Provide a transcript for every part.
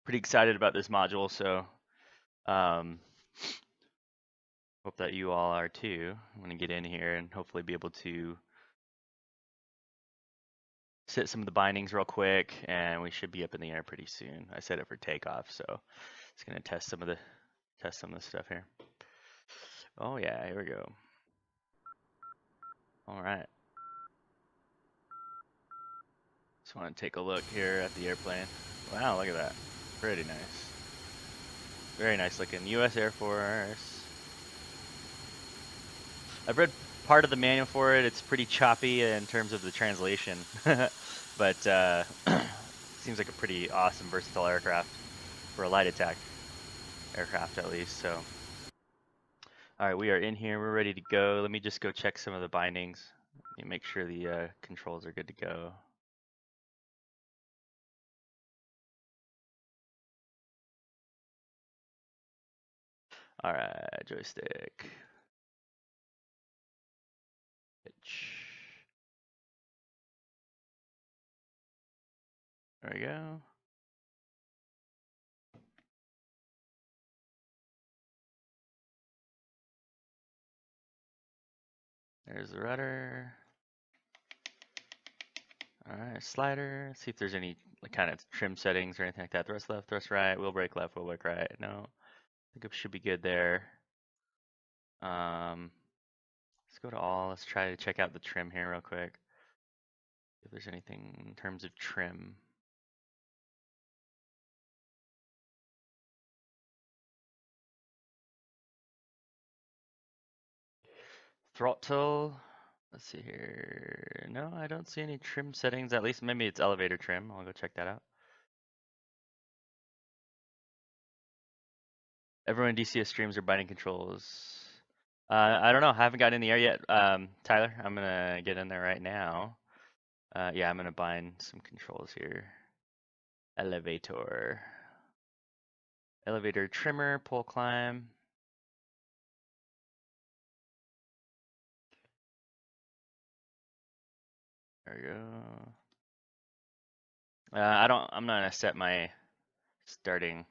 pretty excited about this module, so um, hope that you all are too. I'm gonna get in here and hopefully be able to set some of the bindings real quick, and we should be up in the air pretty soon. I set it for takeoff, so it's gonna test some of the stuff here. Oh yeah, here we go. All right. Just want to take a look here at the airplane. Wow, look at that. Pretty nice. Very nice looking. U.S. Air Force. I've read part of the manual for it. It's pretty choppy in terms of the translation, but seems like a pretty awesome, versatile aircraft for a light attack aircraft, at least. So, all right, we are in here. We're ready to go. Let me just go check some of the bindings. Let me make sure the controls are good to go. All right, joystick. Pitch. There we go. There's the rudder. All right, slider. Let's see if there's any kind of trim settings or anything like that. Thrust left, thrust right, wheel brake left, wheel brake right. No, I think it should be good there. Let's go to all. Let's try to check out the trim here real quick. If there's anything in terms of trim. Throttle. Let's see here. No, I don't see any trim settings. At least maybe it's elevator trim. I'll go check that out. Everyone in DCS streams are binding controls. I don't know. I haven't gotten in the air yet. Tyler, I'm gonna get in there right now. Yeah, I'm gonna bind some controls here. Elevator. Elevator trimmer, pole climb. There we go. I'm not gonna set my starting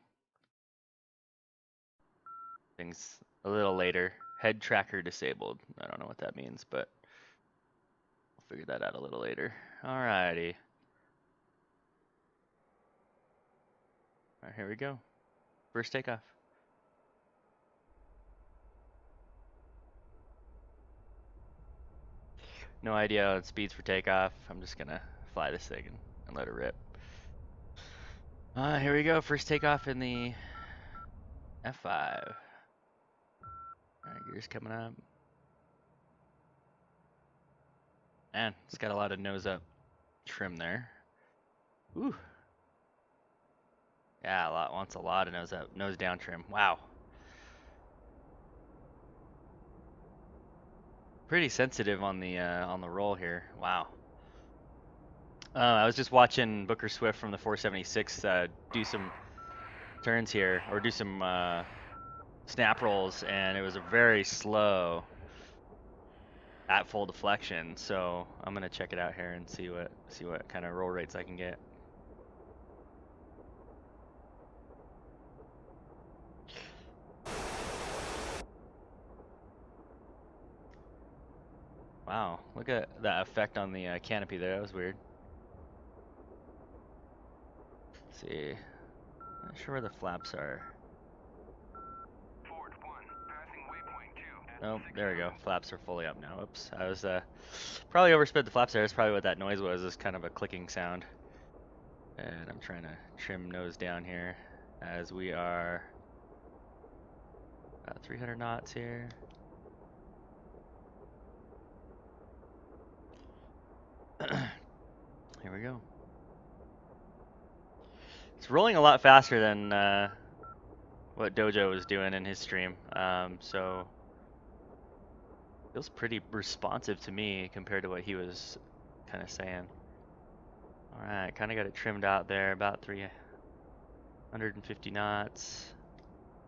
things a little later. Head tracker disabled. I don't know what that means, but we'll figure that out a little later. Alrighty. Alright, here we go. First takeoff. No idea how it speeds for takeoff. I'm just gonna fly this thing and let it rip. Here we go. First takeoff in the F-5. Alright, gears coming up. Man, it's got a lot of nose up trim there. Ooh. Yeah, wants a lot of nose down trim. Wow. Pretty sensitive on the roll here. Wow. I was just watching Booker Swift from the 476 do some turns here, or do some snap rolls, and it was a very slow at full deflection. So I'm gonna check it out here and see what kind of roll rates I can get. Wow, look at that effect on the canopy there. That was weird. Let's see, not sure where the flaps are. Oh, there we go. Flaps are fully up now. Oops, I was probably oversped the flaps there. That's probably what that noise was. It's kind of a clicking sound. And I'm trying to trim nose down here as we are about 300 knots here. Here we go. It's rolling a lot faster than what Dojo was doing in his stream. So feels pretty responsive to me compared to what he was kind of saying. All right, kind of got it trimmed out there, about 350 knots.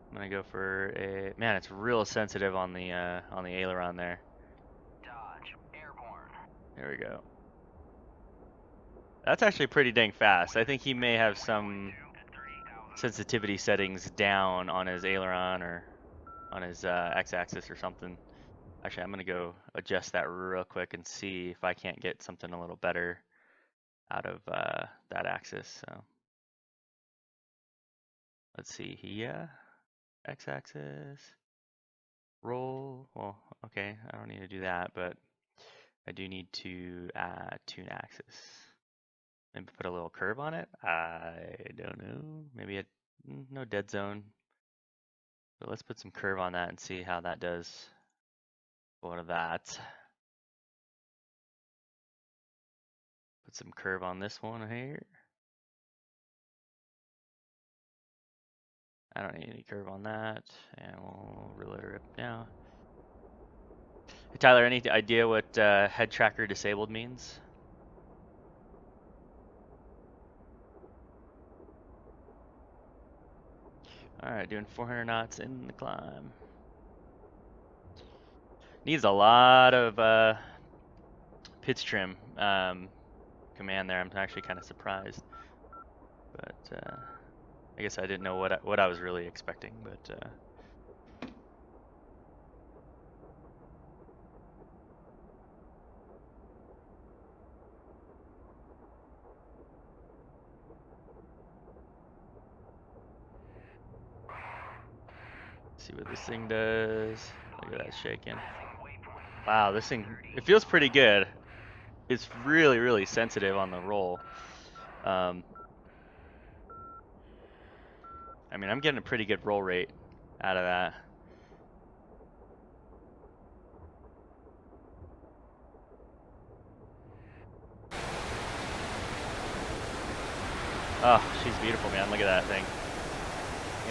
I'm gonna go for a, man, it's real sensitive on the aileron there. Dodge, airborne. There we go. That's actually pretty dang fast. I think he may have some sensitivity settings down on his aileron or on his x-axis or something. Actually, I'm gonna go adjust that real quick and see if I can't get something a little better out of that axis. So let's see here, x-axis, roll. Well, okay, I don't need to do that, but I do need to tune axis. Maybe put a little curve on it. I don't know. Maybe no dead zone. But let's put some curve on that and see how that does. What of that? Put some curve on this one here. I don't need any curve on that, and we'll reload her up now. Hey Tyler, any idea what head tracker disabled means? Alright, doing 400 knots in the climb. Needs a lot of pitch trim command there. I'm actually kind of surprised. But I guess I didn't know what I was really expecting, but see what this thing does. Look at that shaking. Wow, this thing, it feels pretty good. It's really, really sensitive on the roll. I mean, I'm getting a pretty good roll rate out of that. Oh, she's beautiful, man. Look at that thing.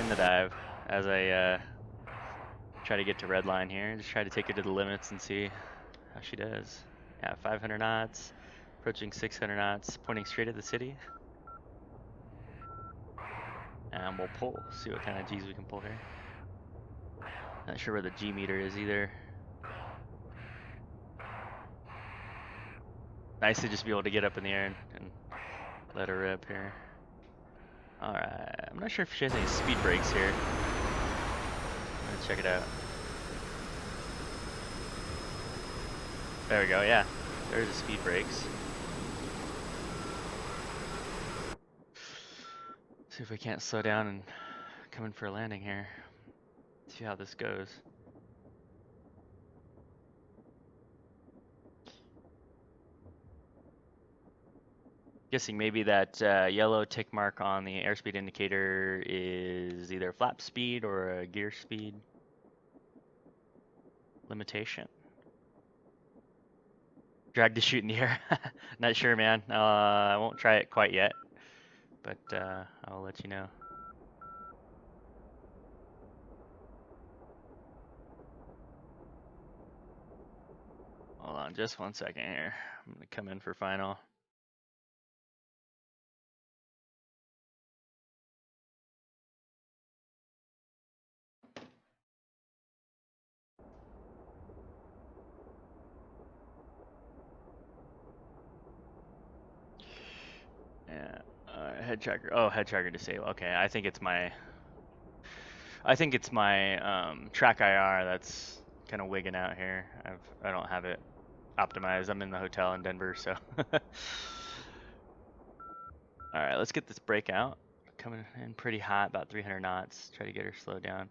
In the dive as I try to get to red line here. Just try to take her to the limits and see how she does. Yeah, 500 knots, approaching 600 knots, pointing straight at the city. And we'll pull, see what kind of G's we can pull here. Not sure where the G meter is either. Nice to just be able to get up in the air and let her rip here. Alright, I'm not sure if she has any speed brakes here. Let's check it out. There we go, yeah. There's the speed brakes. See if we can't slow down and come in for a landing here. See how this goes. Guessing maybe that yellow tick mark on the airspeed indicator is either flap speed or a gear speed limitation. Drag to shoot in the air. Not sure, man. I won't try it quite yet, but I'll let you know. Hold on just 1 second here. I'm gonna come in for final. Yeah, head tracker. Oh, head tracker disable. Okay, I think it's my track IR that's kind of wigging out here. I don't have it optimized. I'm in the hotel in Denver, so. All right, let's get this brake out. Coming in pretty hot, about 300 knots. Try to get her slowed down.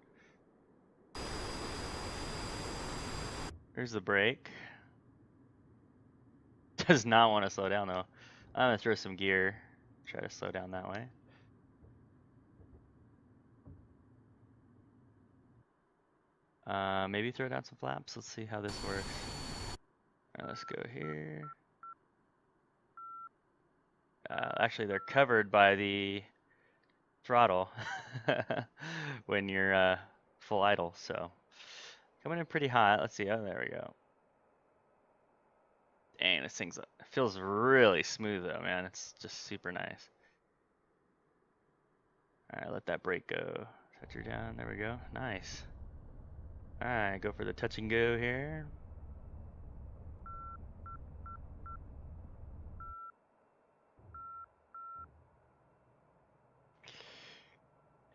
There's the brake. Does not want to slow down though. I'm gonna throw some gear. Try to slow down that way. Maybe throw down some flaps. Let's see how this works. All right, let's go here. Actually, they're covered by the throttle when you're full idle. So coming in pretty hot. Let's see. Oh, there we go. Dang, this thing's feels really smooth though, man. It's just super nice. All right, let that brake go. Touch her down. There we go. Nice. All right, go for the touch and go here.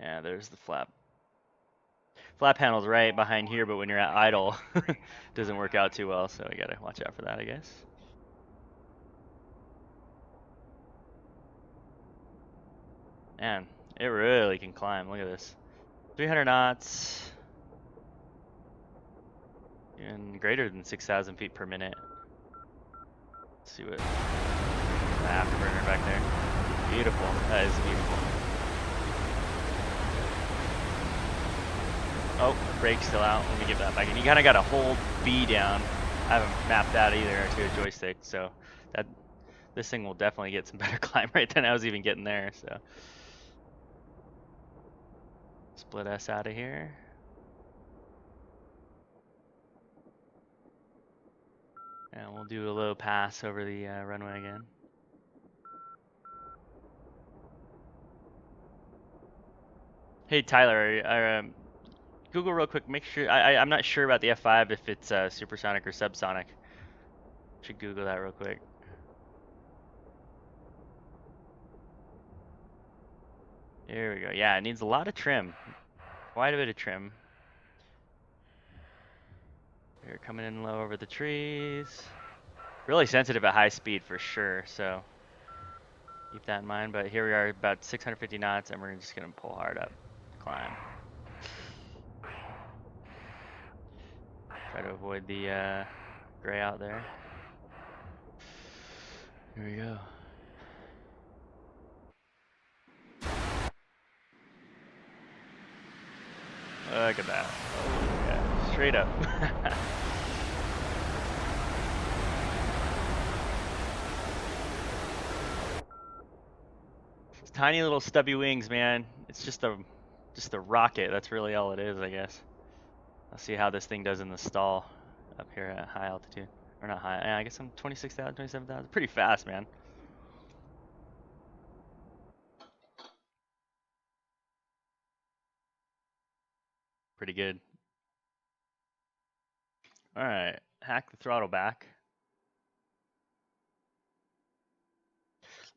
Yeah, there's the flap. Flap panel's right behind here, but when you're at idle, doesn't work out too well, so we gotta watch out for that, I guess. Man, it really can climb. Look at this. 300 knots. And greater than 6,000 feet per minute. Let's see what the afterburner back there. Beautiful. That is beautiful. Oh, brake's still out. Let me get that back in. You kind of got to hold B down. I haven't mapped that either to a joystick, so that this thing will definitely get some better climb rate than I was even getting there. So split S out of here. And we'll do a little pass over the runway again. Hey Tyler, Google real quick. Make sure I'm not sure about the F5 if it's supersonic or subsonic. Should Google that real quick. There we go. Yeah, it needs a lot of trim. Quite a bit of trim. We're coming in low over the trees. Really sensitive at high speed for sure, so keep that in mind. But here we are about 650 knots and we're just gonna pull hard up, climb. Try to avoid the gray out there. Here we go. Look at that. Oh, yeah. Straight up. It's tiny little stubby wings, man. It's just a rocket. That's really all it is, I guess. I'll see how this thing does in the stall up here at high altitude. Or not high. Yeah, I guess I'm 26,000, 27,000. Pretty fast, man. Pretty good. All right, hack the throttle back.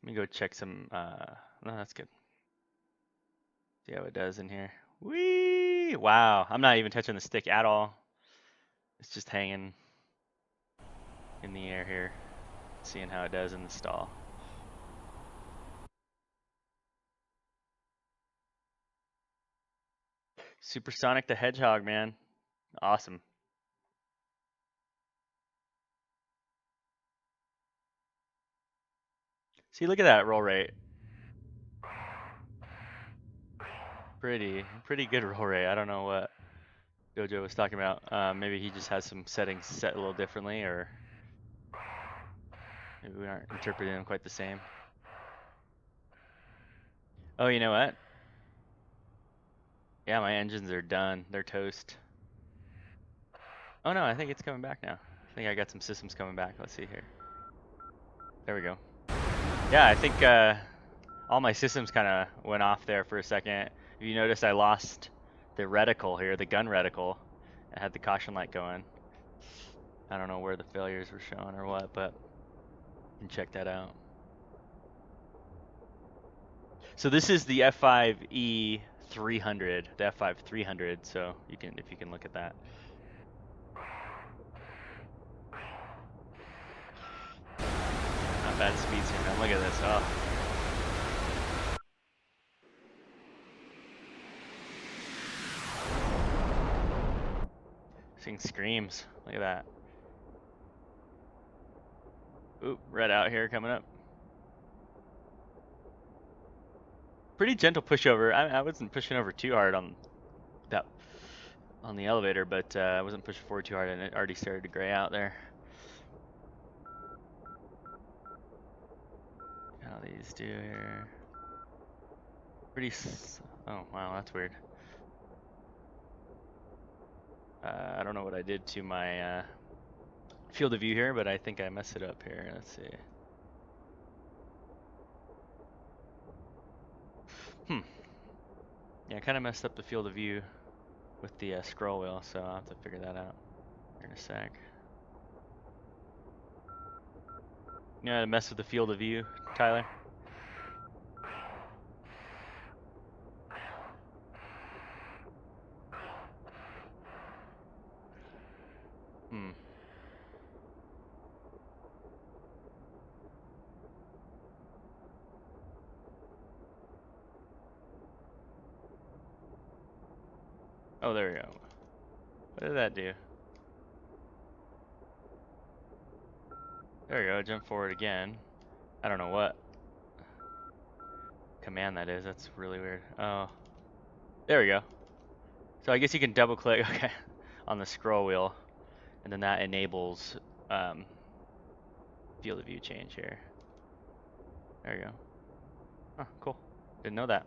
Let me go check some. No, that's good. See how it does in here. Whee! Wow, I'm not even touching the stick at all. It's just hanging in the air here. Seeing how it does in the stall. Supersonic the Hedgehog, man. Awesome. See, look at that roll rate. Pretty good roll rate. I don't know what Jojo was talking about. Maybe he just has some settings set a little differently, or maybe we aren't interpreting them quite the same. Oh, you know what? Yeah, my engines are done. They're toast. Oh no, I think it's coming back now. I think I got some systems coming back. Let's see here. There we go. Yeah, I think all my systems kind of went off there for a second. If you notice, I lost the reticle here, the gun reticle. I had the caution light going. I don't know where the failures were showing or what, but you can check that out. So this is the F-5E 300, the F-5 300. So you can, if you can look at that. Not bad speeds here, man. Look at this. Oh. Seeing screams. Look at that. Oop, red out here coming up. Pretty gentle pushover. I wasn't pushing over too hard on that on the elevator, but I wasn't pushing forward too hard, and it already started to gray out there. How these do here? Pretty. Oh wow, that's weird. I don't know what I did to my field of view here, but I think I messed it up here. Let's see. Yeah, I kind of messed up the field of view with the scroll wheel, so I'll have to figure that out here in a sec. You know how to mess with the field of view, Tyler? Oh, there we go. What did that do? There we go, jump forward again. I don't know what command that is, that's really weird. Oh, there we go. So I guess you can double click, okay, on the scroll wheel, and then that enables field of view change here. There you go. Oh, cool. Didn't know that.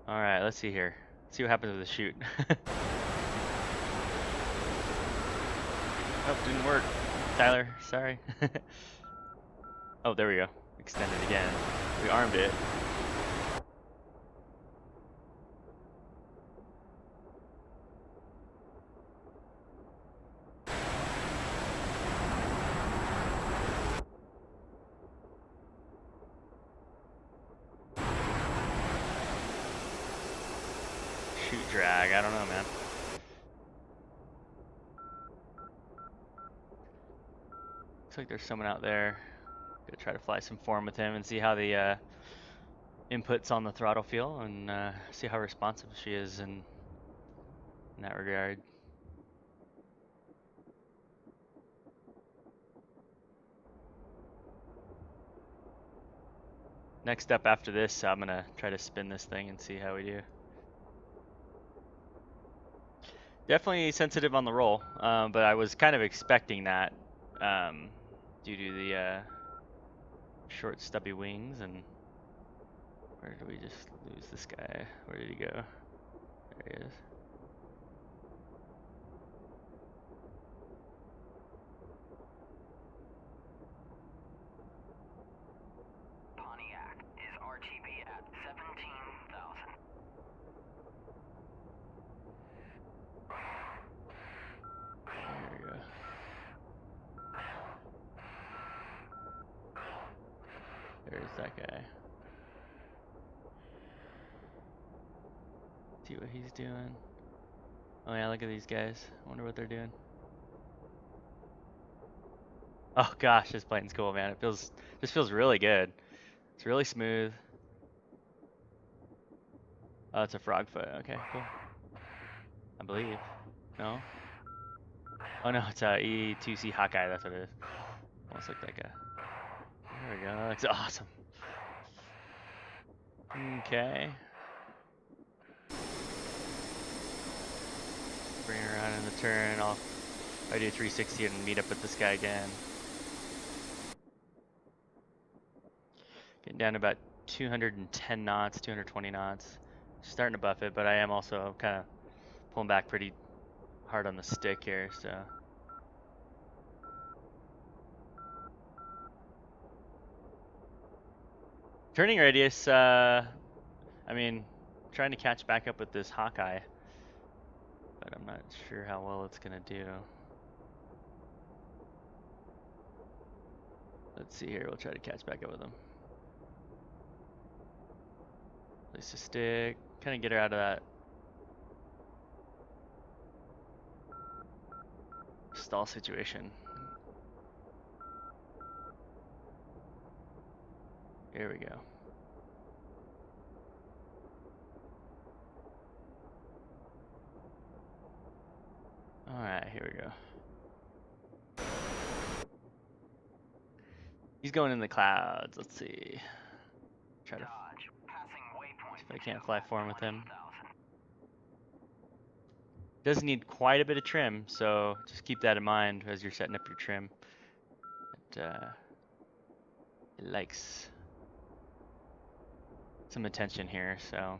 Alright, let's see here. See what happens with the shoot. Oh, didn't work. Tyler, sorry. Oh, there we go. Extended again. We armed it. Shoot drag, I don't know, man. Looks like there's someone out there. Gonna try to fly some form with him and see how the inputs on the throttle feel, and see how responsive she is in that regard. Next up after this, I'm gonna try to spin this thing and see how we do. Definitely sensitive on the roll, but I was kind of expecting that due to the short stubby wings. And where did we just lose this guy? Where did he go? There he is. Pontiac is RTB at 17,000. There we go. There's that guy. See what he's doing. Oh yeah, look at these guys. I wonder what they're doing. Oh gosh, this plane's cool, man. It just feels really good. It's really smooth. Oh, it's a frog foot. Okay, cool. I believe. No? Oh no, it's a E2C Hawkeye, that's what it is. Almost like that guy. There we go, that looks awesome. Okay. Bring it around in the turn. I'll do a 360 and meet up with this guy again. Getting down to about 210 knots, 220 knots. Starting to buff it, but I am also kind of pulling back pretty hard on the stick here, so. Turning radius, I mean, trying to catch back up with this Hawkeye, but I'm not sure how well it's gonna do. Let's see here, we'll try to catch back up with him. Place the stick, kind of get her out of that stall situation. Here we go. Alright, here we go. He's going in the clouds. Let's see. Try to Dodge, passing waypoint. see if I can't fly form with him. Does need quite a bit of trim, so just keep that in mind as you're setting up your trim. But, it likes some attention here, so.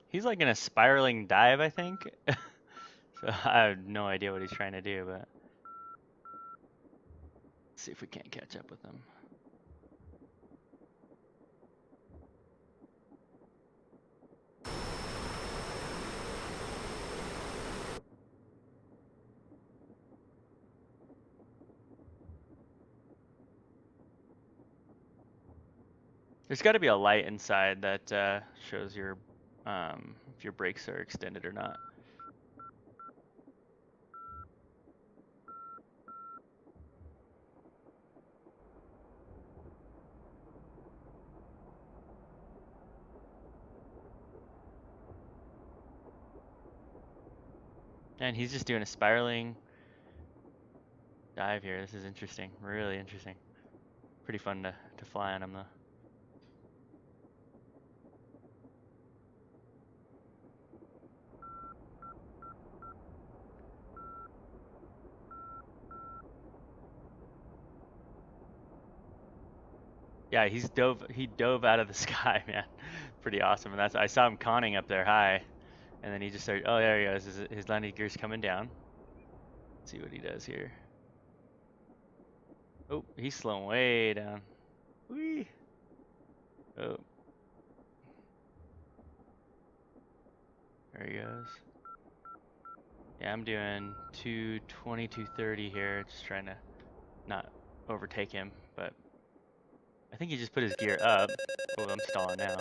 He's like in a spiraling dive, I think. So I have no idea what he's trying to do, but let's see if we can't catch up with him. There's got to be a light inside that shows your if your brakes are extended or not. And he's just doing a spiraling dive here. This is interesting, really interesting. Pretty fun to fly on him though. Yeah, he dove out of the sky, man. Pretty awesome. And I saw him conning up there high, and then he just started. Oh, there he goes. His landing gear's coming down. Let's see what he does here. Oh, he's slowing way down. Whee! Oh. There he goes. Yeah, I'm doing 220, 230 here, just trying to not overtake him, but I think he just put his gear up. Oh, I'm stalling now.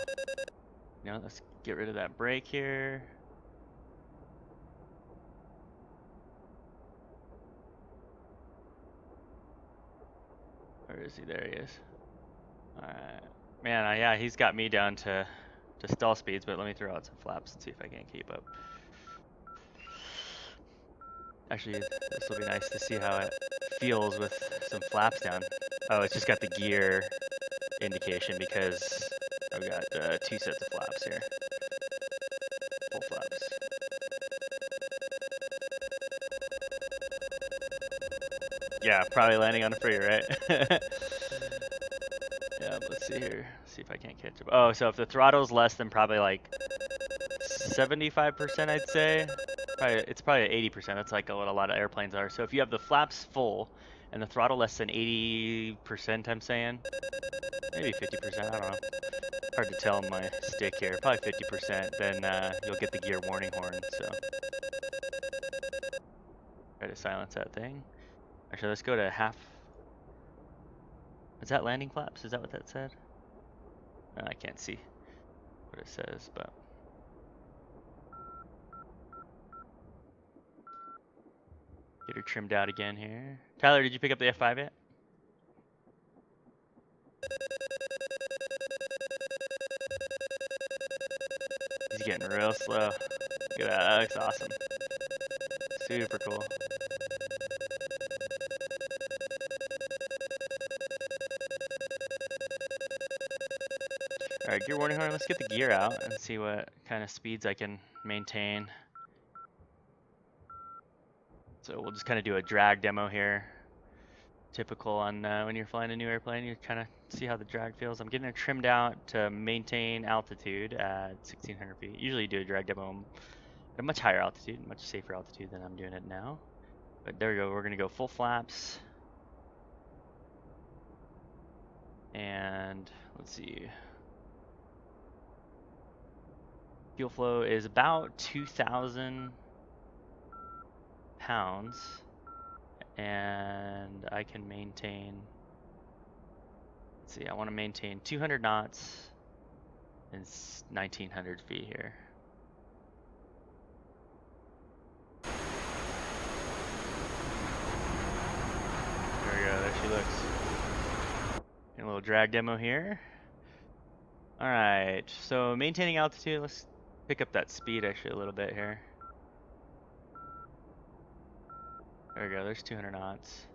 You know, let's get rid of that brake here. Where is he? There he is. Alright. Man, yeah, he's got me down to stall speeds, but let me throw out some flaps and see if I can keep up. Actually, this will be nice to see how it feels with some flaps down. Oh, it's just got the gear indication because I've got 2 sets of flaps here. Full flaps. Yeah, probably landing on a free, right? Yeah, let's see here. See if I can't catch up. Oh, so if the throttle's less than probably like 75%, I'd say. It's probably 80%. That's like what a lot of airplanes are. So if you have the flaps full and the throttle less than 80%, I'm saying, maybe 50%, I don't know. Hard to tell on my stick here. Probably 50%. Then you'll get the gear warning horn. So try to silence that thing. Actually, let's go to half. Is that landing flaps? Is that what that said? I can't see what it says, but. Get her trimmed out again here. Tyler, did you pick up the F-5 yet? He's getting real slow. Look at that, that looks awesome. Super cool. Alright, gear warning horn, let's get the gear out and see what kind of speeds I can maintain. So we'll just kind of do a drag demo here. Typical on when you're flying a new airplane, you kind of see how the drag feels. I'm getting it trimmed out to maintain altitude at 1600 feet. Usually you do a drag demo at a much higher altitude, much safer altitude than I'm doing it now. But there we go, we're gonna go full flaps. And let's see. Fuel flow is about 2,000 pounds. And I can maintain, let's see, I want to maintain 200 knots and 1,900 feet here. There we go, there she looks. And a little drag demo here. Alright, so maintaining altitude, let's pick up that speed actually a little bit here. There we go, there's 200 knots.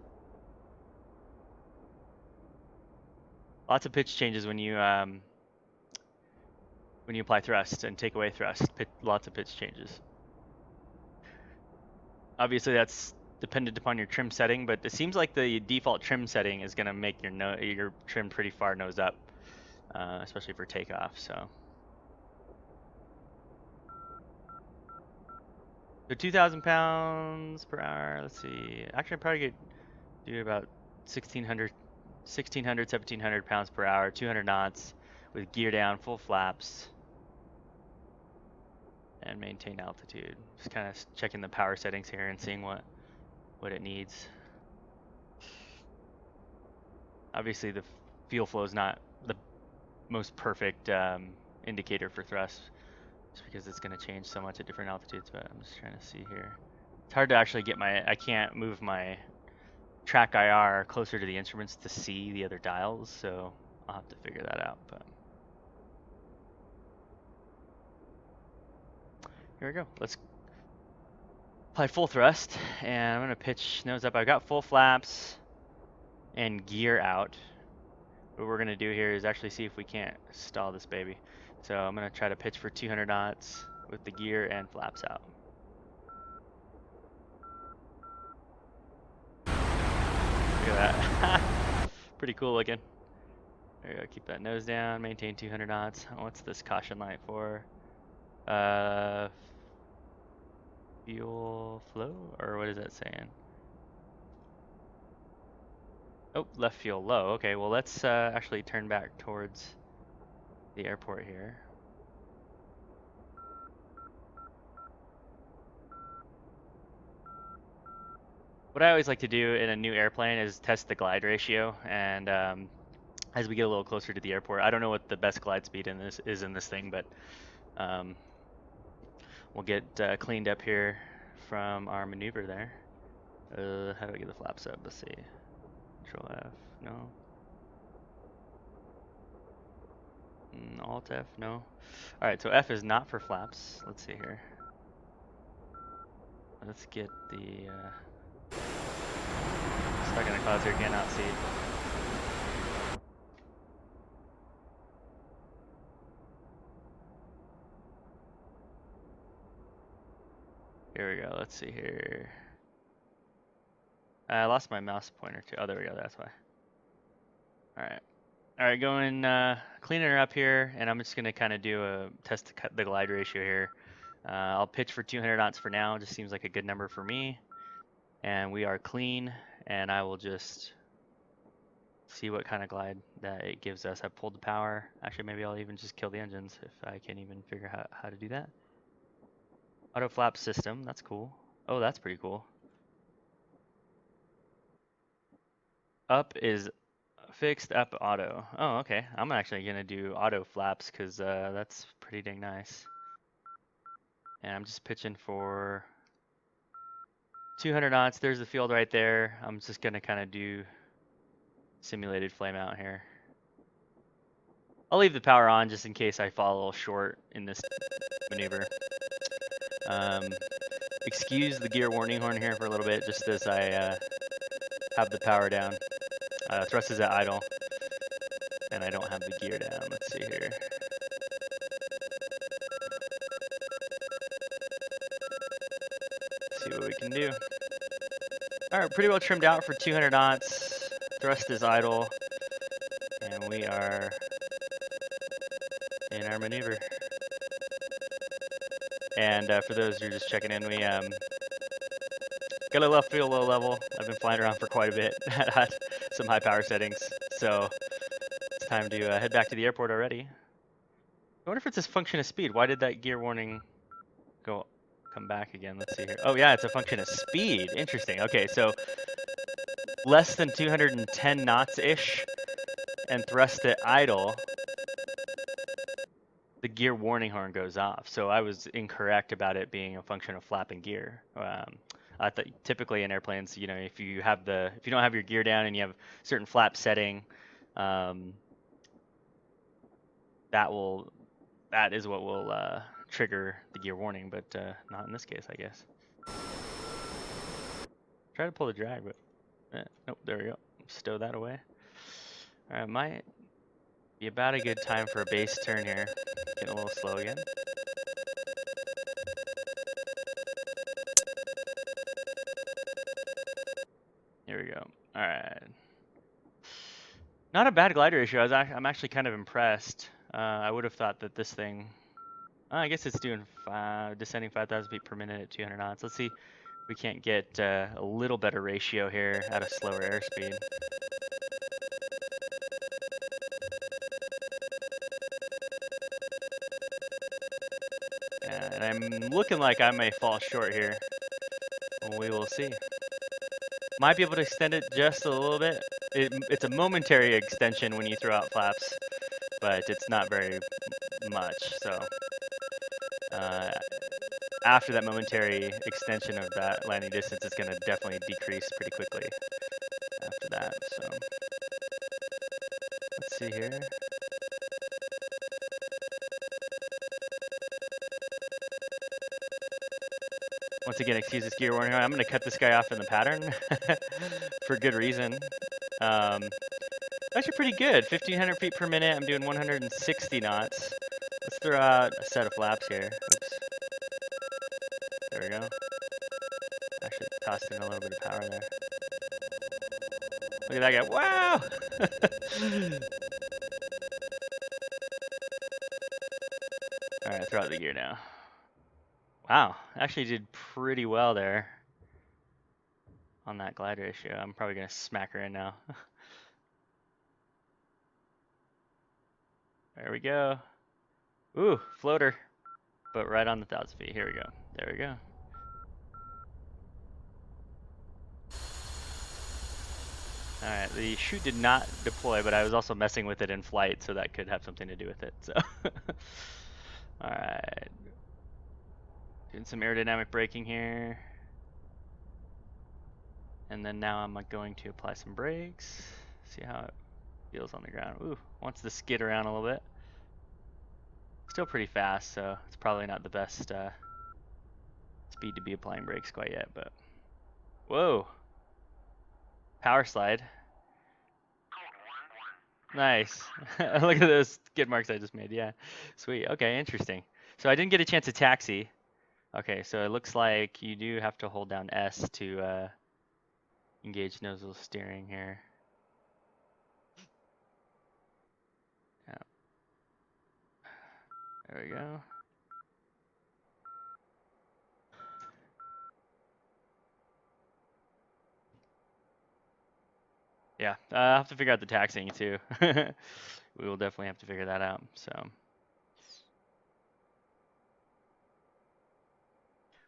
Lots of pitch changes when you apply thrust and take away thrust. Lots of pitch changes. Obviously that's dependent upon your trim setting, but it seems like the default trim setting is going to make your trim pretty far nose up, especially for takeoff. So 2,000 pounds per hour. Let's see. Actually, I probably could do about 1,600, 1,700 pounds per hour, 200 knots with gear down, full flaps, and maintain altitude. Just kind of checking the power settings here and seeing what it needs. Obviously, the fuel flow is not most perfect indicator for thrust, just because it's going to change so much at different altitudes. But I'm just trying to see here. It's hard to actually get I can't move my track IR closer to the instruments to see the other dials, so I'll have to figure that out. But here we go. Let's apply full thrust, and I'm gonna pitch nose up. I've got full flaps and gear out. What we're gonna do here is actually see if we can't stall this baby. So I'm gonna try to pitch for 200 knots with the gear and flaps out. Look at that. Pretty cool looking. There you go. Keep that nose down. Maintain 200 knots. What's this caution light for? Fuel flow, or what is that saying? Oh, left fuel low. Okay, well let's actually turn back towards the airport here. What I always like to do in a new airplane is test the glide ratio, and as we get a little closer to the airport, I don't know what the best glide speed in this thing, but we'll get cleaned up here from our maneuver there. How do I get the flaps up? Let's see. Control F, no. Alt F, no. Alright, so F is not for flaps. Let's see here. Let's get the stuck in the clouds here, cannot see. Here we go, let's see here. I lost my mouse pointer too. Oh, there we go, that's why. Alright, going, cleaning her up here, and I'm just gonna kind of do a test the glide ratio here. I'll pitch for 200 knots for now, just seems like a good number for me. And we are clean, and I will just see what kind of glide that it gives us. I pulled the power. Actually, maybe I'll even just kill the engines if I can't even figure out how to do that. Auto flap system, that's cool. Oh, that's pretty cool. Up is fixed, up auto. Oh, okay. I'm actually gonna do auto flaps because that's pretty dang nice. And I'm just pitching for 200 knots. There's the field right there. I'm just gonna kind of do simulated flame out here. I'll leave the power on just in case I fall a little short in this maneuver. Excuse the gear warning horn here for a little bit, just as I have the power down. Thrust is at idle, and I don't have the gear down. Let's see here. See what we can do. Alright, pretty well trimmed out for 200 knots. Thrust is idle, and we are in our maneuver. And for those who are just checking in, we got a left fuel low level. I've been flying around for quite a bit at some high power settings, so it's time to head back to the airport already. I wonder if it's a function of speed. Why did that gear warning come back again? Let's see here. Oh yeah, it's a function of speed. Interesting. Okay, so less than 210 knots-ish and thrust at idle, the gear warning horn goes off. So I was incorrect about it being a function of flapping gear. I thought typically in airplanes, you know, if you don't have your gear down and you have certain flap setting, that is what will trigger the gear warning, but not in this case, I guess. Try to pull the drag, but nope, there we go. Stow that away. All right, might be about a good time for a base turn here. Getting a little slow again. Here we go. All right. Not a bad glide ratio. I'm actually kind of impressed. I would have thought that this thing, I guess it's doing descending 5,000 feet per minute at 200 knots. Let's see if we can't get a little better ratio here at a slower airspeed. And I'm looking like I may fall short here. Well, we will see. Might be able to extend it just a little bit. It's a momentary extension when you throw out flaps. but it's not very much. So after that momentary extension of that landing distance, it's going to definitely decrease pretty quickly after that. So let's see here. Once again, excuse this gear warning. I'm going to cut this guy off in the pattern for good reason. Actually pretty good, 1,500 feet per minute. I'm doing 160 knots. Let's throw out a set of flaps here. Oops. There we go. Actually tossed in a little bit of power there. Look at that guy. Wow! Alright, throw out the gear now. Wow, actually did pretty well there on that glide ratio. I'm probably going to smack her in now. There we go. Ooh, floater. But right on the 1,000 feet. Here we go. There we go. Alright, the chute did not deploy, but I was also messing with it in flight, so that could have something to do with it. So, alright. Doing some aerodynamic braking here. And then now I'm going to apply some brakes. See how it feels on the ground. Ooh, wants to skid around a little bit. Still pretty fast, so it's probably not the best speed to be applying brakes quite yet, but whoa. Power slide. Nice. Look at those skid marks I just made. Yeah, sweet. Okay, interesting. So I didn't get a chance to taxi. Okay, so it looks like you do have to hold down S to engage nozzle steering here. Yeah. There we go. Yeah, I'll have to figure out the taxiing too. We will definitely have to figure that out. So,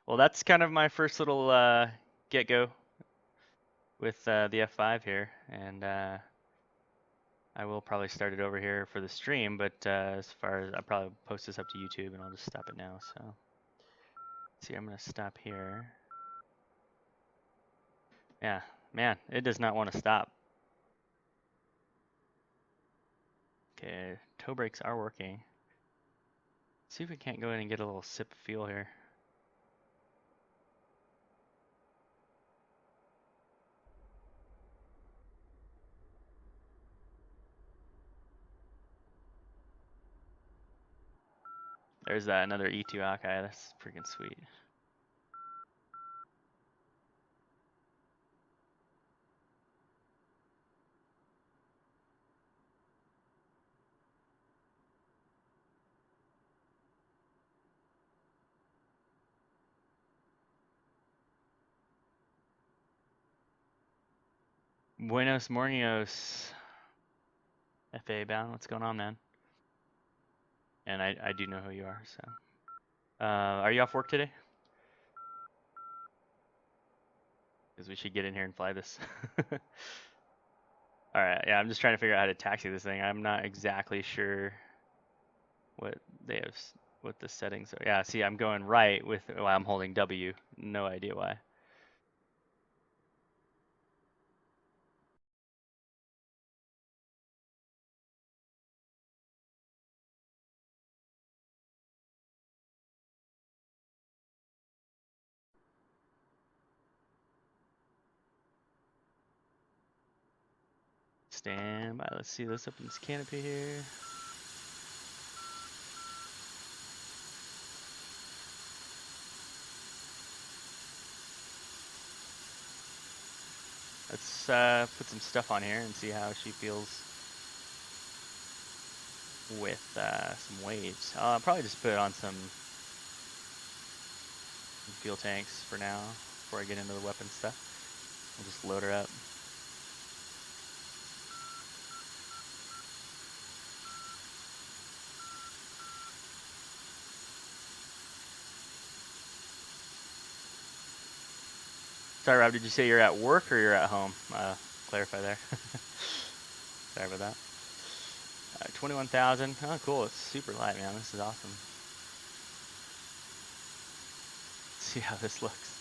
well, that's kind of my first little get-go with the F-5 here, and I will probably start it over here for the stream. But as far as I'll probably post this up to YouTube, and I'll just stop it now. So, see, I'm gonna stop here. Yeah, man, it does not want to stop. Okay, toe brakes are working. See if we can't go in and get a little sip of fuel here. There's that, another E2 Akai. That's freaking sweet. Buenos Mornios. FA bound. What's going on, man? And I do know who you are, so. Are you off work today? Because we should get in here and fly this. Alright, yeah, I'm just trying to figure out how to taxi this thing. I'm not exactly sure what they have, what the settings are. Yeah, see, I'm going right with, well, I'm holding W. No idea why. Stand by. Let's see. Let's open this canopy here. Let's put some stuff on here and see how she feels with some waves. I'll probably just put on some fuel tanks for now before I get into the weapon stuff. We'll just load her up. Sorry, Rob, did you say you're at work or you're at home? Clarify there. Sorry about that. 21,000. Oh, cool. It's super light, man. This is awesome. See how this looks.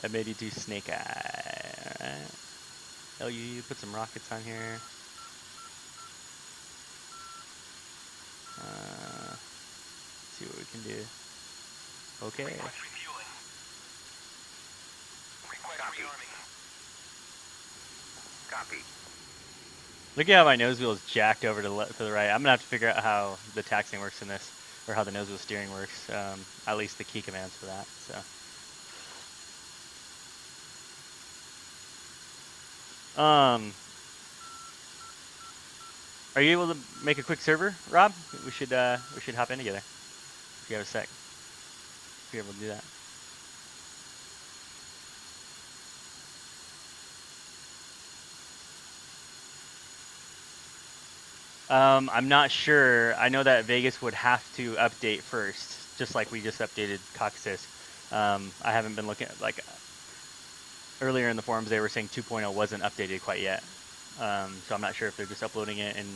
I made you do snake eye. Alright. LU, put some rockets on here. See what we can do. Okay. Request refueling. Request rearming. Copy. Look at how my nose wheel is jacked over to the right. I'm gonna have to figure out how the taxiing works in this, or how the nose wheel steering works. At least the key commands for that. So. Are you able to make a quick server, Rob? We should hop in together. If you have a sec. If you're able to do that. I'm not sure. I know that Vegas would have to update first, just like we just updated Caucasus. I haven't been looking at, like, earlier in the forums they were saying 2.0 wasn't updated quite yet. So I'm not sure if they're just uploading it in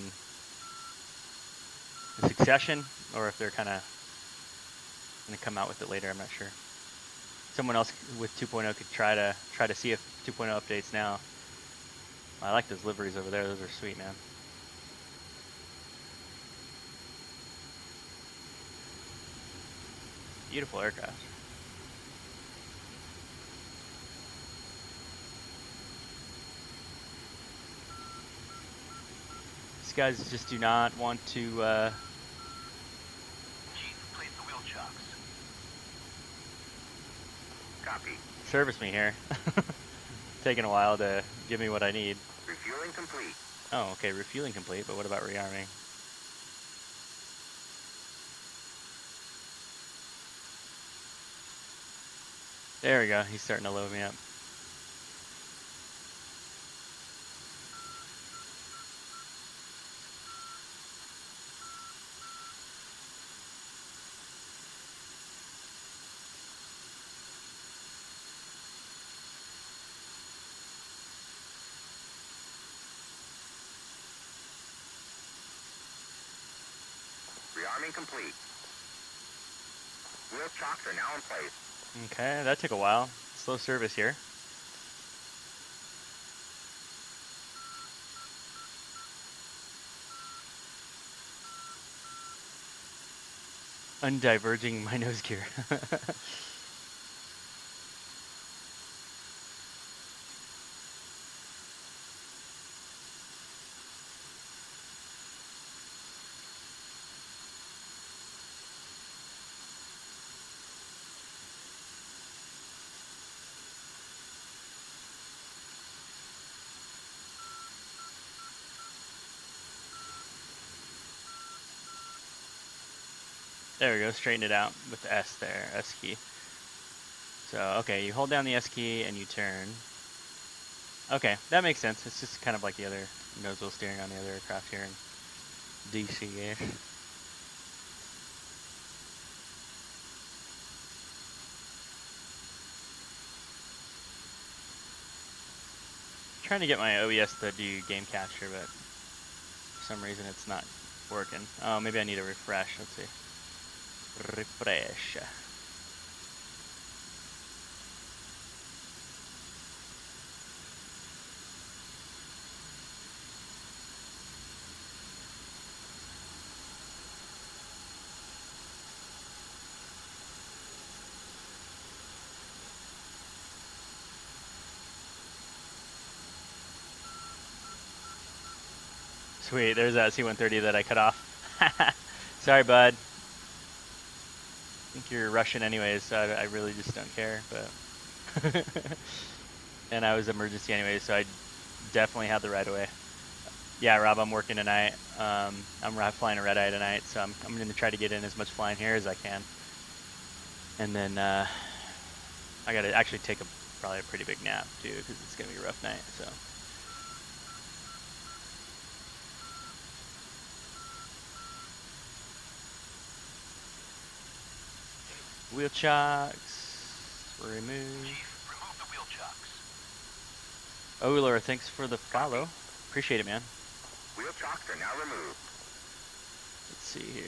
succession or if they're kind of going to come out with it later. I'm not sure. Someone else with 2.0 could try to see if 2.0 updates now. I like those liveries over there. Those are sweet, man. Beautiful aircraft. These guys just do not want to Chief, place the wheel chocks. Copy. service me here. Taking a while to give me what I need. Refueling complete. Oh, okay, refueling complete, but what about rearming? There we go, he's starting to load me up. Rearming complete. Wheel chocks are now in place. Okay, that took a while. Slow service here. Undiverging my nose gear. There we go, straighten it out with the S there, S key. So, okay, you hold down the S key and you turn. Okay, that makes sense. It's just kind of like the other nose wheel steering on the other aircraft here in DCS. Trying to get my OES to do game capture, but for some reason it's not working. Oh, maybe I need a refresh. Let's see. Refresh. Sweet, there's that C-130 that I cut off. Sorry, bud. I think you're Russian anyways, so I really just don't care, but... And I was emergency anyways, so I definitely had the right away. Yeah, Rob, I'm working tonight. I'm flying a red-eye tonight, so I'm going to try to get in as much flying here as I can. And then I got to actually take probably a pretty big nap, too, because it's going to be a rough night, so... Wheel chocks removed. Chief, remove the wheel chocks. Oiler, thanks for the follow. Appreciate it, man. Wheel chocks are now removed. Let's see here.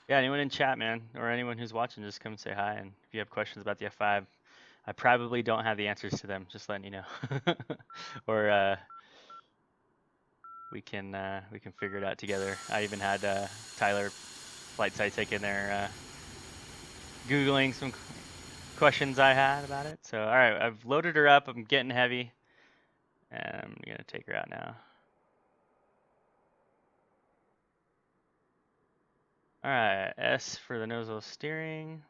Yeah, anyone in chat, man, or anyone who's watching, just come and say hi. And if you have questions about the F5, I probably don't have the answers to them. Just letting you know, or we can figure it out together. I even had Tyler Flight Sightek in there googling some questions I had about it. So all right, I've loaded her up. I'm getting heavy, and I'm gonna take her out now. All right, S for the nose wheel steering.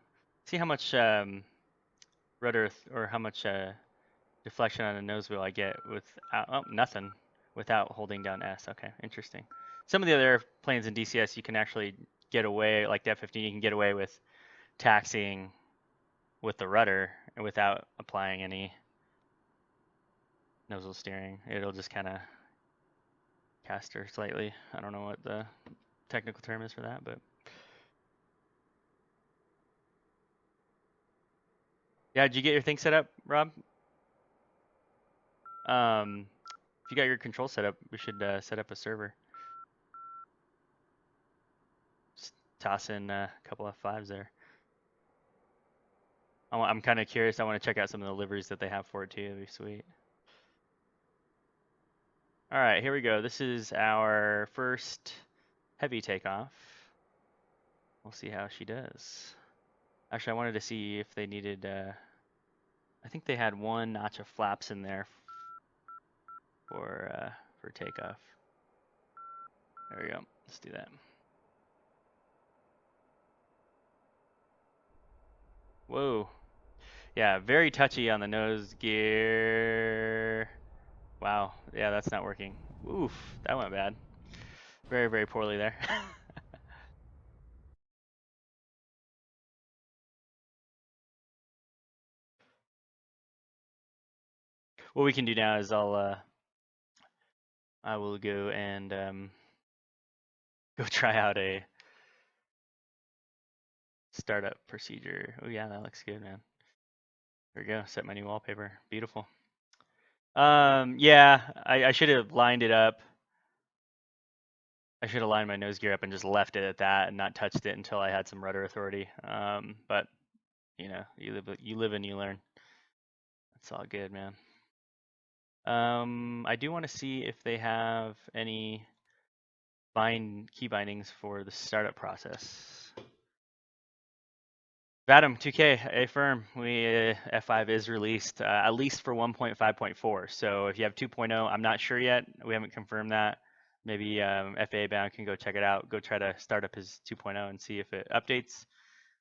See how much rudder or how much deflection on the nose wheel I get without nothing without holding down S. Okay, interesting. Some of the other planes in DCS you can actually get away, like the F-15, you can get away with taxiing with the rudder and without applying any nose wheel steering. It'll just kind of caster slightly. I don't know what the technical term is for that, but yeah. Did you get your thing set up, Rob? If you got your control set up, we should set up a server. Just toss in a couple F5s there. I'm kind of curious. I want to check out some of the liveries that they have for it too. It'd be sweet. All right, here we go. This is our first heavy takeoff. We'll see how she does. Actually, I wanted to see if they needed, I think they had one notch of flaps in there for takeoff. There we go. Let's do that. Whoa. Yeah, very touchy on the nose gear. Wow. Yeah, that's not working. Oof, that went bad. Very, very poorly there. What we can do now is I will go and go try out a startup procedure. Oh yeah, that looks good, man. There we go. Set my new wallpaper. Beautiful. Yeah, I should have lined it up. I should have lined my nose gear up and just left it at that and not touched it until I had some rudder authority. But you know, you live and you learn. That's all good, man. I do want to see if they have any key bindings for the startup process. Vadim 2K, a firm. F5 is released at least for 1.5.4. So if you have 2.0, I'm not sure yet. We haven't confirmed that. Maybe FAA bound can go check it out. Go try to start up his 2.0 and see if it updates.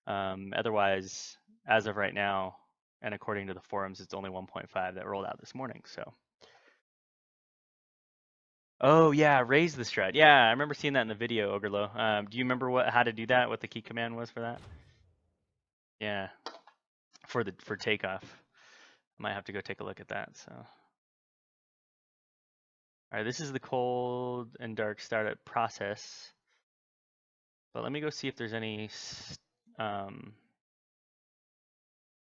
Otherwise, as of right now, and according to the forums, it's only 1.5 that rolled out this morning. So. Oh yeah, raise the strut. Yeah, I remember seeing that in the video, Ogrelo. Do you remember how to do that? What the key command was for that? Yeah, for takeoff. I might have to go take a look at that. So, all right, this is the cold and dark startup process. But let me go see if there's any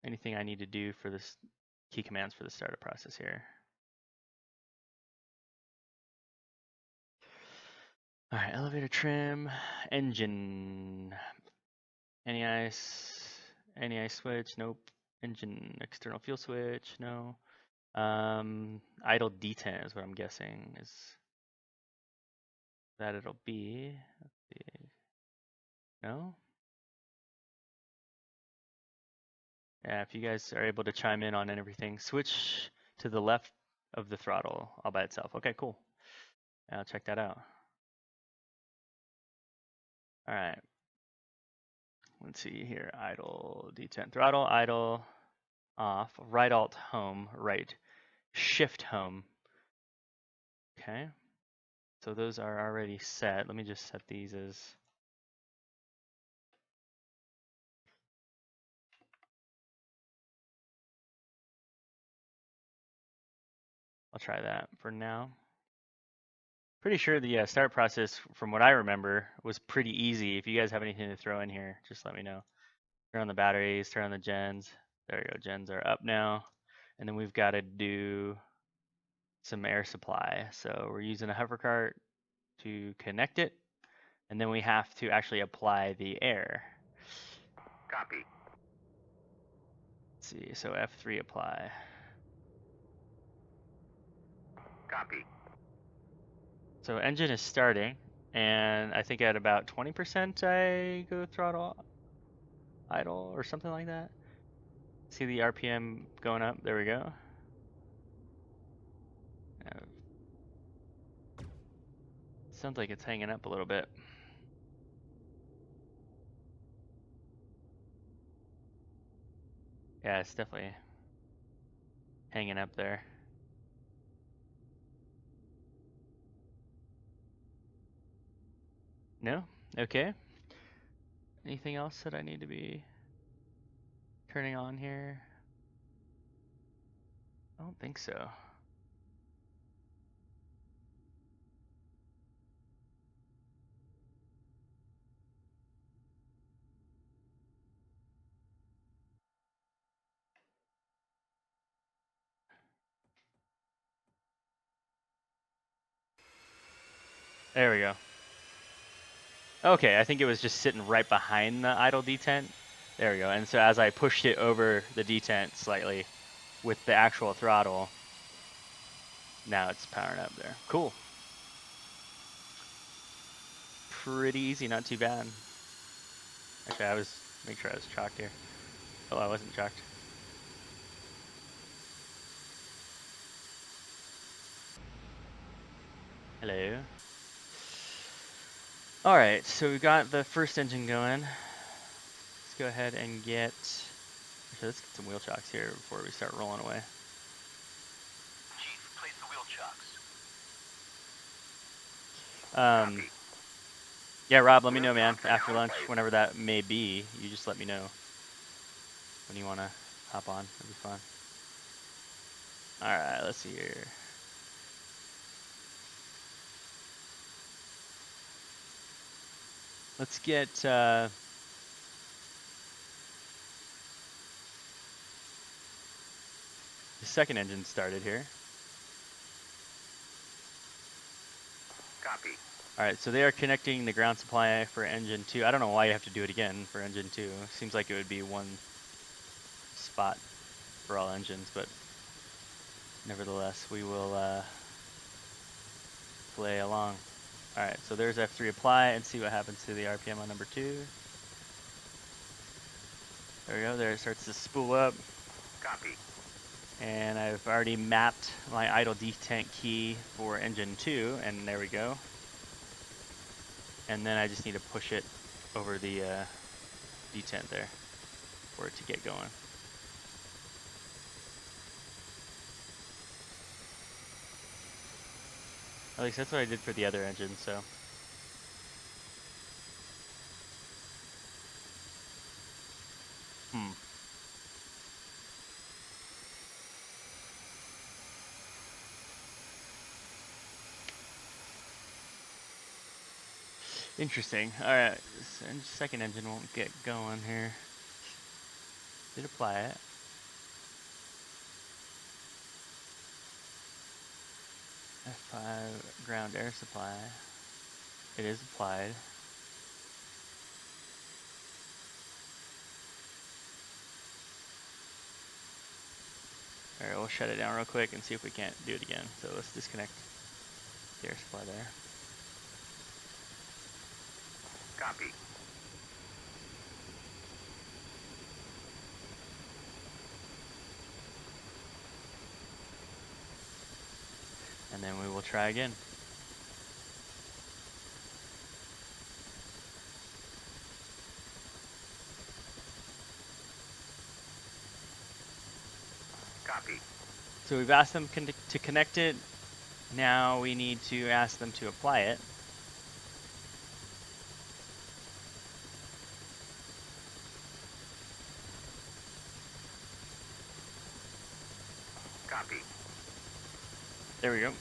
anything I need to do for this key commands for the startup process here. All right, elevator trim, engine, any ice switch, nope. Engine external fuel switch, no. Idle detent is what I'm guessing is that it'll be. Let's see. No? Yeah, if you guys are able to chime in on everything, switch to the left of the throttle all by itself. Okay, cool. I'll check that out. All right. Let's see here. Idle detent throttle, idle off, right alt home, right shift home. Okay. So those are already set. Let me just set these as I'll try that for now. Pretty sure the start process, from what I remember, was pretty easy. If you guys have anything to throw in here, just let me know. Turn on the batteries, turn on the gens. There we go, gens are up now. And then we've got to do some air supply. So we're using a hover cart to connect it. And then we have to actually apply the air. Copy. Let's see, so F3 apply. Copy. So engine is starting, and I think at about 20% I go throttle idle or something like that. See the RPM going up, there we go. Sounds like it's hanging up a little bit. Yeah, it's definitely hanging up there. No? Okay. Anything else that I need to be turning on here? I don't think so. There we go. Okay, I think it was just sitting right behind the idle detent. There we go. And so as I pushed it over the detent slightly with the actual throttle, now it's powering up there. Cool. Pretty easy, not too bad. Actually, make sure I was chalked here. Oh, I wasn't chalked. Hello. All right, so we got the first engine going. Let's go ahead and get, actually, let's get some wheel chocks here before we start rolling away. Chief, place the wheel chocks. Um, yeah, Rob, let me know, man, after lunch, whenever that may be. You just let me know when you want to hop on. It'll be fun. All right, let's see here. Let's get the second engine started here. Copy. All right, so they are connecting the ground supply for engine 2. I don't know why you have to do it again for engine 2. Seems like it would be one spot for all engines, but nevertheless, we will play along. All right, so there's F3 apply and see what happens to the RPM on number 2. There we go, there it starts to spool up. Copy. And I've already mapped my idle detent key for engine 2, and there we go. And then I just need to push it over the detent there for it to get going. At least that's what I did for the other engine, so. Interesting. Alright, second engine won't get going here. Did apply it. F5 ground air supply. It is applied. Alright, we'll shut it down real quick and see if we can't do it again. So let's disconnect the air supply there. Copy. And then we will try again. Copy. So we've asked them to connect it. Now we need to ask them to apply it. Copy. There we go.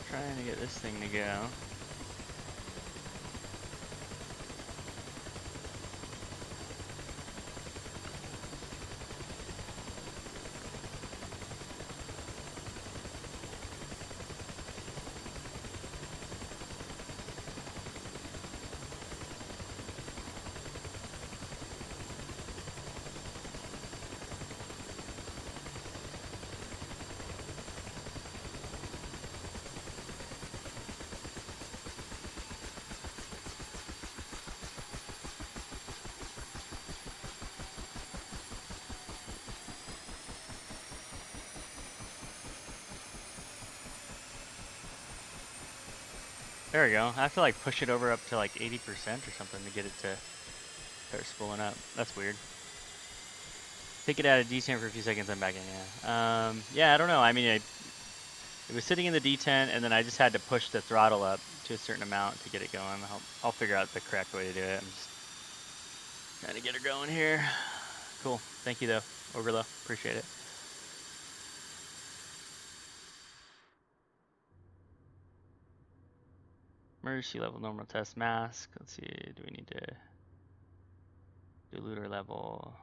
Trying to get this thing to go. There we go. I have to like push it over up to like 80% or something to get it to start spooling up. That's weird. Take it out of D10 for a few seconds, I'm back in, yeah. Yeah, I don't know. I mean, it was sitting in the D10, and then I just had to push the throttle up to a certain amount to get it going. I'll figure out the correct way to do it. I'm just trying to get her going here. Cool. Thank you, though. Overlow. Appreciate it. Emergency level normal test mask. Let's see. Do we need to diluter level?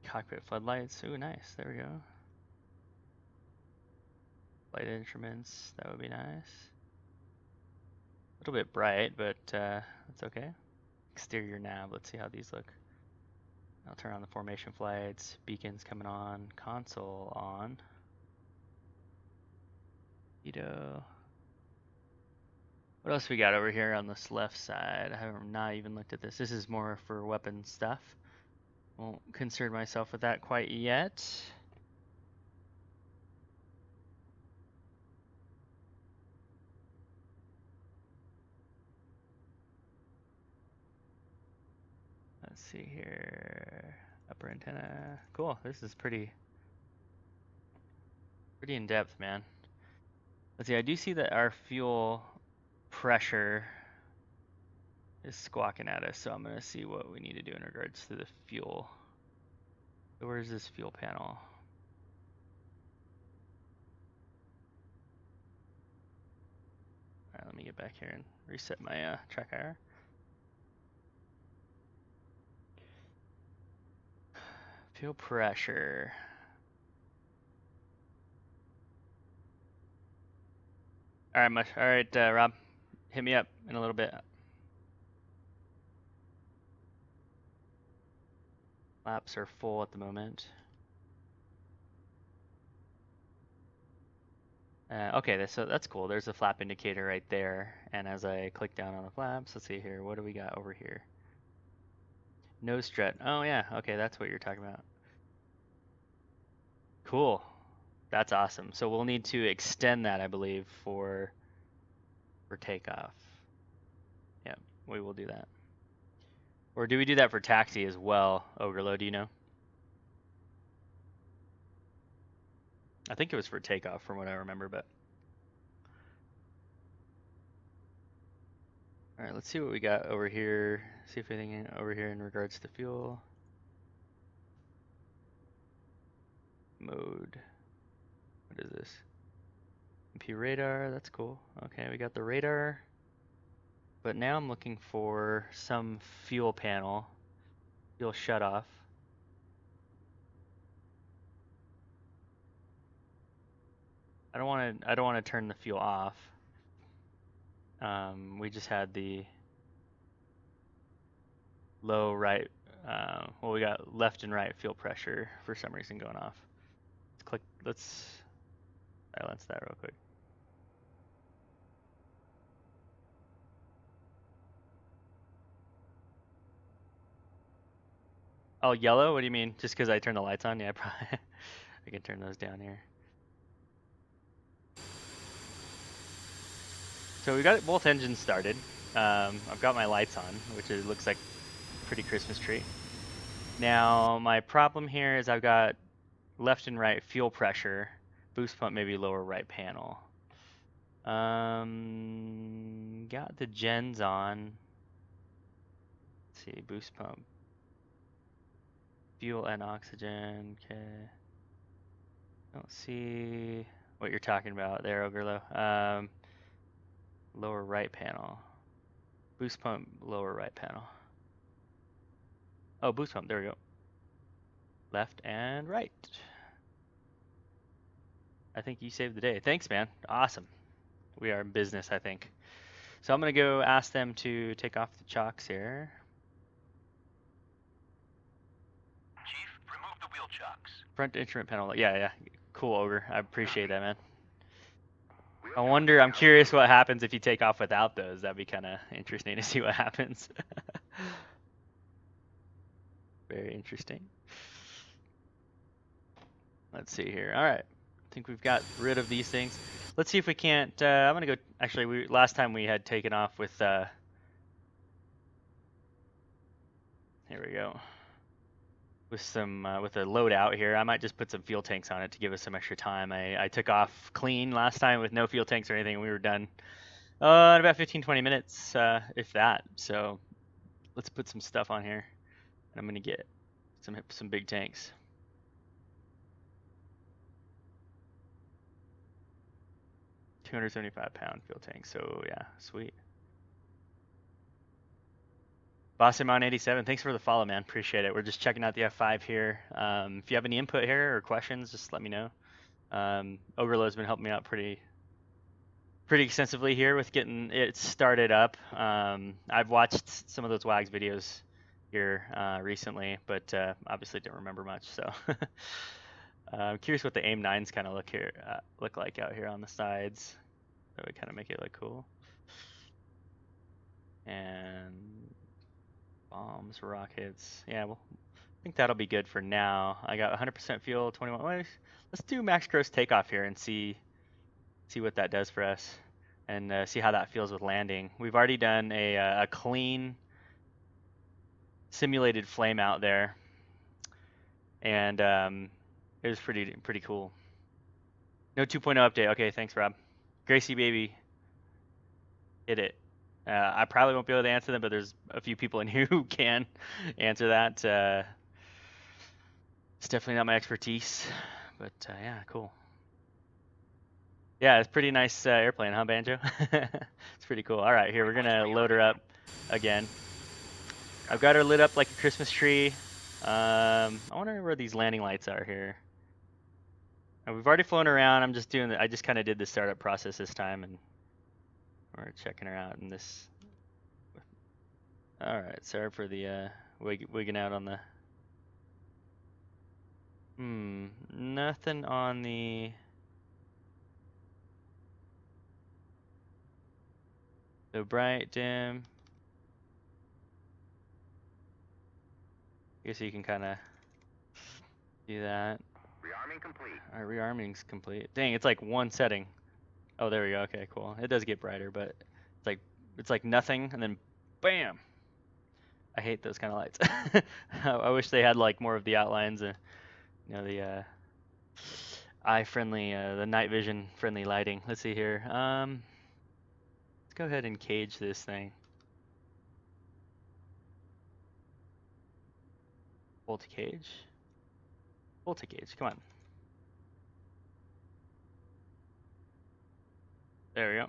Cockpit floodlights. Ooh, nice. There we go. Light instruments. That would be nice. A little bit bright, but that's okay. Exterior nav. Let's see how these look. I'll turn on the formation flights. Beacons coming on. Console on. Veto. What else we got over here on this left side? I have not even looked at this. This is more for weapon stuff. Won't concern myself with that quite yet. Let's see here. Upper antenna. Cool. This is pretty in depth, man. Let's see. I do see that our fuel pressure is squawking at us, so I'm gonna see what we need to do in regards to the fuel. So where's this fuel panel? Alright, let me get back here and reset my track IR. Fuel pressure. Alright, Rob, hit me up in a little bit. Laps are full at the moment. Okay, so that's cool. There's a flap indicator right there. And as I click down on the flaps, let's see here. What do we got over here? Nose strut. Oh yeah, okay, that's what you're talking about. Cool. That's awesome. So we'll need to extend that, I believe, for takeoff. Yeah, we will do that. Or do we do that for taxi as well, Overload, do you know? I think it was for takeoff from what I remember, but. All right, let's see what we got over here. See if anything over here in regards to fuel. Mode. What is this? MP radar, that's cool. Okay, we got the radar. But now I'm looking for some fuel panel. Fuel shut off. I don't want to turn the fuel off. We just had the low right, well, we got left and right fuel pressure for some reason going off. Let's silence that real quick. Oh, yellow? What do you mean? Just because I turned the lights on? Yeah, probably. I can turn those down here. So we got both engines started. I've got my lights on, which looks like a pretty Christmas tree. Now, my problem here is I've got left and right fuel pressure, boost pump maybe lower right panel. Got the gens on. Let's see, boost pump. Fuel and oxygen, okay. Don't see what you're talking about there, Ogrelo. Lower right panel. Boost pump, lower right panel. Oh, boost pump, there we go. Left and right. I think you saved the day. Thanks, man. Awesome. We are in business, I think. So I'm going to go ask them to take off the chocks here. Chief, remove the wheel chocks. Front instrument panel. Yeah. Cool, Ogre. I appreciate that, man. I'm curious what happens if you take off without those. That'd be kind of interesting to see what happens. Very interesting. Let's see here. All right. I think we've got rid of these things. Let's see if we can't. I'm going to go. Actually, last time we had taken off with. Here we go. With some with a loadout here. I might just put some fuel tanks on it to give us some extra time. I took off clean last time with no fuel tanks or anything, and we were done in about 15-20 minutes, if that. So let's put some stuff on here. I'm gonna get some big tanks. £275 fuel tank. So yeah, sweet. Immelmann 87, thanks for the follow, man. Appreciate it. We're just checking out the F5 here. If you have any input here or questions, just let me know. Ogrelow's been helping me out pretty extensively here with getting it started up. I've watched some of those WAGs videos here recently, but obviously didn't remember much. So I'm curious what the AIM 9s kind of look like out here on the sides. That would kind of make it look cool. And bombs, rockets. Yeah, well, I think that'll be good for now. I got 100% fuel, 21. Let's do max gross takeoff here and see what that does for us, and see how that feels with landing. We've already done a clean simulated flame out there, and it was pretty cool. No 2.0 update. Okay, thanks, Rob. Gracie baby, hit it. I probably won't be able to answer them, but there's a few people in here who can answer that. It's definitely not my expertise, but yeah, cool. Yeah, it's pretty nice airplane, huh, Banjo? It's pretty cool. All right, here, we're going to load her up again. I've got her lit up like a Christmas tree. I wonder where these landing lights are here. And we've already flown around. I just kind of did the startup process this time, and we're checking her out in this. All right, sorry for the wigging out on the. Nothing on the. So bright, dim. I guess you can kind of do that. Rearming complete. All right, rearming's complete. Dang, it's like one setting. Oh, there we go. Okay, cool. It does get brighter, but it's like nothing, and then bam. I hate those kind of lights. I wish they had like more of the outlines, you know, the eye friendly, the night vision friendly lighting. Let's see here. Let's go ahead and cage this thing. Full to cage. Full to cage. Come on. There we go.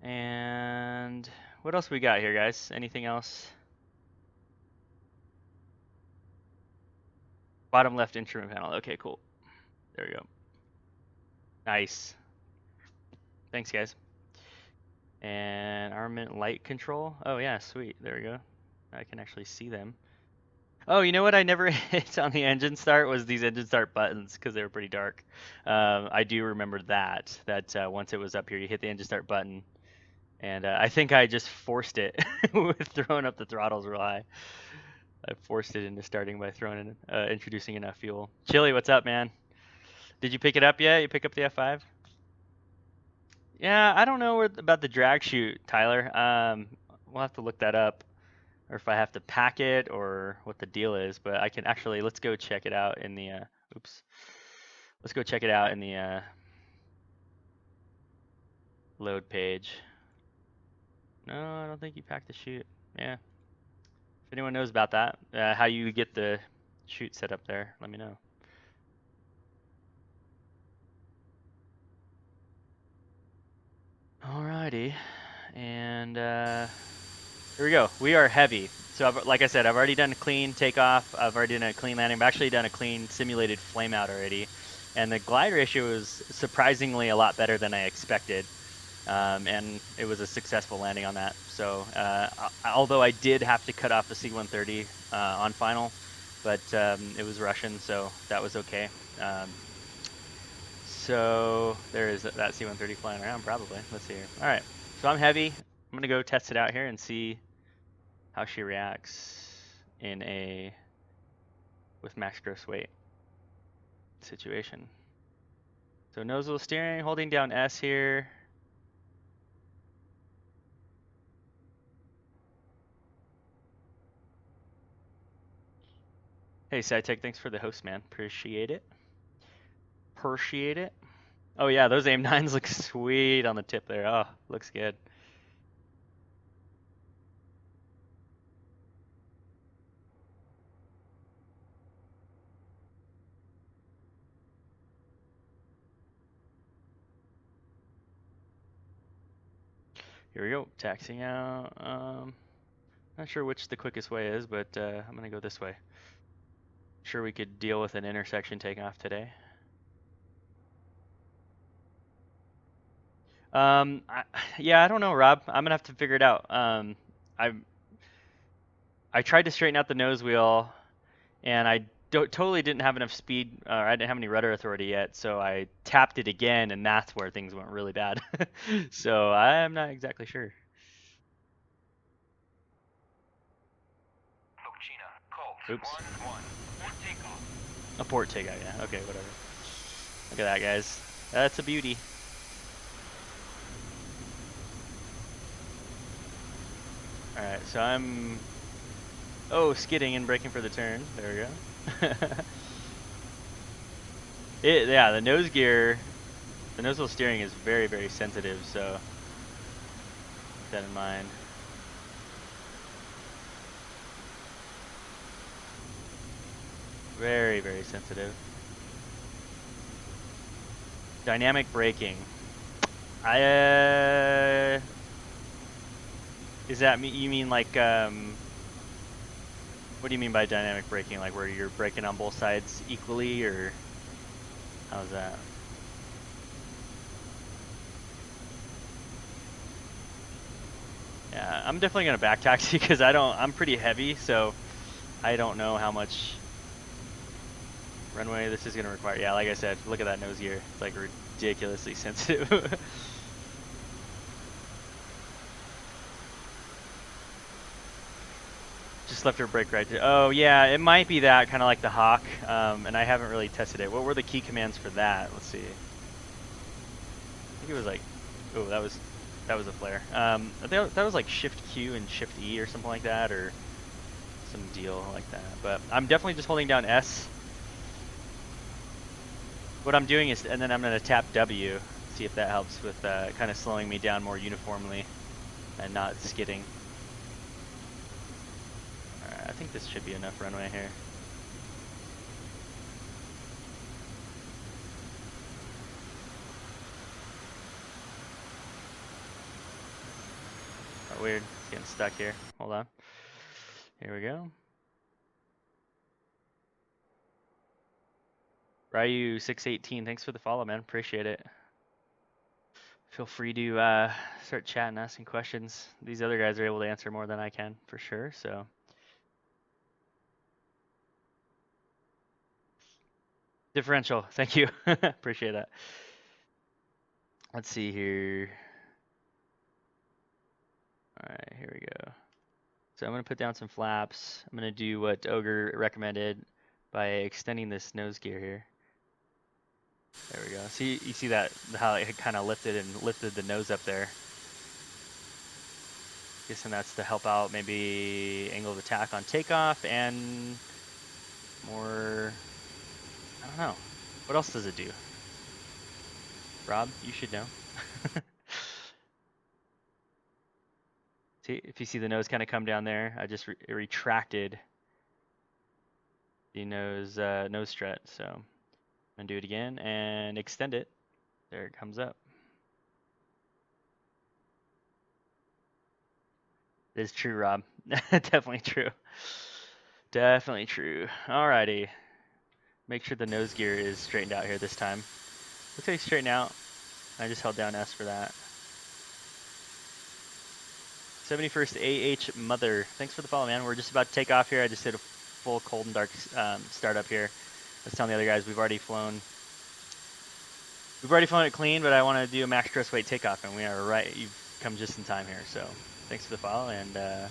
And what else we got here, guys? Anything else? Bottom left instrument panel. Okay, cool. There we go. Nice. Thanks, guys. And armament light control. Oh yeah, sweet. There we go. I can actually see them. Oh, you know what I never hit on the engine start was these engine start buttons, because they were pretty dark. I do remember that once it was up here, you hit the engine start button, and I think I just forced it with throwing up the throttles real high. I forced it into starting by throwing in, introducing enough fuel. Chili, what's up, man? Did you pick it up yet? You pick up the F5? Yeah, I don't know about the drag chute, Tyler. We'll have to look that up, or if I have to pack it, or what the deal is. But I can actually, let's go check it out in the. Let's go check it out in the load page. No, I don't think you packed the chute. Yeah. If anyone knows about that, how you get the chute set up there, let me know. Alrighty, and here we go. We are heavy. So like I said, I've already done a clean takeoff. I've already done a clean landing. I've actually done a clean simulated flameout already. And the glide ratio was surprisingly a lot better than I expected. And it was a successful landing on that. So although I did have to cut off the C-130 on final, but it was Russian, so that was okay. So there is that C-130 flying around probably. Let's see here. All right, so I'm heavy. I'm gonna go test it out here and see how she reacts in a with max gross weight situation. So nozzle steering, holding down S here. Hey SciTech, thanks for the host, man. Appreciate it. Appreciate it. Oh yeah, those AIM-9s look sweet on the tip there. Oh, looks good. Here we go, taxiing out. Not sure which the quickest way is, but I'm gonna go this way. Sure we could deal with an intersection takeoff today. Yeah, I don't know, Rob. I'm gonna have to figure it out. I tried to straighten out the nose wheel, and I totally didn't have enough speed, or I didn't have any rudder authority yet, so I tapped it again, and that's where things went really bad. So I'm not exactly sure. Oops. A port takeout, yeah. Okay, whatever. Look at that, guys. That's a beauty. Alright, so I'm... Oh, skidding and braking for the turn. There we go. Yeah, the nose gear, the nose wheel steering is very, very sensitive, so keep that in mind. Very, very sensitive. Dynamic braking. Is that you mean like what do you mean by dynamic braking? Like where you're braking on both sides equally, or how's that? Yeah, I'm definitely gonna back taxi because I'm pretty heavy, so I don't know how much runway this is gonna require. Yeah, like I said, look at that nose gear. It's like ridiculously sensitive. Just left her brake right there. Oh yeah, it might be that, kind of like the Hawk, and I haven't really tested it. What were the key commands for that? Let's see. I think it was like, oh, that was a flare. I think that was like Shift Q and Shift E or something like that, or some deal like that. But I'm definitely just holding down S. What I'm doing is, and then I'm gonna tap W, see if that helps with kind of slowing me down more uniformly and not skidding. I think this should be enough runway here. Oh, weird. It's getting stuck here. Hold on. Here we go. Ryu618, thanks for the follow, man. Appreciate it. Feel free to start chatting, asking questions. These other guys are able to answer more than I can, for sure, so. Differential, thank you. Appreciate that. Let's see here. All right, here we go. So I'm gonna put down some flaps. I'm gonna do what Ogre recommended by extending this nose gear here. There we go. See, you see that, how it kind of lifted the nose up there. Guessing that's to help out maybe angle of attack on takeoff and more, I don't know. What else does it do? Rob, you should know. See, if you see the nose kind of come down there, I just retracted the nose strut. So I'm gonna do it again and extend it. There it comes up. It is true, Rob. Definitely true. Definitely true. Alrighty. Make sure the nose gear is straightened out here this time. Looks like it's straightened out. I just held down S for that. 71st AH Mother. Thanks for the follow, man. We're just about to take off here. I just did a full cold and dark startup here. I was telling the other guys we've already flown. We've already flown it clean, but I want to do a max stress weight takeoff, and we are right. You've come just in time here. So thanks for the follow, and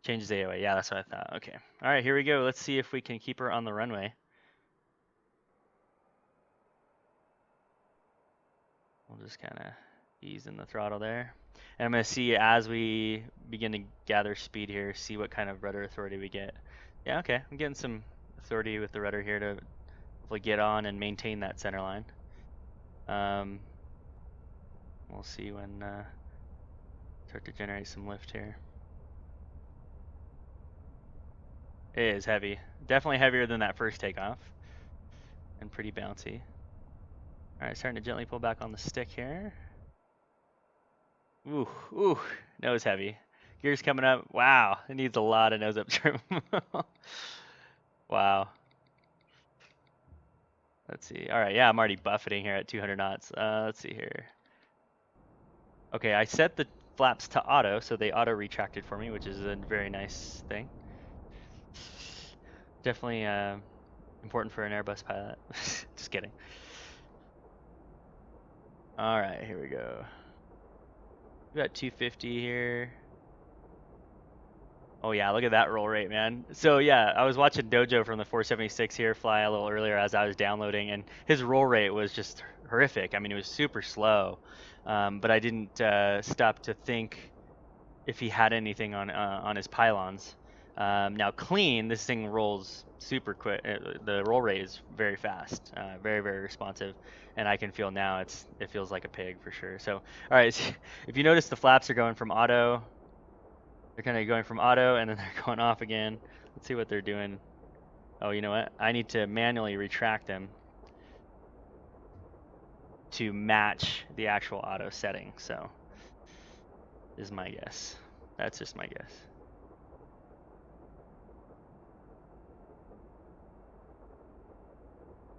changes AOA. Yeah, that's what I thought. Okay. All right, here we go. Let's see if we can keep her on the runway. We'll just kind of ease in the throttle there. And I'm going to see as we begin to gather speed here, see what kind of rudder authority we get. Yeah, okay. I'm getting some authority with the rudder here to hopefully get on and maintain that center line. We'll see when start to generate some lift here. It is heavy. Definitely heavier than that first takeoff. And pretty bouncy. Alright, starting to gently pull back on the stick here. Ooh, ooh, nose heavy. Gears coming up. Wow, it needs a lot of nose up trim. Wow. Let's see. Alright, yeah, I'm already buffeting here at 200 knots. Let's see here. Okay, I set the flaps to auto, so they auto retracted for me, which is a very nice thing. Definitely important for an Airbus pilot. Just kidding. Alright, here we go. We got 250 here. Oh yeah, look at that roll rate, man. So yeah, I was watching Dojo from the 476 here fly a little earlier as I was downloading, and his roll rate was just horrific. I mean, it was super slow, but I didn't stop to think if he had anything on his pylons. Now clean, this thing rolls super quick. The roll rate is very fast, very, very responsive, and I can feel now it feels like a pig for sure. So, all right, if you notice the flaps are going from auto, they're kind of going from auto and then they're going off again. Let's see what they're doing. Oh, you know what? I need to manually retract them to match the actual auto setting. So, is my guess. That's just my guess.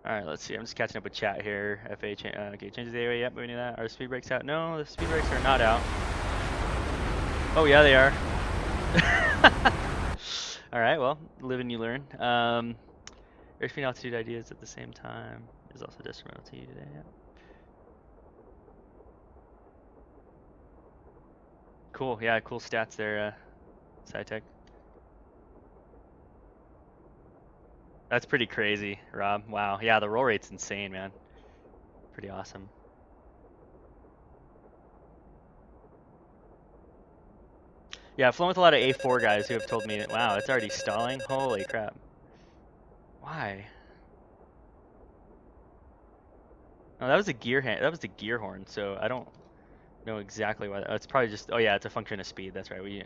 Alright, let's see. I'm just catching up with chat here. FA, okay, changes the AOA. Yep, we knew that. Are the speed brakes out? No, the speed brakes are not out. Oh, yeah, they are. Alright, well, live and you learn. Airspeed altitude ideas at the same time is also detrimental to you today. Yep. Cool, yeah, cool stats there, SciTech. That's pretty crazy, Rob. Wow. Yeah, the roll rate's insane, man. Pretty awesome. Yeah, I've flown with a lot of A4 guys who have told me that, wow, it's already stalling. Holy crap. Why? Oh, that was a that was the gear horn, so I don't know exactly why. It's probably just, oh yeah, it's a function of speed. That's right. We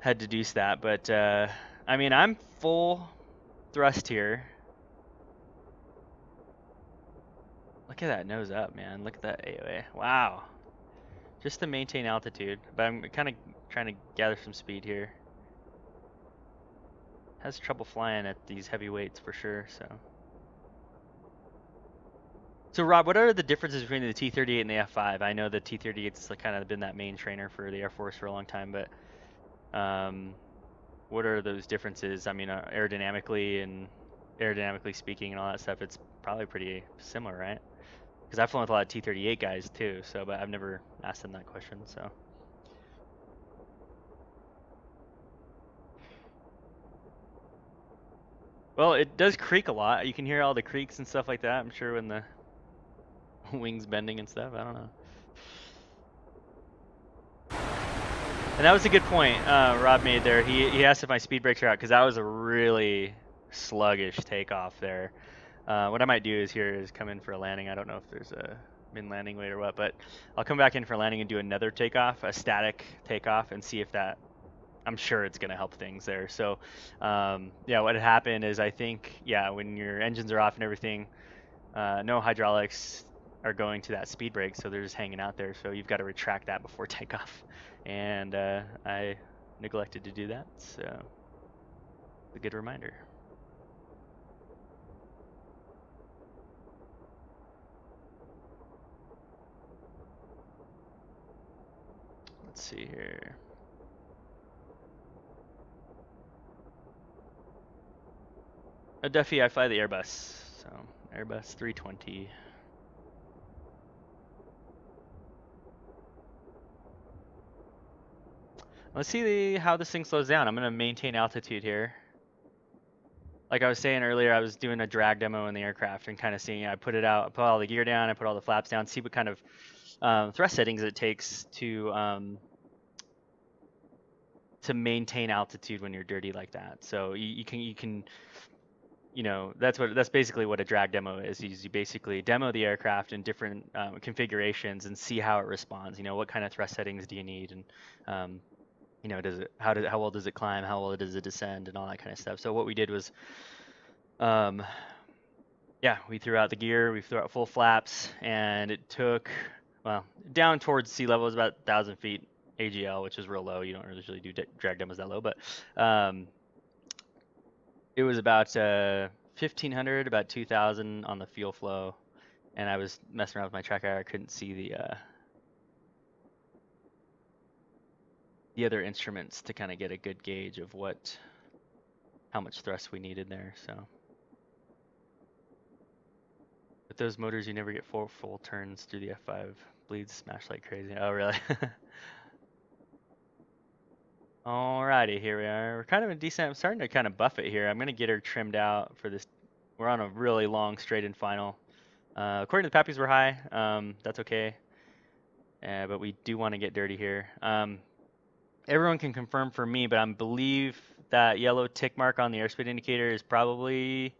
had deduced that, but I mean, I'm full thrust here. Look at that nose up, man. Look at that AOA. Wow. Just to maintain altitude, but I'm kind of trying to gather some speed here. Has trouble flying at these heavy weights for sure, so. So Rob, what are the differences between the T-38 and the F-5? I know the T-38's kind of been that main trainer for the Air Force for a long time, but what are those differences? I mean, aerodynamically speaking and all that stuff, it's probably pretty similar, right? Because I've flown with a lot of T-38 guys too, so, but I've never asked them that question, so. Well, it does creak a lot. You can hear all the creaks and stuff like that, I'm sure, when the wings bending and stuff. I don't know. And that was a good point Rob made there. He asked if my speed brakes are out, because that was a really sluggish takeoff there. What I might do is come in for a landing. I don't know if there's a min landing weight or what, but I'll come back in for landing and do another takeoff, a static takeoff, and see if that, I'm sure it's going to help things there. So yeah, what had happened is I think, yeah, when your engines are off and everything, no hydraulics, are going to that speed brake, so they're just hanging out there. So you've got to retract that before takeoff, and I neglected to do that, so a good reminder. Let's see here. A Duffy, I fly the Airbus, so Airbus 320. Let's see how this thing slows down. I'm gonna maintain altitude here. Like I was saying earlier, I was doing a drag demo in the aircraft and kind of seeing, I put it out, I put all the gear down, I put all the flaps down, see what kind of thrust settings it takes to maintain altitude when you're dirty like that. So you can, you know, that's basically what a drag demo is. You basically demo the aircraft in different configurations and see how it responds. You know, what kind of thrust settings do you need, and you know, how well does it climb, how well does it descend, and all that kind of stuff. So what we did was, yeah, we threw out the gear, we threw out full flaps, and it took, well, down towards sea level is about 1,000 feet AGL, which is real low. You don't usually do drag demos that low, but it was about 1,500, about 2,000 on the fuel flow, and I was messing around with my tracker. I couldn't see the other instruments to kind of get a good gauge of how much thrust we needed there. So with those motors, you never get full turns through the F5. Bleeds smash like crazy. Oh, really? Alrighty, here we are. We're kind of a decent, I'm starting to kind of buff it here. I'm going to get her trimmed out for this. We're on a really long straight and final. According to the Pappies, we're high. That's okay. But we do want to get dirty here. Everyone can confirm for me, but I believe that yellow tick mark on the airspeed indicator is probably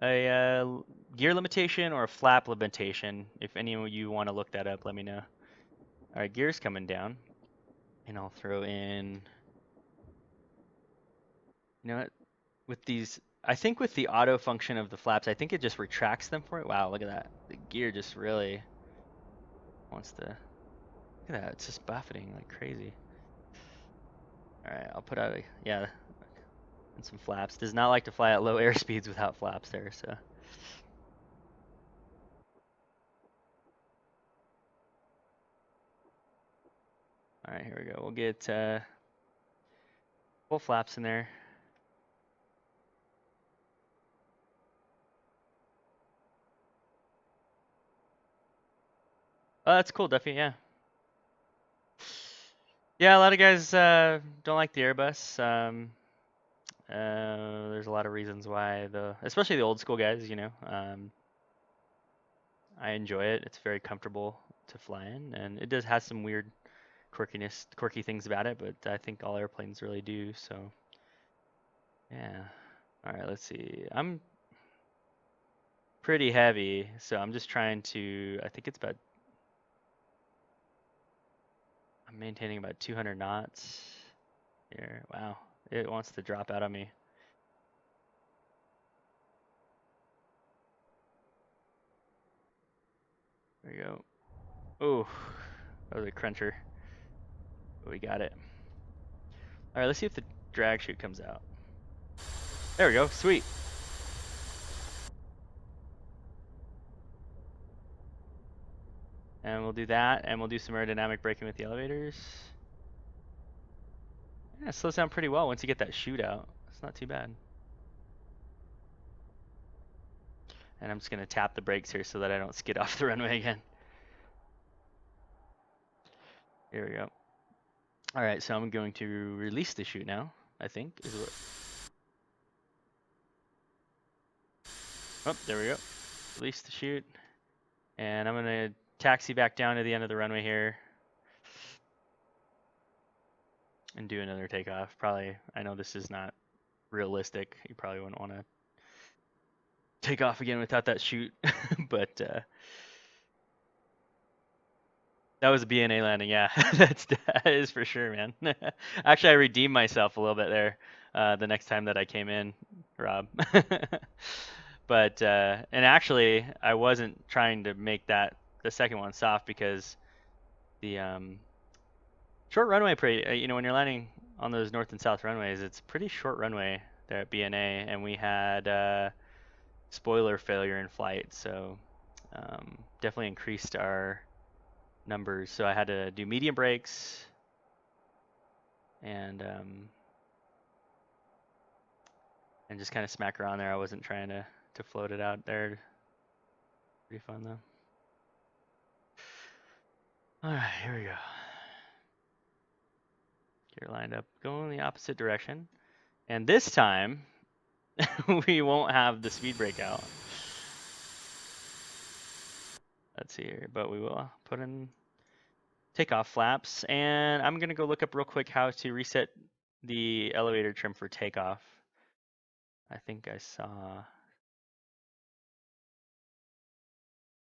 a gear limitation or a flap limitation. If any of you want to look that up, let me know. All right, gear's coming down. And I'll throw in, you know what, with these, I think with the auto function of the flaps, I think it just retracts them for it. Wow, look at that. The gear just really wants to, look at that, it's just buffeting like crazy. All right, I'll put out yeah, and some flaps. Does not like to fly at low air speeds without flaps there, so. All right, here we go. We'll get full flaps in there. Oh, that's cool, Duffy, yeah. Yeah, a lot of guys don't like the Airbus. There's a lot of reasons why, especially the old school guys, you know. I enjoy it. It's very comfortable to fly in, and it has some weird quirky things about it, but I think all airplanes really do, so yeah. All right, let's see. I'm pretty heavy, so I'm just trying to, I think it's about, I'm maintaining about 200 knots here. Wow, it wants to drop out on me. There we go. Oh, that was a cruncher. But we got it. All right, let's see if the drag chute comes out. There we go, sweet. And we'll do that, and we'll do some aerodynamic braking with the elevators. Yeah, it slows down pretty well once you get that chute out. It's not too bad. And I'm just gonna tap the brakes here so that I don't skid off the runway again. Here we go. All right, so I'm going to release the chute now, I think, is what. Oh, there we go. Release the chute. And I'm gonna taxi back down to the end of the runway here. And do another takeoff. Probably, I know this is not realistic. You probably wouldn't want to take off again without that chute, but that was a BNA landing, yeah. That is for sure, man. Actually, I redeemed myself a little bit there the next time that I came in, Rob. But and actually, I wasn't trying to make that the second one soft because the short runway, you know, when you're landing on those north and south runways, it's pretty short runway there at BNA, and we had spoiler failure in flight, so definitely increased our numbers. So I had to do medium brakes and just kind of smack around there. I wasn't trying to float it out there. Pretty fun though. All right, here we go. Get her lined up, going in the opposite direction. And this time, we won't have the speed breakout. Let's see here, but we will put in takeoff flaps. And I'm gonna go look up real quick how to reset the elevator trim for takeoff. I think I saw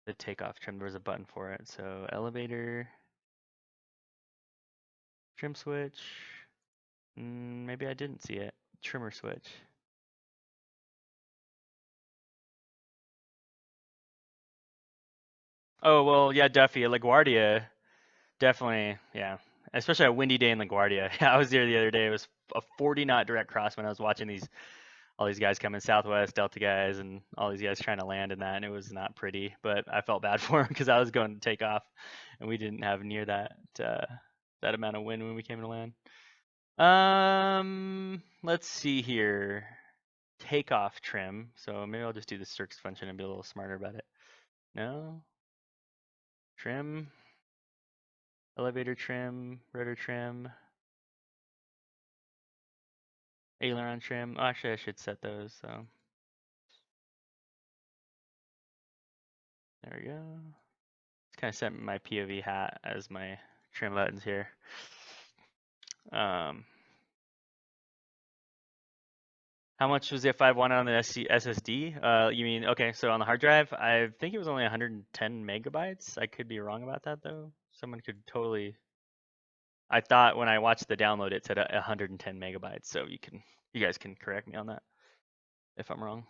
the takeoff trim. There was a button for it. So elevator trim switch. Maybe I didn't see it. Trimmer switch. Oh, well, yeah, Duffy, LaGuardia, definitely, yeah. Especially a windy day in LaGuardia. I was there the other day. It was a 40-knot direct cross when I was watching all these guys coming Southwest, Delta guys, and all these guys trying to land in that, and it was not pretty. But I felt bad for them because I was going to take off, and we didn't have near that amount of wind when we came to land. Let's see here. Takeoff trim. So maybe I'll just do the circus function and be a little smarter about it. No. Trim. Elevator trim. Rotor trim. Aileron trim. Oh, actually, I should set those. So there we go. Just kind of set my POV hat as my trim buttons here. How much was the F-5E wanted on the SSD? You mean, okay, so on the hard drive, I think it was only 110 megabytes. I could be wrong about that though. Someone could totally. I thought when I watched the download, it said 110 megabytes. So you guys can correct me on that if I'm wrong.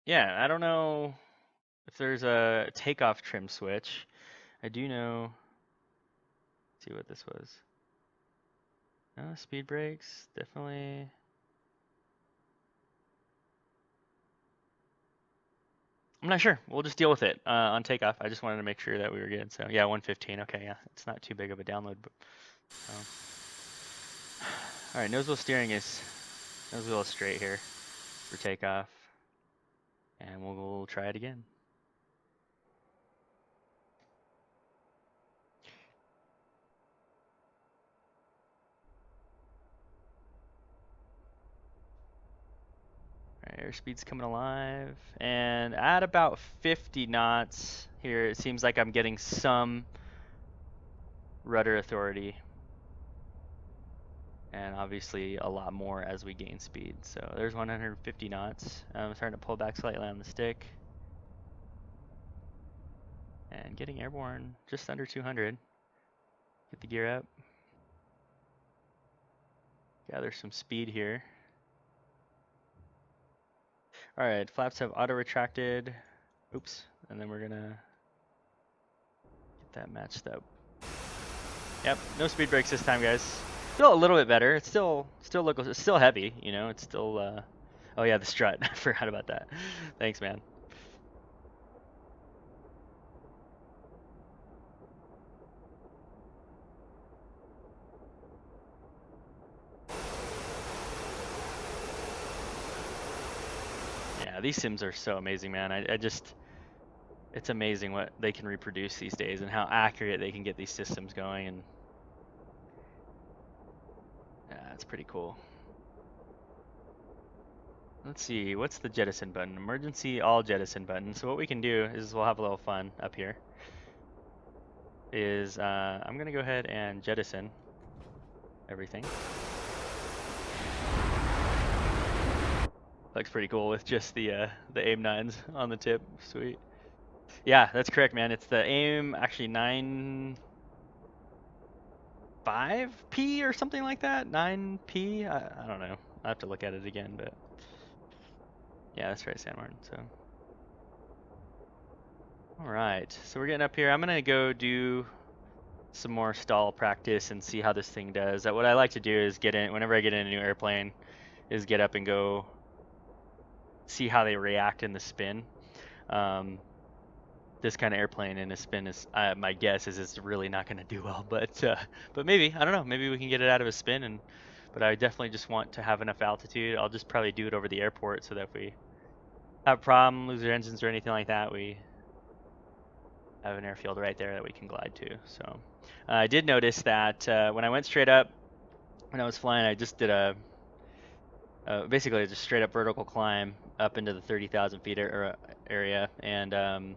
Yeah, I don't know if there's a takeoff trim switch. I do know. Let's see what this was. No, speed brakes, definitely. I'm not sure. We'll just deal with it on takeoff. I just wanted to make sure that we were good. So yeah, 115. Okay, yeah, it's not too big of a download. But, all right, nose wheel steering is nose wheel is straight here for takeoff, and we'll try it again. All right, airspeed's coming alive, and at about 50 knots here, it seems like I'm getting some rudder authority. And obviously a lot more as we gain speed. So there's 150 knots. I'm starting to pull back slightly on the stick. And getting airborne just under 200. Get the gear up. Gather some speed here. All right, flaps have auto retracted. Oops, and then we're gonna get that matched up. Yep, no speed brakes this time, guys. Still a little bit better. It's still local. It's still heavy, you know. It's still. Oh yeah, the strut. I forgot about that. Thanks, man. Yeah, these sims are so amazing, man. I just, it's amazing what they can reproduce these days and how accurate they can get these systems going, and yeah, it's pretty cool. Let's see, what's the jettison button? Emergency all jettison button. So what we can do is we'll have a little fun up here. I'm gonna go ahead and jettison everything. Looks pretty cool with just the AIM 9s on the tip. Sweet. Yeah, that's correct, man. It's the AIM, actually 9.5 5P or something like that, 9P. I don't know. I have to look at it again, but yeah, that's right, San Martin. So. All right, so we're getting up here. I'm gonna go do some more stall practice and see how this thing does. What I like to do is get in, whenever I get in a new airplane, is get up and go see how they react in the spin. This kind of airplane in a spin is, my guess is it's really not gonna do well, but maybe, I don't know, maybe we can get it out of a spin, but I definitely just want to have enough altitude. I'll just probably do it over the airport so that if we have a problem, lose our engines or anything like that, we have an airfield right there that we can glide to. So I did notice that when I went straight up, when I was flying, I just did a basically just straight up vertical climb up into the 30,000 feet area, and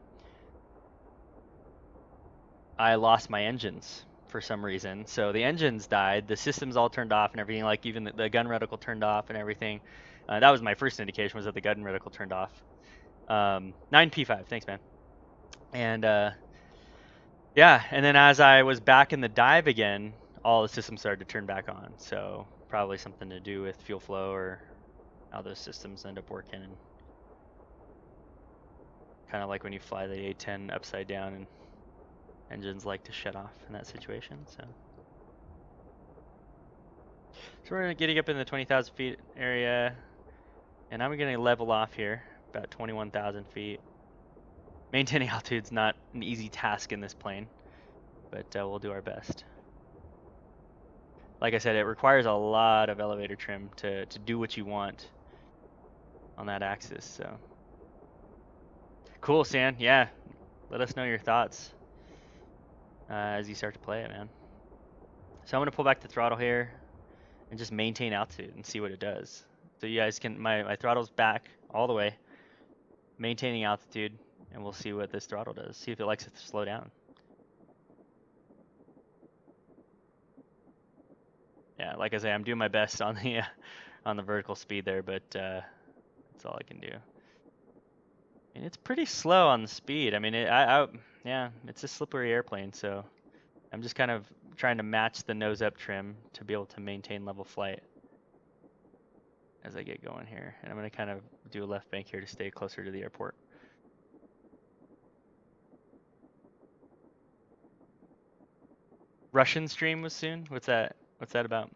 I lost my engines for some reason. So the engines died, the systems all turned off and everything, like even the gun reticle turned off and everything. That was my first indication, was that the gun reticle turned off. 9P5, thanks man. And yeah, and then as I was back in the dive again, all the systems started to turn back on. So probably something to do with fuel flow or how those systems end up working. And kind of like when you fly the A-10 upside down and engines like to shut off in that situation. So we're getting up in the 20,000 feet area, and I'm going to level off here about 21,000 feet. Maintaining altitude's not an easy task in this plane, but we'll do our best. Like I said, it requires a lot of elevator trim to do what you want on that axis. So cool, San. Yeah, let us know your thoughts as you start to play it, man. So I'm gonna pull back the throttle here and just maintain altitude and see what it does. So you guys can, my throttle's back all the way, maintaining altitude, and we'll see what this throttle does. See if it likes it to slow down. Yeah, like I say, I'm doing my best on the vertical speed there, but that's all I can do. And it's pretty slow on the speed. I mean, yeah, it's a slippery airplane, so I'm just kind of trying to match the nose up trim to be able to maintain level flight as I get going here. And I'm going to kind of do a left bank here to stay closer to the airport. Russian stream was soon? What's that about?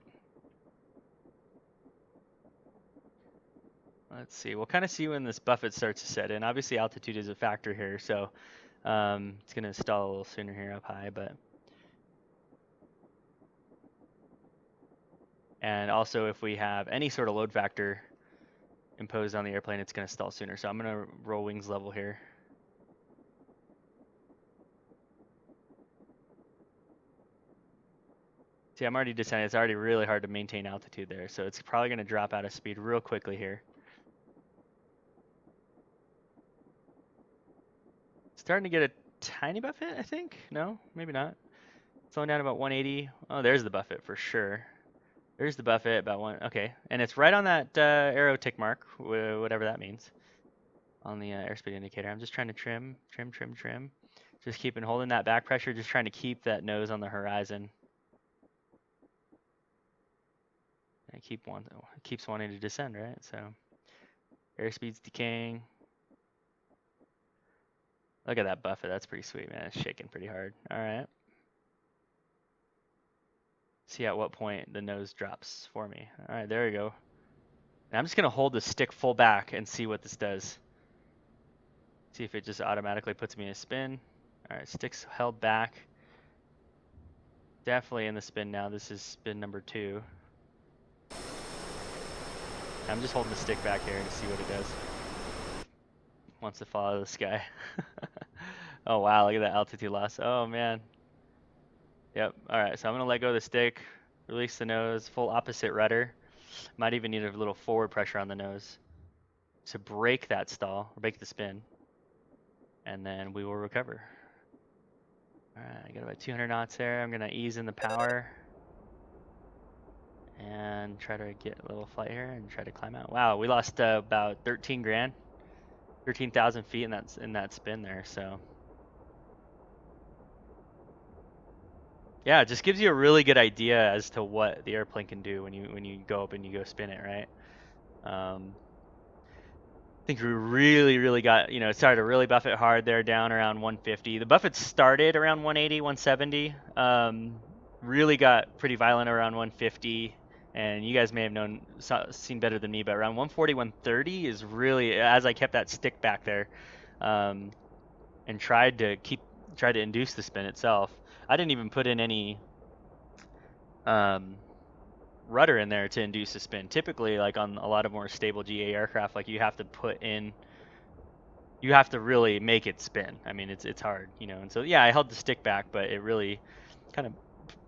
Let's see. We'll kind of see when this buffet starts to set in. Obviously, altitude is a factor here, so it's going to stall a little sooner here up high, but. And also, if we have any sort of load factor imposed on the airplane, it's going to stall sooner. So I'm going to roll wings level here. See, I'm already descending. It's already really hard to maintain altitude there, so it's probably going to drop out of speed real quickly here. Starting to get a tiny buffet, I think. No, maybe not. Slowing down about 180. Oh, there's the buffet for sure. There's the buffet about one. Okay, and it's right on that arrow tick mark, whatever that means, on the airspeed indicator. I'm just trying to trim. Just holding that back pressure, just trying to keep that nose on the horizon. And keeps wanting to descend, right? So airspeed's decaying. Look at that buffet. That's pretty sweet, man. It's shaking pretty hard. All right. See at what point the nose drops for me. All right, there we go. And I'm just gonna hold the stick full back and see what this does. See if it just automatically puts me in a spin. All right, stick's held back. Definitely in the spin now. This is spin number 2. I'm just holding the stick back here to see what it does. Wants to fall out of the sky. Oh wow, look at that altitude loss. Oh man. Yep, alright, so I'm gonna let go of the stick, release the nose, full opposite rudder. Might even need a little forward pressure on the nose to break that stall, or break the spin. And then we will recover. Alright, I got about 200 knots there. I'm gonna ease in the power. And try to get a little flight here and try to climb out. Wow, we lost about 13 grand. 13,000 feet in that spin there, so. Yeah, it just gives you a really good idea as to what the airplane can do when you go up and you go spin it, right? I think we really got, it started to really buff it hard there down around 150. The buffet started around 180, 170. Really got pretty violent around 150. And you guys may have seen better than me, but around 140, 130 is really, as I kept that stick back there, and tried to induce the spin itself. I didn't even put in any rudder in there to induce the spin. Typically, like on a lot of more stable GA aircraft, like you have to really make it spin. I mean, it's hard, And so yeah, I held the stick back, but it really kind of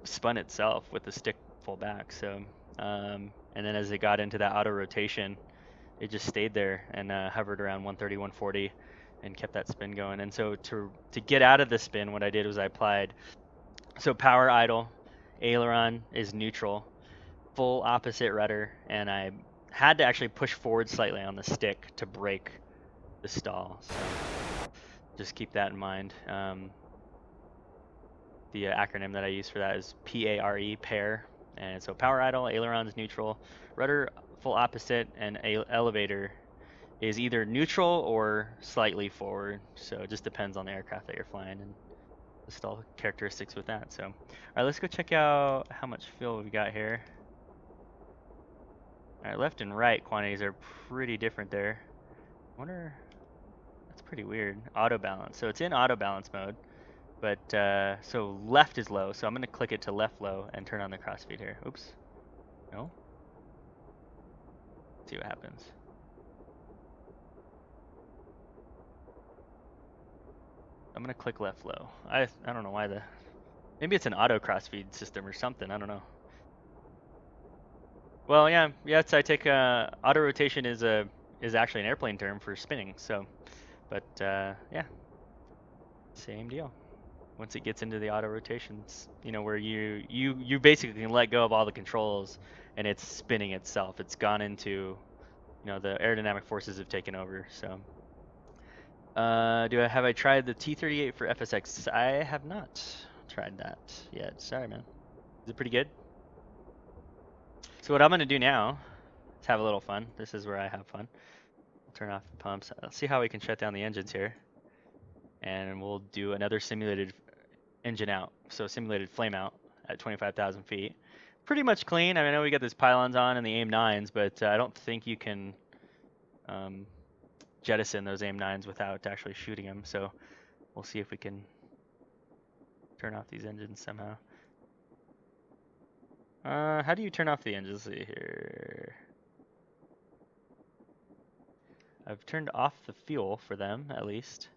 spun itself with the stick full back. So, and then as it got into that auto rotation, it just stayed there and hovered around 130, 140, and kept that spin going. And so to get out of the spin, what I did was I applied power idle, aileron is neutral, full opposite rudder, and I had to actually push forward slightly on the stick to break the stall. So just keep that in mind. The acronym that I use for that is PARE, pair. And so power idle, aileron is neutral, rudder full opposite, and elevator is either neutral or slightly forward. So it just depends on the aircraft that you're flying and the stall characteristics with that. So, all right, let's go check out how much fuel we got here. All right, left and right quantities are pretty different there. I wonder, that's pretty weird. Auto balance. So it's in auto balance mode, but so left is low. So I'm gonna click it to left low and turn on the crossfeed here. Oops. No. Let's see what happens. I'm gonna click left low. I don't know why maybe it's an auto crossfeed system or something. I don't know. Well, yeah, yes, I take auto rotation is actually an airplane term for spinning. So, but yeah, same deal. Once it gets into the auto rotations, where you basically can let go of all the controls and it's spinning itself. It's gone into, the aerodynamic forces have taken over. So, have I tried the T-38 for FSX? I have not tried that yet. Sorry, man. Is it pretty good? So what I'm going to do now is have a little fun. This is where I have fun. I'll turn off the pumps. Let's see how we can shut down the engines here. And we'll do another simulated engine out. So simulated flame out at 25,000 feet. Pretty much clean. I mean, I know we got these pylons on and the AIM-9s, but I don't think you can jettison those AIM-9s without actually shooting them. So we'll see if we can turn off these engines somehow. How do you turn off the engines? Let's see here. I've turned off the fuel for them, at least.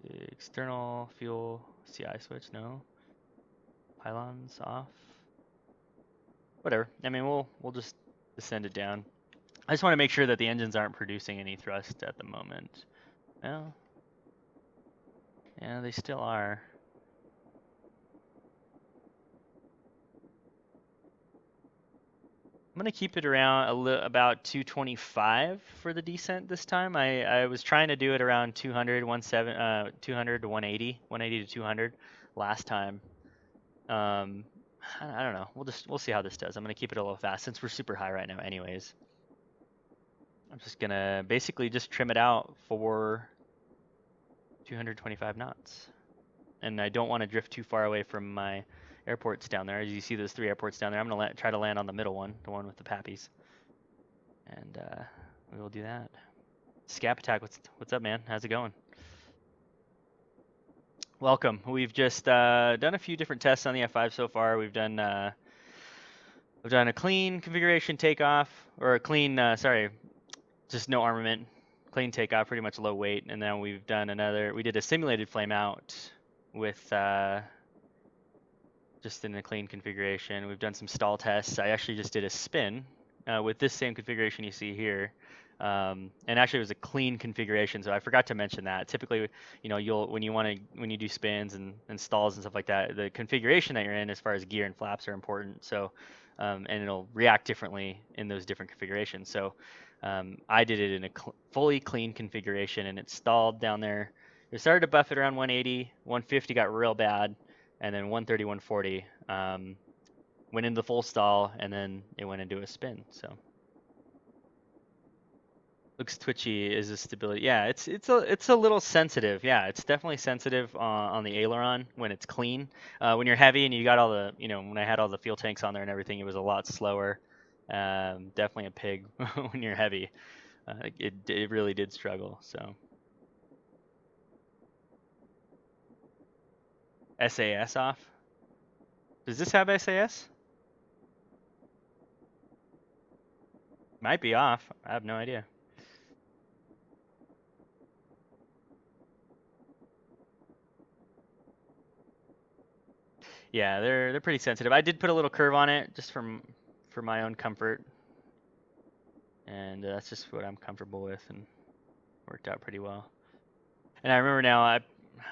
The external fuel CI switch, no. Pylons off. Whatever. I mean, we'll just descend it down. I just want to make sure that the engines aren't producing any thrust at the moment. Well, yeah, they still are. I'm gonna keep it around about 225 for the descent this time. I was trying to do it around 200, 200 to 180, 180 to 200 last time. I don't know. We'll see how this does. I'm gonna keep it a little fast since we're super high right now, anyways. I'm just gonna basically just trim it out for 225 knots, and I don't want to drift too far away from my airports down there. As you see those 3 airports down there, I'm going to try to land on the middle one, the one with the pappies. And we will do that. Scap Attack, what's up, man? How's it going? Welcome. We've just done a few different tests on the F-5 so far. We've done a clean configuration takeoff, or a clean, just no armament, clean takeoff, pretty much low weight. And then we've done we did a simulated flame out with just in a clean configuration. We've done some stall tests. I actually just did a spin with this same configuration you see here. And actually it was a clean configuration, so I forgot to mention that. Typically, when you do spins and stalls and stuff like that, the configuration that you're in as far as gear and flaps are important. So, and it'll react differently in those different configurations. So I did it in a fully clean configuration, and it stalled down there It started to buff it around 180, 150 got real bad, and then 130, 140 went into full stall, and then it went into a spin. So looks twitchy. Is the stability? Yeah, it's a little sensitive. Yeah, it's definitely sensitive on the aileron when it's clean. When you're heavy and you got all the, when I had all the fuel tanks on there and everything, it was a lot slower. Definitely a pig when you're heavy. It really did struggle. So SAS off. Does this have SAS? Might be off. I have no idea. Yeah, they're pretty sensitive. I did put a little curve on it just for my own comfort, and that's just what I'm comfortable with, and worked out pretty well. And I remember now I'm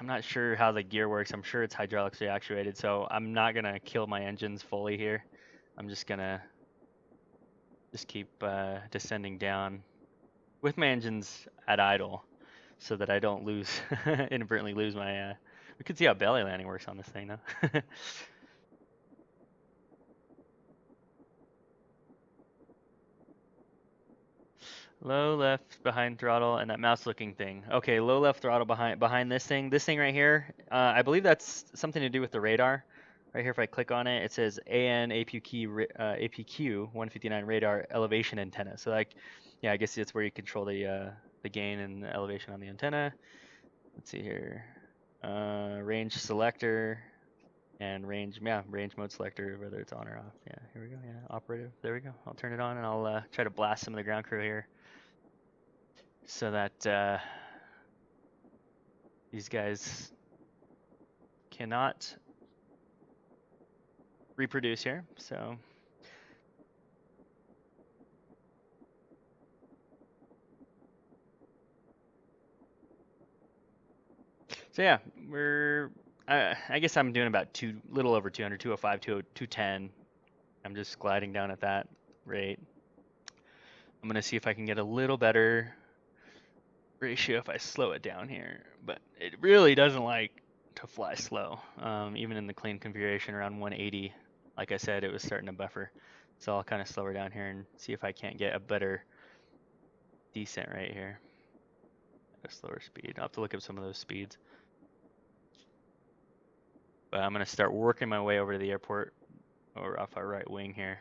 not sure how the gear works. I'm sure it's hydraulically actuated, so I'm not gonna kill my engines fully here. I'm just gonna keep descending down with my engines at idle, so that I don't inadvertently lose my. We could see how belly landing works on this thing though. Low left behind throttle and that mouse looking thing. Okay, low left throttle behind this thing. This thing right here, I believe that's something to do with the radar. Right here, if I click on it, it says AN APQ 159 radar elevation antenna. So like, yeah, I guess it's where you control the gain and the elevation on the antenna. Let's see here, range selector and range mode selector, whether it's on or off. Yeah, here we go. Yeah, operative. There we go. I'll turn it on and I'll try to blast some of the ground crew here, so that these guys cannot reproduce here. So yeah, I guess I'm doing about little over 200, 205, 210. I'm just gliding down at that rate. I'm gonna see if I can get a little better ratio if I slow it down here, but it really doesn't like to fly slow. Even in the clean configuration around 180, like I said, it was starting to buffer. So I'll kind of slow her down here and see if I can't get a better descent right here at a slower speed. I'll have to look up some of those speeds. But I'm gonna start working my way over to the airport or off our right wing here.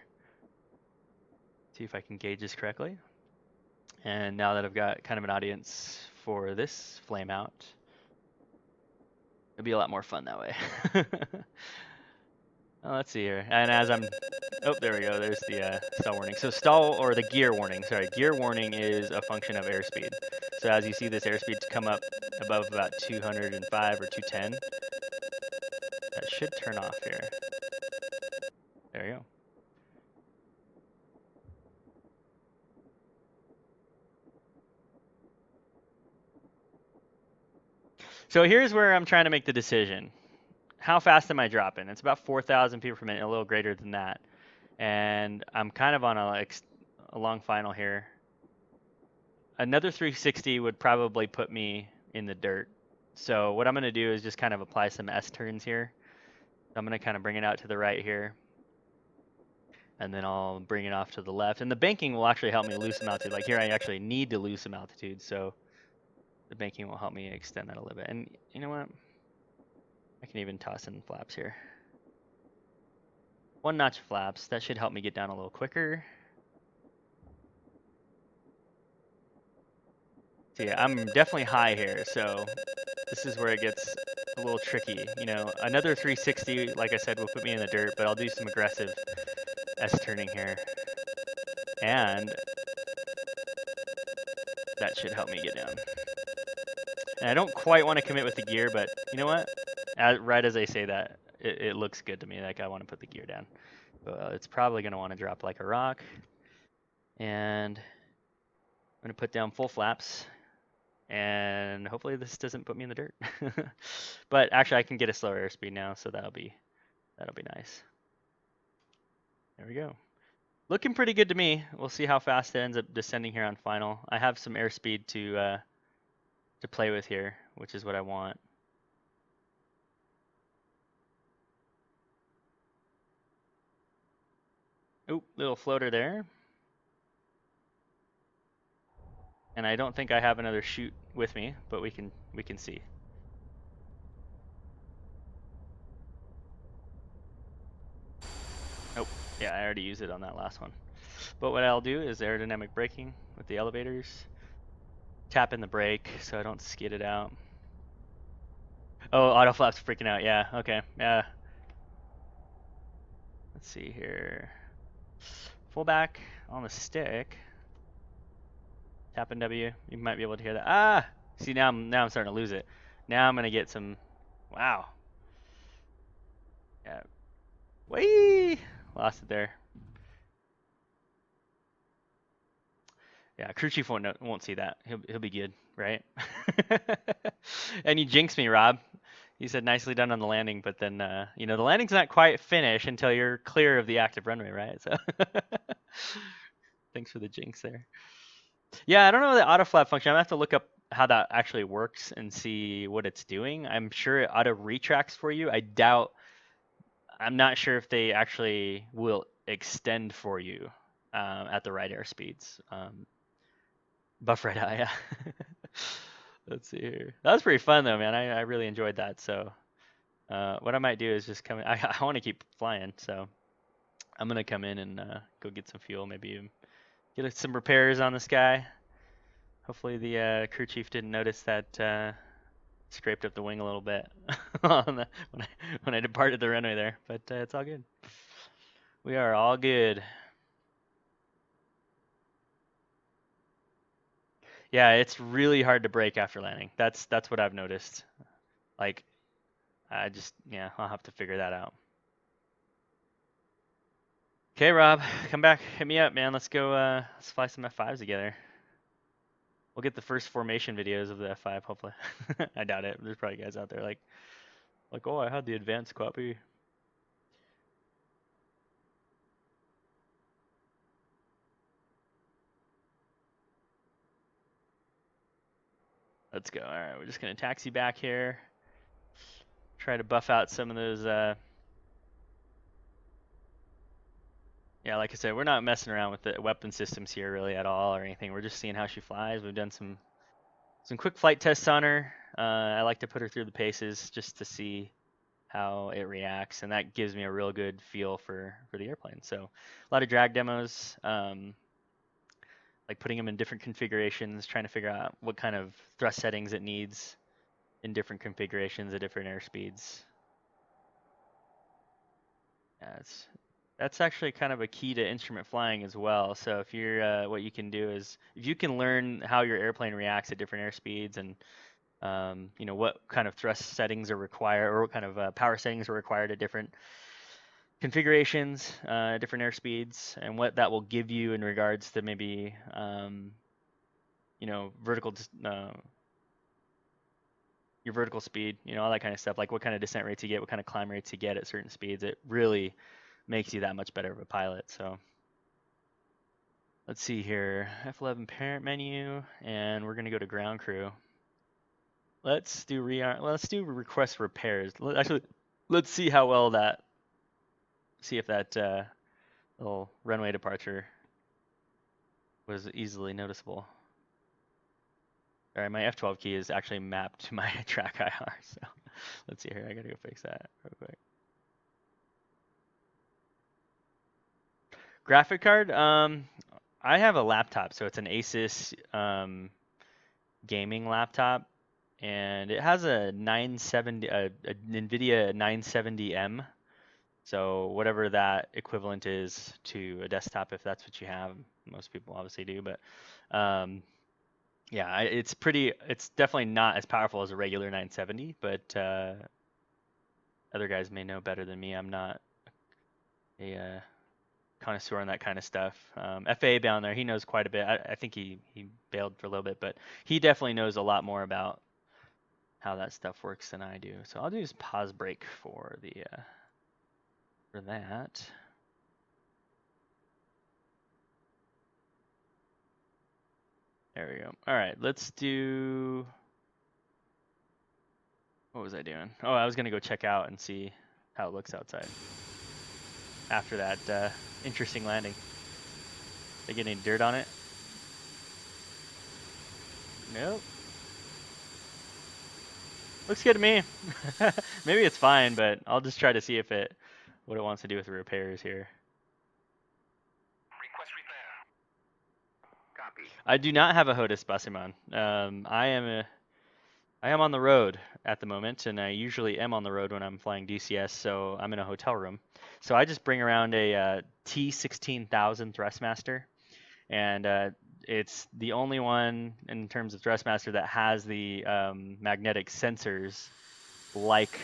See if I can gauge this correctly. And now that I've got kind of an audience for this Flameout, it'll be a lot more fun that way. Let's see here. And as I'm, there we go. There's the stall warning. So the gear warning. Sorry, gear warning is a function of airspeed. So as you see this airspeed come up above about 205 or 210, that should turn off here. There you go. So here's where I'm trying to make the decision. How fast am I dropping? It's about 4,000 feet per minute, a little greater than that. And I'm kind of on a long final here. Another 360 would probably put me in the dirt. So what I'm going to do is just kind of apply some S-turns here. I'm going to kind of bring it out to the right here. And then I'll bring it off to the left. And the banking will actually help me lose some altitude. Like here I actually need to lose some altitude. So the banking will help me extend that a little bit. And you know what? I can even toss in flaps here. 1 notch flaps. That should help me get down a little quicker. So yeah, I'm definitely high here. So this is where it gets a little tricky. Another 360, like I said, will put me in the dirt, but I'll do some aggressive S-turning here. And that should help me get down. And I don't quite want to commit with the gear, but you know what? Right as I say that, it looks good to me. Like I want to put the gear down. But it's probably going to want to drop like a rock. And I'm going to put down full flaps. And hopefully this doesn't put me in the dirt. But actually I can get a slower airspeed now, so that'll be nice. There we go. Looking pretty good to me. We'll see how fast it ends up descending here on final. I have some airspeed to to play with here, which is what I want. Oop, little floater there. And I don't think I have another chute with me, but we can see. Oh, yeah, I already used it on that last one. But what I'll do is aerodynamic braking with the elevators. Tap in the brake so I don't skid it out. Oh, auto flap's freaking out. Yeah, okay. Yeah. Let's see here. Full back on the stick. Tap in W. You might be able to hear that. Ah! See, now I'm starting to lose it. Now I'm going to get some... Wow. Yeah. Whee! Lost it there. Yeah, crew chief won't see that. He'll be good, right? And you jinxed me, Rob. You said nicely done on the landing, but then you know the landing's not quite finished until you're clear of the active runway, right? So thanks for the jinx there. Yeah, I don't know the auto flap function. I'm gonna have to look up how that actually works and see what it's doing. I'm sure it auto retracts for you. I'm not sure if they actually will extend for you at the right airspeeds. Buff red eye, yeah. Let's see here. That was pretty fun though, man. I really enjoyed that. So what I might do is just come in. I want to keep flying, so I'm gonna come in and go get some fuel, maybe get some repairs on this guy. Hopefully the crew chief didn't notice that scraped up the wing a little bit when I departed the runway there, but it's all good. We are all good. Yeah, it's really hard to brake after landing. That's what I've noticed. Like, yeah, I'll have to figure that out. Okay, Rob, come back, hit me up, man. Let's go. Let's fly some F5s together. We'll get the first formation videos of the F5, hopefully. I doubt it. There's probably guys out there like, oh, I had the advanced copy. Let's go. All right, we're just gonna taxi back here. Try to buff out some of those. Yeah, like I said, we're not messing around with the weapon systems here really at all or anything. We're just seeing how she flies. We've done some quick flight tests on her. I like to put her through the paces just to see how it reacts, and that gives me a real good feel for the airplane. So a lot of drag demos, like putting them in different configurations, trying to figure out what kind of thrust settings it needs in different configurations at different airspeeds. Yeah, that's actually kind of a key to instrument flying as well. So if you're, what you can do is, if you can learn how your airplane reacts at different airspeeds and you know, what kind of thrust settings are required, or what kind of power settings are required at different configurations, different airspeeds, and what that will give you in regards to maybe, you know, your vertical speed, you know, all that kind of stuff, like what kind of descent rates you get, what kind of climb rates you get at certain speeds. It really makes you that much better of a pilot. So let's see here, F11 parent menu, and we're gonna go to ground crew. Let's do request repairs. Let's see how well that, see if that little runway departure was easily noticeable. All right, my F12 key is actually mapped to my track IR, so let's see here. I gotta go fix that real quick. Graphic card, I have a laptop, so it's an Asus gaming laptop, and it has a 970, a NVIDIA 970M. So whatever that equivalent is to a desktop, if that's what you have, most people obviously do, but yeah, it's definitely not as powerful as a regular 970, but other guys may know better than me. I'm not a connoisseur on that kind of stuff. FAA down there, he knows quite a bit. I think he bailed for a little bit, but he definitely knows a lot more about how that stuff works than I do. So I'll do just pause break for the for that. There we go. All right, let's do What was I doing? Oh, I was gonna go check out and see how it looks outside after that interesting landing. They get any dirt on it? Nope. Looks good to me. Maybe it's fine, but I'll just try to see if what it wants to do with the repairs here. Request repair. Copy. I do not have a HOTUS Belsimtek. I am on the road at the moment, and I usually am on the road when I'm flying DCS, so I'm in a hotel room. So I just bring around a T16000 Thrustmaster, and it's the only one in terms of Thrustmaster that has the magnetic sensors like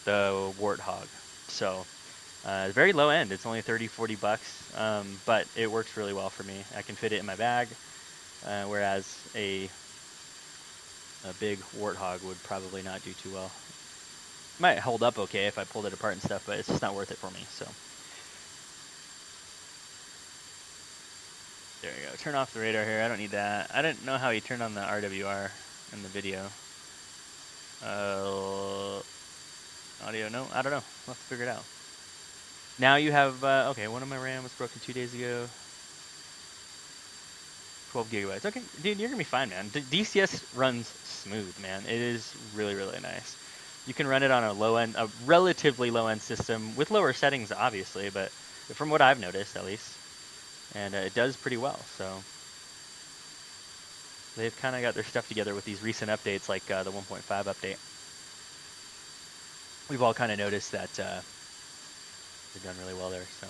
the Warthog. So very low end. It's only 30-40 bucks, but it works really well for me. I can fit it in my bag, whereas a big Warthog would probably not do too well. Might hold up okay if I pulled it apart and stuff, but it's just not worth it for me. So there you go. Turn off the radar here. I don't need that. I didn't know how you turned on the RWR in the video. Audio, no, I don't know. We'll have to figure it out. Now you have, okay, one of my RAM was broken 2 days ago. 12 gigabytes. Okay, dude, you're gonna be fine, man. DCS runs smooth, man. It is really, really nice. You can run it on a relatively low end system with lower settings, obviously, but from what I've noticed, at least, and it does pretty well. So they've kind of got their stuff together with these recent updates, like the 1.5 update. We've all kind of noticed that they've done really well there. So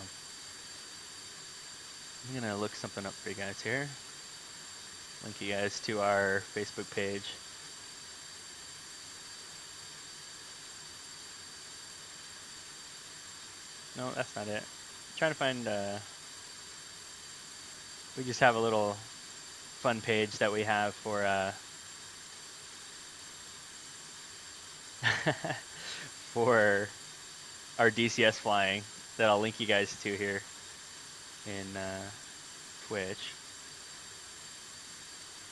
I'm gonna look something up for you guys here. Link you guys to our Facebook page. No, that's not it. I'm trying to find, we just have a little fun page that we have for, for our DCS flying that I'll link you guys to here in Twitch.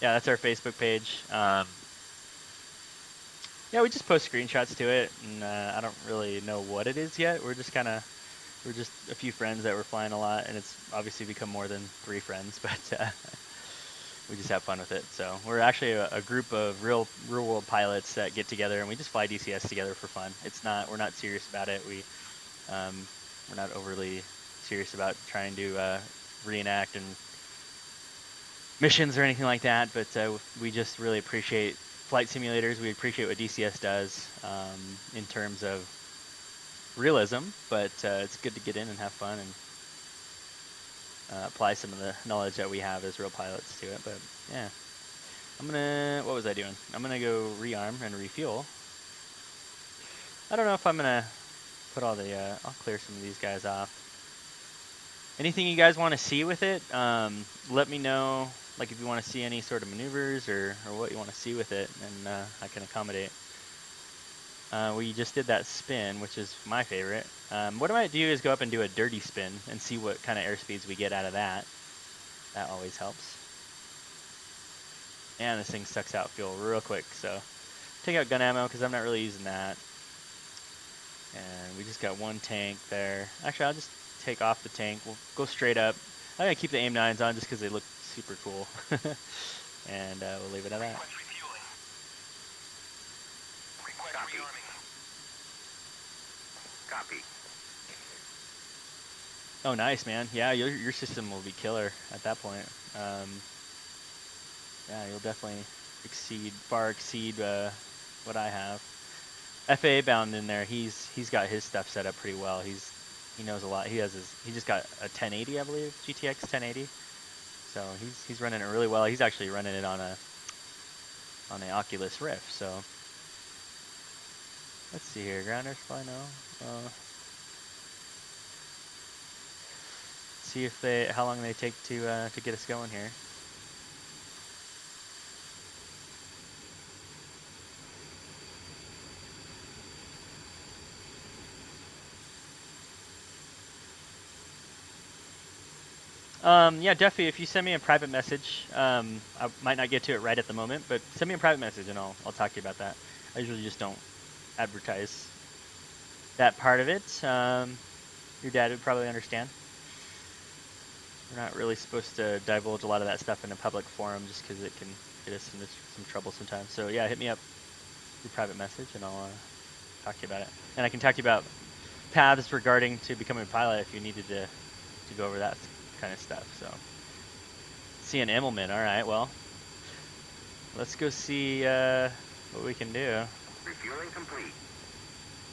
Yeah, that's our Facebook page. Yeah, we just post screenshots to it, and I don't really know what it is yet. We're just a few friends that were flying a lot, and it's obviously become more than 3 friends, but we just have fun with it. So we're actually a group of real world pilots that get together, and we just fly DCS together for fun. We're not serious about it. We're not overly serious about trying to reenact and missions or anything like that, but we just really appreciate flight simulators. We appreciate what DCS does in terms of realism, but it's good to get in and have fun and apply some of the knowledge that we have as real pilots to it. But yeah, what was I doing? I'm gonna go rearm and refuel. I don't know if I'm gonna put all the, I'll clear some of these guys off. Anything you guys want to see with it, let me know. Like if you want to see any sort of maneuvers or what you want to see with it, and I can accommodate. We just did that spin, which is my favorite. What I might do is go up and do a dirty spin and see what kind of airspeeds we get out of that. That always helps. And this thing sucks out fuel real quick, so take out gun ammo because I'm not really using that. And we just got 1 tank there. Actually, I'll just take off the tank. We'll go straight up. I'm gonna keep the AIM-9s on just because they look super cool. And we'll leave it at that. Request refueling. Request Copy. rearming. Copy. Oh, nice, man. Yeah, your system will be killer at that point. Yeah, you'll definitely far exceed what I have. FAA bound in there. He's got his stuff set up pretty well. He knows a lot. He just got a 1080, I believe, GTX 1080. So he's running it really well. He's actually running it on the Oculus Rift. So let's see here. Ground air supply, no. See if how long they take to get us going here. Yeah, definitely. If you send me a private message, I might not get to it right at the moment, but send me a private message and I'll talk to you about that. I usually just don't advertise that part of it. Your dad would probably understand. We're not really supposed to divulge a lot of that stuff in a public forum just because it can get us into some trouble sometimes. So yeah, hit me up through private message and I'll talk to you about it. And I can talk to you about paths regarding to becoming a pilot if you needed to go over that kind of stuff. So see an Immelmann. All right, well, let's go see what we can do. Refueling complete.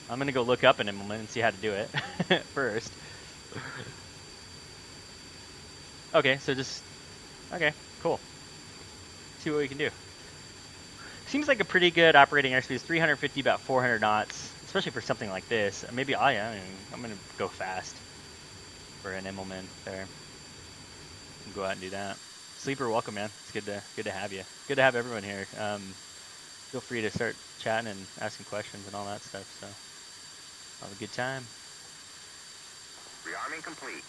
I'm gonna go look up an Immelmann and see how to do it first. Okay, so just okay, cool. See what we can do. Seems like a pretty good operating airspeed. 350, about 400 knots, especially for something like this. Maybe I'm gonna go fast for an Immelmann there. Go out and do that. Sleeper, welcome, man. It's good to have you. Good to have everyone here. Feel free to start chatting and asking questions and all that stuff. So, have a good time. Rearming complete.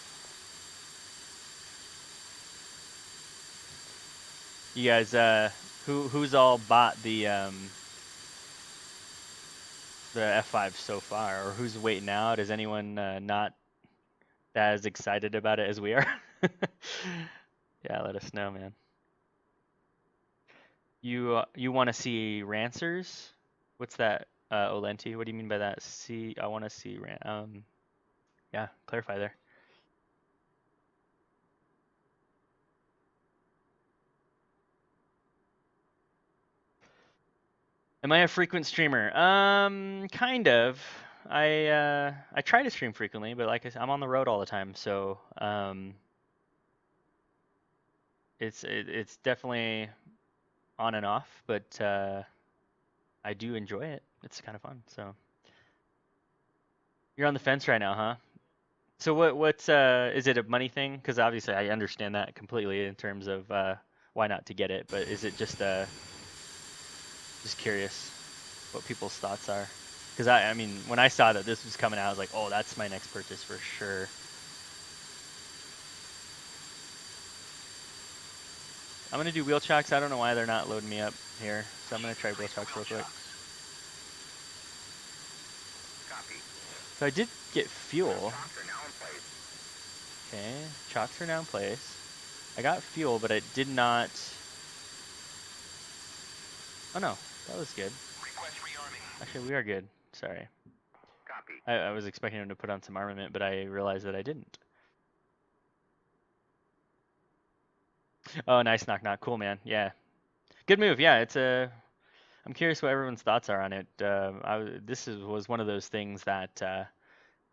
You guys, who's all bought the F-5 so far, or who's waiting out? Is anyone not as excited about it as we are? Yeah, let us know, man. You want to see Rancers? What's that, Olenti? What do you mean by that? I want to see yeah, clarify there. Am I a frequent streamer? Kind of. I try to stream frequently, but like I said, I'm on the road all the time, so it's definitely on and off, but I do enjoy it. It's kind of fun. So you're on the fence right now, huh? So what's is it a money thing? Because obviously I understand that completely in terms of why not to get it, but is it just curious what people's thoughts are? Because I mean, when I saw that this was coming out, I was like, oh, that's my next purchase for sure. I'm gonna do wheel chocks. I don't know why they're not loading me up here, so I'm gonna try wheel chocks real quick. Copy. So I did get fuel. Chocks are now in place. Okay, chocks are now in place. I got fuel, but I did not. Oh no, that was good. Request rearming. Actually, we are good. Sorry. Copy. I was expecting him to put on some armament, but I realized that I didn't. Oh, nice knock knock. Cool, man. Yeah. Good move. Yeah, it's a. I'm curious what everyone's thoughts are on it. This was one of those things that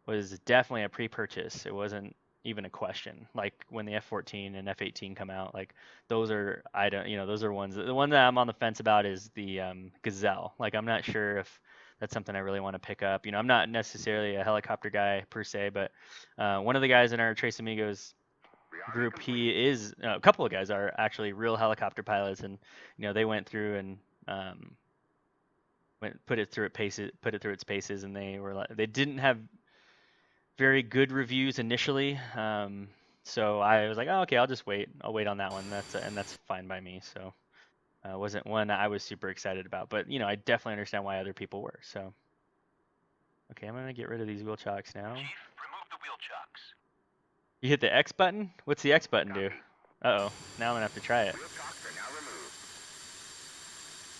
was definitely a pre-purchase. It wasn't even a question. Like when the F-14 and F-18 come out, like those are those are ones. The one that I'm on the fence about is the Gazelle. Like I'm not sure if that's something I really want to pick up. I'm not necessarily a helicopter guy per se, but one of the guys in our Trace Amigos group, he is a couple of guys are actually real helicopter pilots, and they went through and put it through its paces, and they didn't have very good reviews initially. So I was like, oh, okay, I'll just wait. I'll wait on that one. That's fine by me. So wasn't one I was super excited about, but I definitely understand why other people were. So okay, I'm gonna get rid of these wheel chocks now. Chief, remove the wheel chocks. You hit the X button? What's the X button do? Uh-oh, now I'm gonna have to try it. Wheel chocks are now removed.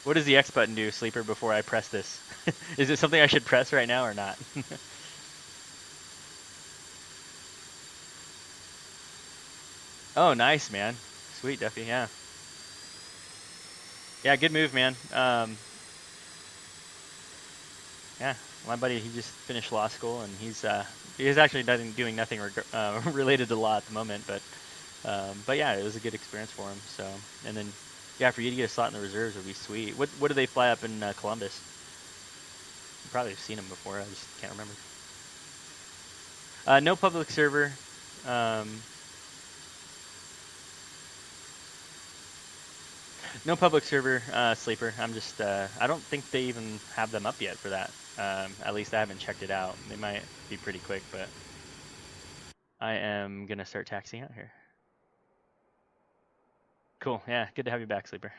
What does the X button do, Sleeper, before I press this? Is it something I should press right now or not? Oh, nice, man. Sweet, Duffy, yeah. Yeah, good move, man. Yeah, my buddy, he just finished law school, and he's actually doing nothing related to law at the moment, but yeah, it was a good experience for him. So, and then yeah, for you to get a slot in the reserves would be sweet. What do they fly up in Columbus? You probably have seen them before. I just can't remember. No public server. No public server, Sleeper. I'm just, I don't think they even have them up yet for that. At least I haven't checked it out. They might be pretty quick, but I am going to start taxiing out here. Cool. Yeah, good to have you back, Sleeper.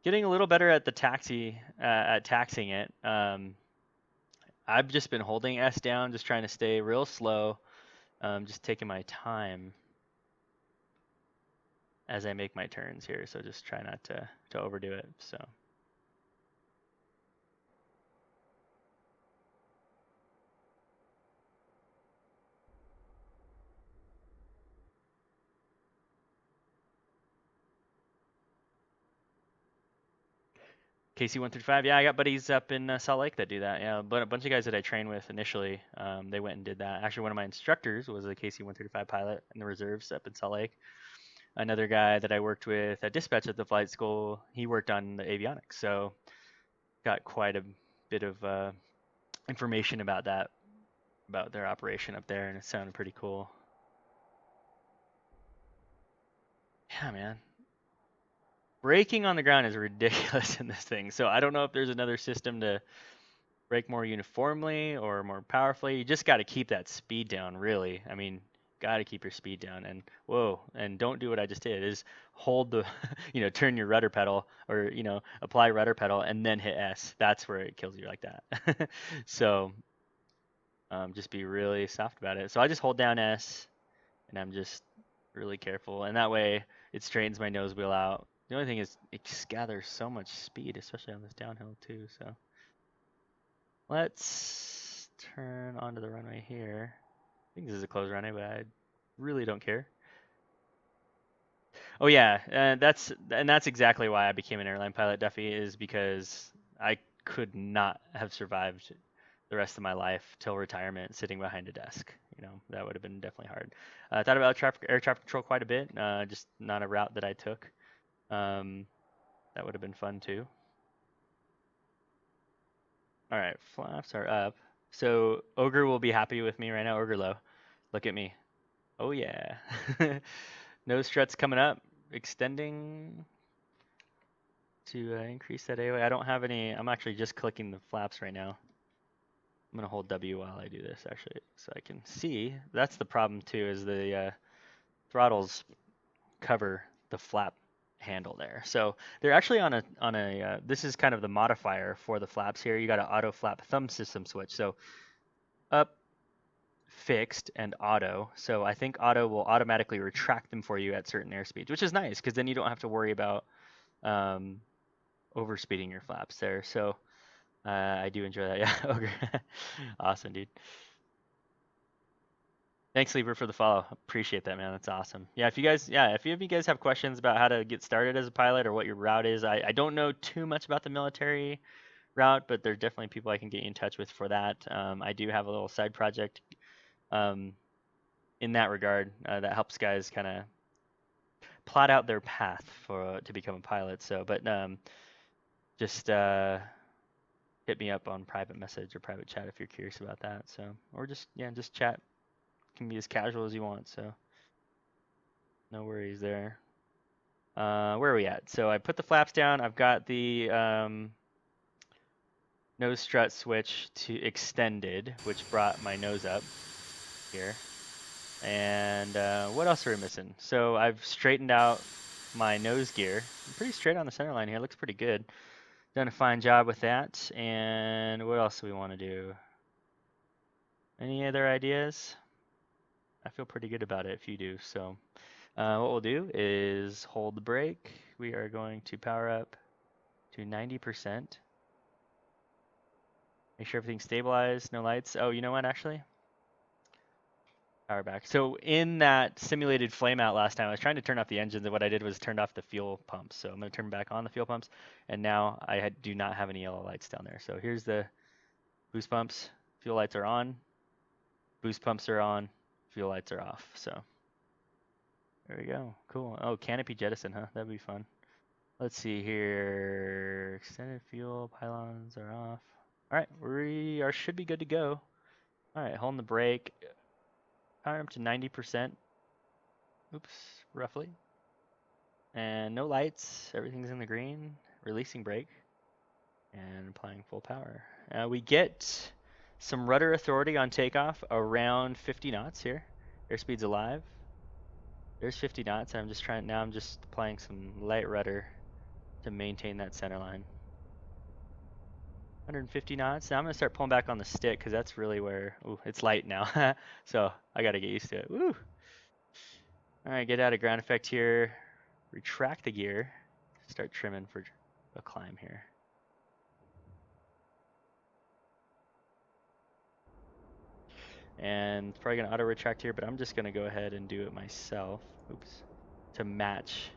Getting a little better at the at taxing it. I've just been holding S down, just trying to stay real slow, just taking my time as I make my turns here. So just try not to overdo it. So. KC-135, yeah, I got buddies up in Salt Lake that do that. Yeah, but a bunch of guys that I trained with initially, they went and did that. Actually, one of my instructors was a KC-135 pilot in the reserves up in Salt Lake. Another guy that I worked with at dispatch at the flight school, he worked on the avionics, so got quite a bit of information about that, about their operation up there, and it sounded pretty cool. Yeah, man. Braking on the ground is ridiculous in this thing. So I don't know if there's another system to brake more uniformly or more powerfully. You just got to keep that speed down, really. I mean, got to keep your speed down. And whoa, and don't do what I just did. Is hold the, turn your rudder pedal or apply rudder pedal and then hit S. That's where it kills you like that. So just be really soft about it. So I just hold down S, and I'm just really careful, and that way it straightens my nose wheel out. The only thing is it just gathers so much speed, especially on this downhill too. So let's turn onto the runway here. I think this is a closed runway, but I really don't care. Oh yeah, that's exactly why I became an airline pilot, Duffy, is because I could not have survived the rest of my life till retirement sitting behind a desk. That would have been definitely hard. I thought about air traffic control quite a bit, just not a route that I took. That would have been fun too. All right, flaps are up. So Ogre will be happy with me right now. Ogre low, look at me. Oh yeah. Nose struts coming up, extending to increase that AOA. I don't have any. I'm actually just clicking the flaps right now. I'm gonna hold W while I do this actually, so I can see. That's the problem too, is the throttles cover the flap handle there. So they're actually on a this is kind of the modifier for the flaps here. You got an auto flap thumb system switch. So up, fixed, and auto. So I think auto will automatically retract them for you at certain airspeeds, which is nice because then you don't have to worry about overspeeding your flaps there. So I do enjoy that. Yeah, Ogre. Awesome, dude. Thanks, Sleeper, for the follow. Appreciate that, man. That's awesome. Yeah, if you guys have questions about how to get started as a pilot or what your route is, I don't know too much about the military route, but there's definitely people I can get you in touch with for that. I do have a little side project in that regard that helps guys kind of plot out their path to become a pilot. So, but just hit me up on private message or private chat if you're curious about that. So, or just chat. Can be as casual as you want, so no worries there. Where are we at? So I put the flaps down. I've got the nose strut switch to extended, which brought my nose up here. And what else are we missing? So I've straightened out my nose gear. I'm pretty straight on the center line here. Looks pretty good. Done a fine job with that. And what else do we want to do? Any other ideas? I feel pretty good about it if you do. So what we'll do is hold the brake. We are going to power up to 90%. Make sure everything's stabilized, no lights. Oh, you know what, actually? Power back. So in that simulated flameout last time, I was trying to turn off the engines, and what I did was turned off the fuel pumps. So I'm going to turn back on the fuel pumps, and now I do not have any yellow lights down there. So here's the boost pumps. Fuel lights are on. Boost pumps are on. Fuel lights are off. So there we go. Cool. Oh, canopy jettison, huh? That'd be fun. Let's see here. Extended fuel pylons are off. All right, we should be good to go. All right, holding the brake. Power up to 90%. Oops, roughly. And no lights. Everything's in the green. Releasing brake. And applying full power. We get some rudder authority on takeoff around 50 knots here. Airspeed's alive. There's 50 knots. I'm just applying some light rudder to maintain that center line. 150 knots. Now I'm gonna start pulling back on the stick because that's really where, ooh, it's light now. So I gotta get used to it. Woo! All right, get out of ground effect here. Retract the gear. Start trimming for a climb here. And it's probably gonna auto retract here, but I'm just gonna go ahead and do it myself. Oops. To match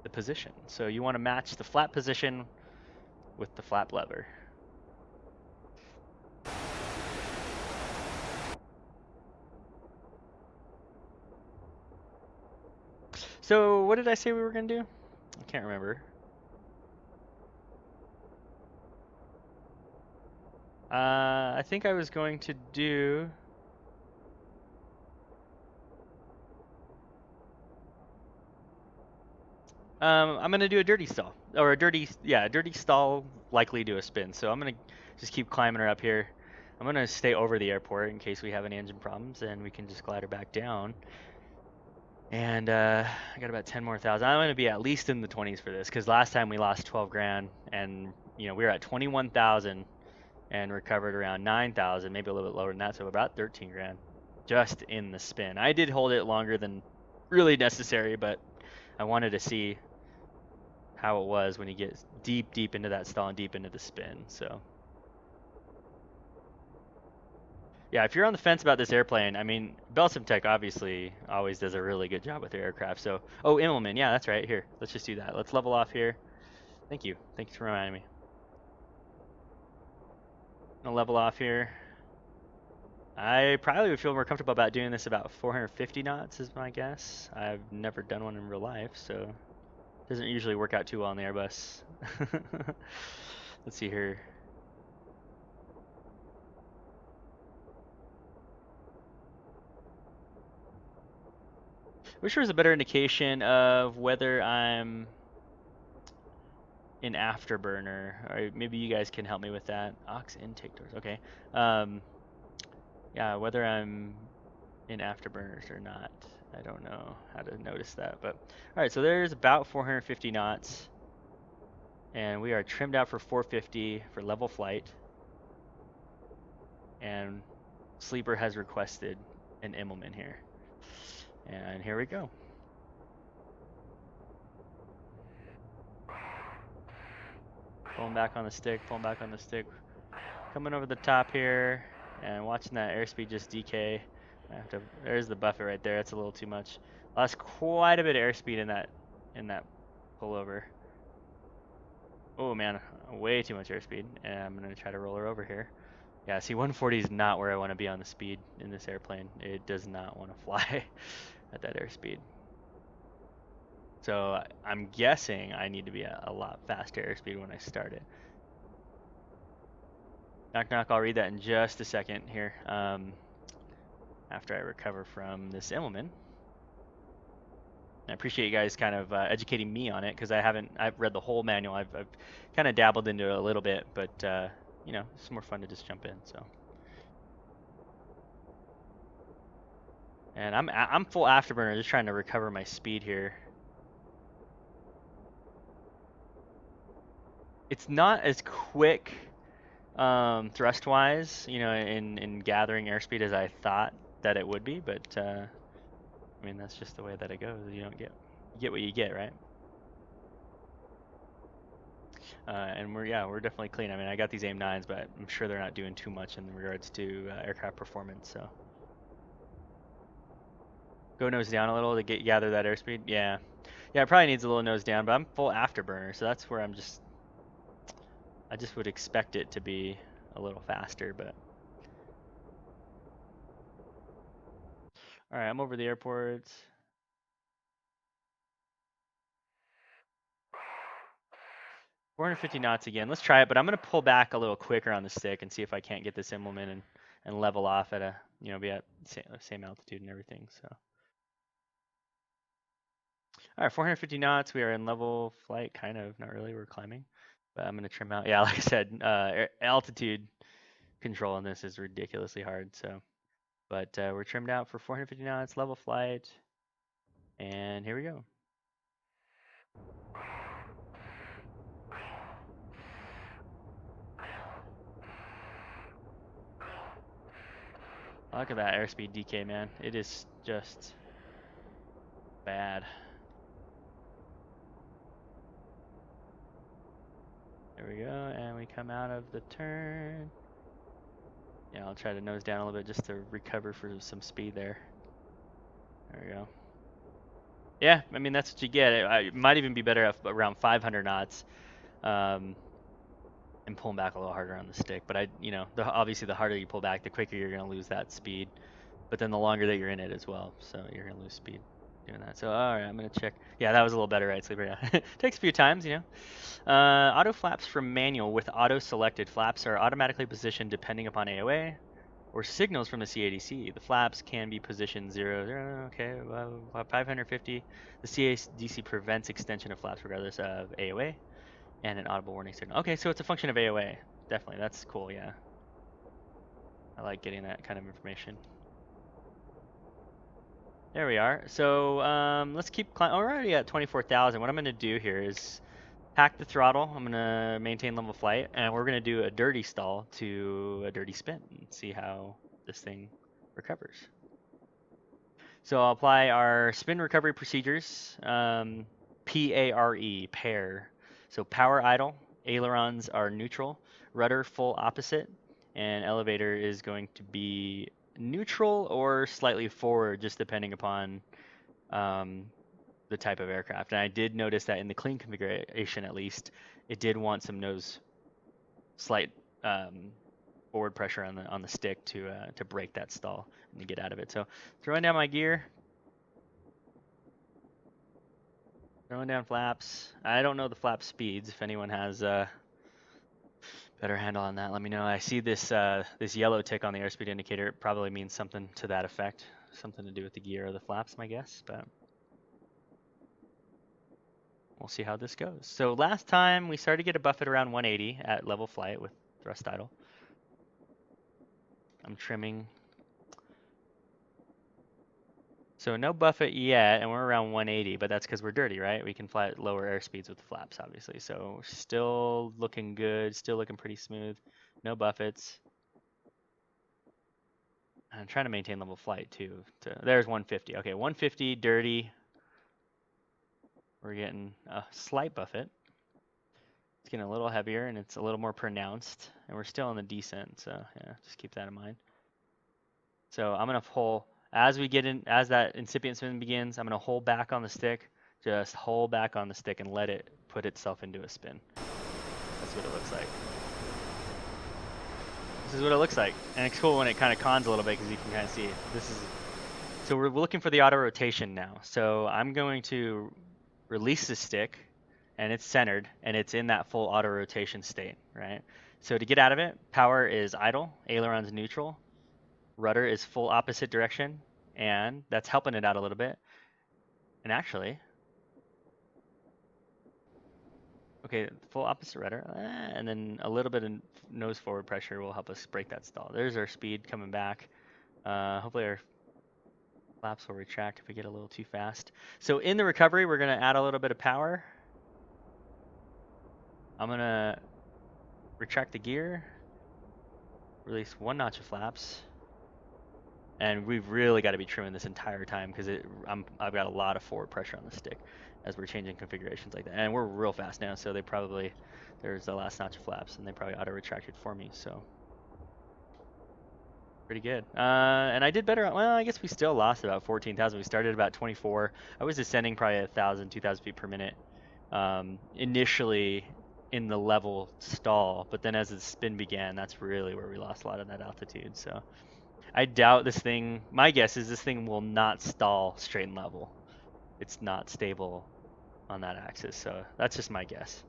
the position. So you want to match the flap position with the flap lever. So what did I say we were gonna do? I can't remember. I think I was going to do. I'm gonna do a dirty stall, or a dirty stall, likely do a spin. So I'm gonna just keep climbing her up here. I'm gonna stay over the airport in case we have any engine problems, and we can just glide her back down. And I got about 10 more thousand. I'm gonna be at least in the 20s for this, because last time we lost 12 grand, and we were at 21,000 and recovered around 9,000, maybe a little bit lower than that, so about 13 grand just in the spin. I did hold it longer than really necessary, but I wanted to see how it was when you get deep into that stall and deep into the spin. So yeah, if you're on the fence about this airplane, I mean, Belsimtek obviously always does a really good job with their aircraft. So, oh, Immelmann, yeah, that's right. Here, let's just do that. Let's level off here. Thank you for reminding me. I'm gonna level off here. I probably would feel more comfortable about doing this about 450 knots is my guess. I've never done one in real life, so it doesn't usually work out too well on the Airbus. Let's see here. Wish there was a better indication of whether I'm in afterburner, or maybe you guys can help me with that. Aux intake doors, okay. Yeah, whether I'm in afterburners or not. I don't know how to notice that, but all right, so there's about 450 knots, and we are trimmed out for 450 for level flight, and Sleeper has requested an Immelmann here, and here we go. Pulling back on the stick, coming over the top here, and watching that airspeed just decay. There's the buffet right there. That's a little too much. Lost quite a bit of airspeed in that pullover. Oh man, way too much airspeed. And I'm gonna try to roll her over here. Yeah, see, 140 is not where I want to be on the speed in this airplane. It does not want to fly at that airspeed. So I'm guessing I need to be at a lot faster airspeed when I start it. Knock knock, I'll read that in just a second here. After I recover from this Immelmann. I appreciate you guys kind of educating me on it, because I've read the whole manual. I've kind of dabbled into it a little bit, but it's more fun to just jump in. So, and I'm full afterburner, just trying to recover my speed here. It's not as quick thrust wise, in gathering airspeed as I thought that it would be, but I mean, that's just the way that it goes. You get what you get, right? And we're definitely clean. I mean, I got these AIM-9s, but I'm sure they're not doing too much in regards to aircraft performance. So go nose down a little to gather that airspeed. Yeah, it probably needs a little nose down, but I'm full afterburner, so that's where I just would expect it to be a little faster, but. All right, I'm over the airports. $450 knots again. Let's try it, but I'm gonna pull back a little quicker on the stick and see if I can't get this Immelmann and level off at be at same altitude and everything. So. All right, 450 knots. We are in level flight, kind of, not really. We're climbing, but I'm gonna trim out. Yeah, like I said, altitude control on this is ridiculously hard. So. But we're trimmed out for 450 knots, level flight, and here we go. Look at that airspeed decay, man. It is just bad. There we go, and we come out of the turn. Yeah, I'll try to nose down a little bit just to recover for some speed there. There we go. Yeah, I mean, that's what you get. It might even be better at around 500 knots. And pulling back a little harder on the stick. But obviously the harder you pull back, the quicker you're gonna lose that speed. But then the longer that you're in it as well, so you're gonna lose speed doing that. So all right, I'm gonna check. Yeah, that was a little better, right, Sleeper? Yeah, takes a few times, Auto flaps from manual with auto selected. Flaps are automatically positioned depending upon AOA or signals from the CADC. The flaps can be positioned 0, okay, 550. The CADC prevents extension of flaps regardless of AOA. And an audible warning signal. Okay, so it's a function of AOA. Definitely, that's cool, yeah. I like getting that kind of information. There we are. So let's keep climbing. We're already at 24,000. What I'm gonna do here is hack the throttle. I'm gonna maintain level flight, and we're gonna do a dirty stall to a dirty spin and see how this thing recovers. So I'll apply our spin recovery procedures. PARE, pair. So power idle, ailerons are neutral, rudder full opposite, and elevator is going to be neutral or slightly forward, just depending upon the type of aircraft. And I did notice that in the clean configuration, at least, it did want some slight forward pressure on the stick to break that stall and to get out of it. So throwing down my gear. Throwing down flaps. I don't know the flap speeds. If anyone has a better handle on that, let me know. I see this yellow tick on the airspeed indicator. It probably means something to that effect. Something to do with the gear or the flaps, my guess. But we'll see how this goes. So last time we started to get a buffet around 180 at level flight with thrust idle. I'm trimming. So no buffet yet, and we're around 180, but that's because we're dirty, right? We can fly at lower airspeeds with the flaps, obviously. So still looking good, still looking pretty smooth. No buffets. I'm trying to maintain level flight too. There's 150. Okay, 150, dirty. We're getting a slight buffet. It's getting a little heavier and it's a little more pronounced, and we're still in the descent. So yeah, just keep that in mind. So I'm gonna pull. As that incipient spin begins, I'm going to hold back on the stick, just hold back on the stick and let it put itself into a spin. That's what it looks like. This is what it looks like. And it's cool when it kind of cons a little bit because you can kind of see it. So we're looking for the auto rotation now. So I'm going to release the stick and it's centered and it's in that full auto rotation state, right? So to get out of it, power is idle, ailerons neutral. Rudder is full opposite direction, and that's helping it out a little bit. And actually, okay, full opposite rudder, and then a little bit of nose forward pressure will help us break that stall. There's our speed coming back. Hopefully our flaps will retract if we get a little too fast. So in the recovery, we're going to add a little bit of power. I'm going to retract the gear, release one notch of flaps. And we've really got to be trimming this entire time because I've got a lot of forward pressure on the stick as we're changing configurations like that. And we're real fast now, so there's the last notch of flaps, and they probably auto-retracted for me, so pretty good. And I did better. Well, I guess we still lost about 14,000. We started about 24. I was descending probably 1,000, 2,000 feet per minute initially in the level stall, but then as the spin began, that's really where we lost a lot of that altitude. So I doubt this thing, my guess is this thing will not stall straight and level. It's not stable on that axis, so that's just my guess.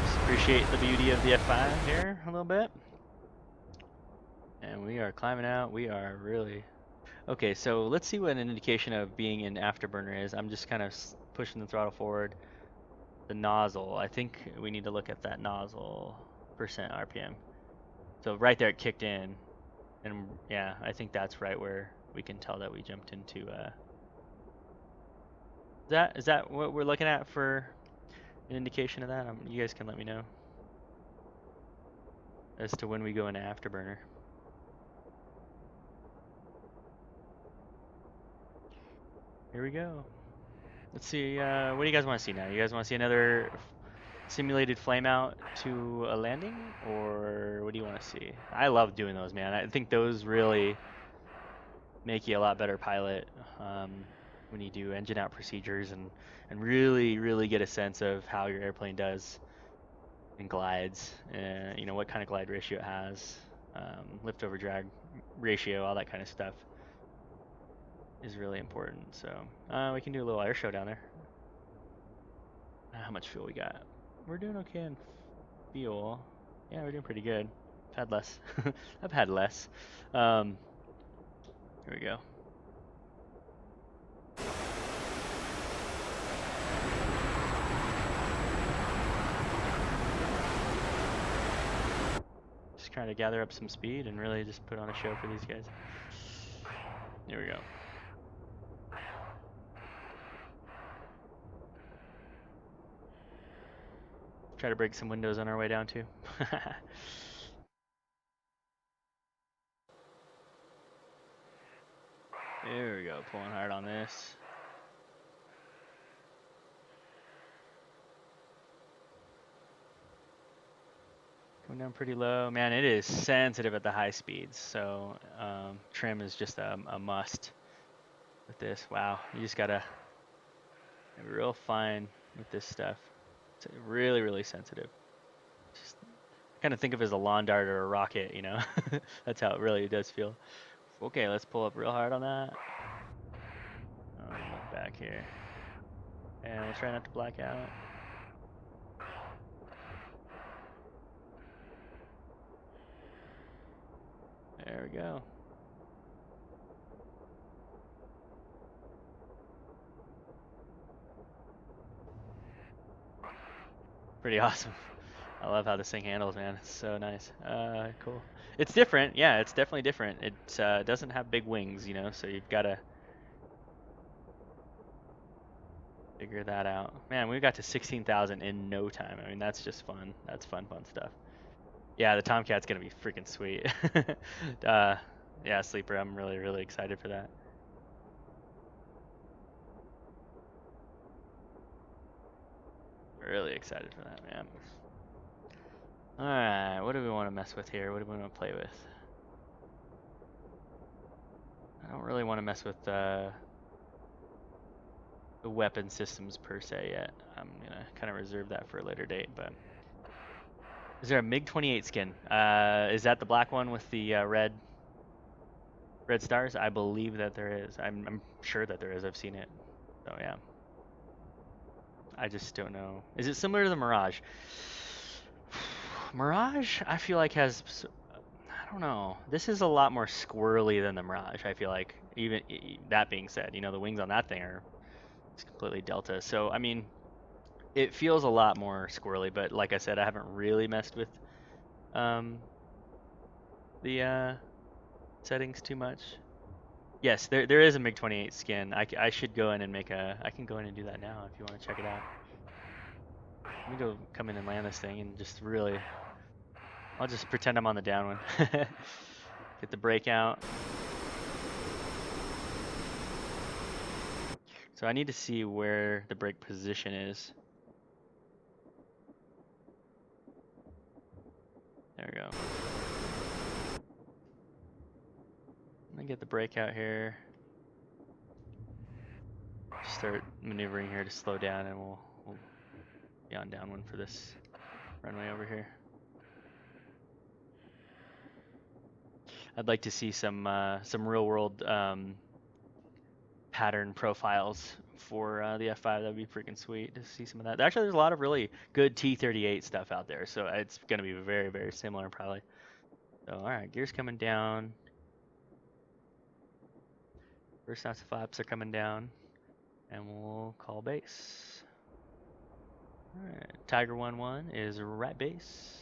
Just appreciate the beauty of the F-5 here a little bit. And we are climbing out, we are really... Okay, so let's see what an indication of being in afterburner is. I'm just kind of pushing the throttle forward. The nozzle, I think we need to look at that nozzle percent RPM. So right there it kicked in, and And yeah, I think that's right where we can tell that we jumped into. Is that what we're looking at for an indication of that? You guys can let me know as to when we go into afterburner. Here we go. Let's see. What do you guys want to see now? You guys want to see another simulated flameout to a landing, or what do you want to see? I love doing those, man. I think those really make you a lot better pilot when you do engine out procedures and really get a sense of how your airplane does and glides, you know, what kind of glide ratio it has, lift over drag ratio, all that kind of stuff is really important. So we can do a little air show down there. How much fuel we got? We're doing okay on fuel. Yeah, we're doing pretty good. I've had less. I've had less. Here we go. Just trying to gather up some speed and really just put on a show for these guys. Here we go. Try to break some windows on our way down too. There we go, pulling hard on this. Coming down pretty low. Man, it is sensitive at the high speeds, so trim is just a must with this. Wow, you just gotta be real fine with this stuff. It's really sensitive. Just kind of think of it as a lawn dart or a rocket, you know? That's how it really does feel. Okay, let's pull up real hard on that. Look back here. And we'll try not to black out. There we go. Pretty awesome. I love how this thing handles, man. It's so nice. Cool. It's different. Yeah, it's definitely different. It doesn't have big wings, you know, so you've got to figure that out. Man, we got to 16,000 in no time. I mean, that's just fun. That's fun stuff. Yeah, the Tomcat's going to be freaking sweet. Yeah, Sleeper, I'm really excited for that. Really excited for that, man. Alright, what do we want to mess with here? What do we want to play with? I don't really want to mess with the weapon systems per se yet. I'm gonna kind of reserve that for a later date, but is there a MiG-28 skin? Is that the black one with the red stars? I believe that there is. I'm sure that there is. I've seen it. So yeah. I just don't know. Is it similar to the Mirage? Mirage, I feel like has, I don't know. This is a lot more squirrely than the Mirage. I feel like, even that being said, you know, the wings on that thing are completely delta. So I mean, it feels a lot more squirrely. But like I said, I haven't really messed with the settings too much. Yes, there is a MiG-28 skin. I should go in and make a. I can go in and do that now if you want to check it out. Let me go come in and land this thing and just really. I'll just pretend I'm on the downwind. Get the breakout. So I need to see where the brake position is. There we go. I'm gonna get the breakout here. Start maneuvering here to slow down, and we'll be on downwind for this runway over here. I'd like to see some real world pattern profiles for the F-5. That'd be freaking sweet to see some of that. Actually, there's a lot of really good T-38 stuff out there, so it's gonna be very similar probably. So all right, gears coming down. First knots flaps are coming down, and we'll call base. All right, Tiger 1-1 is right base.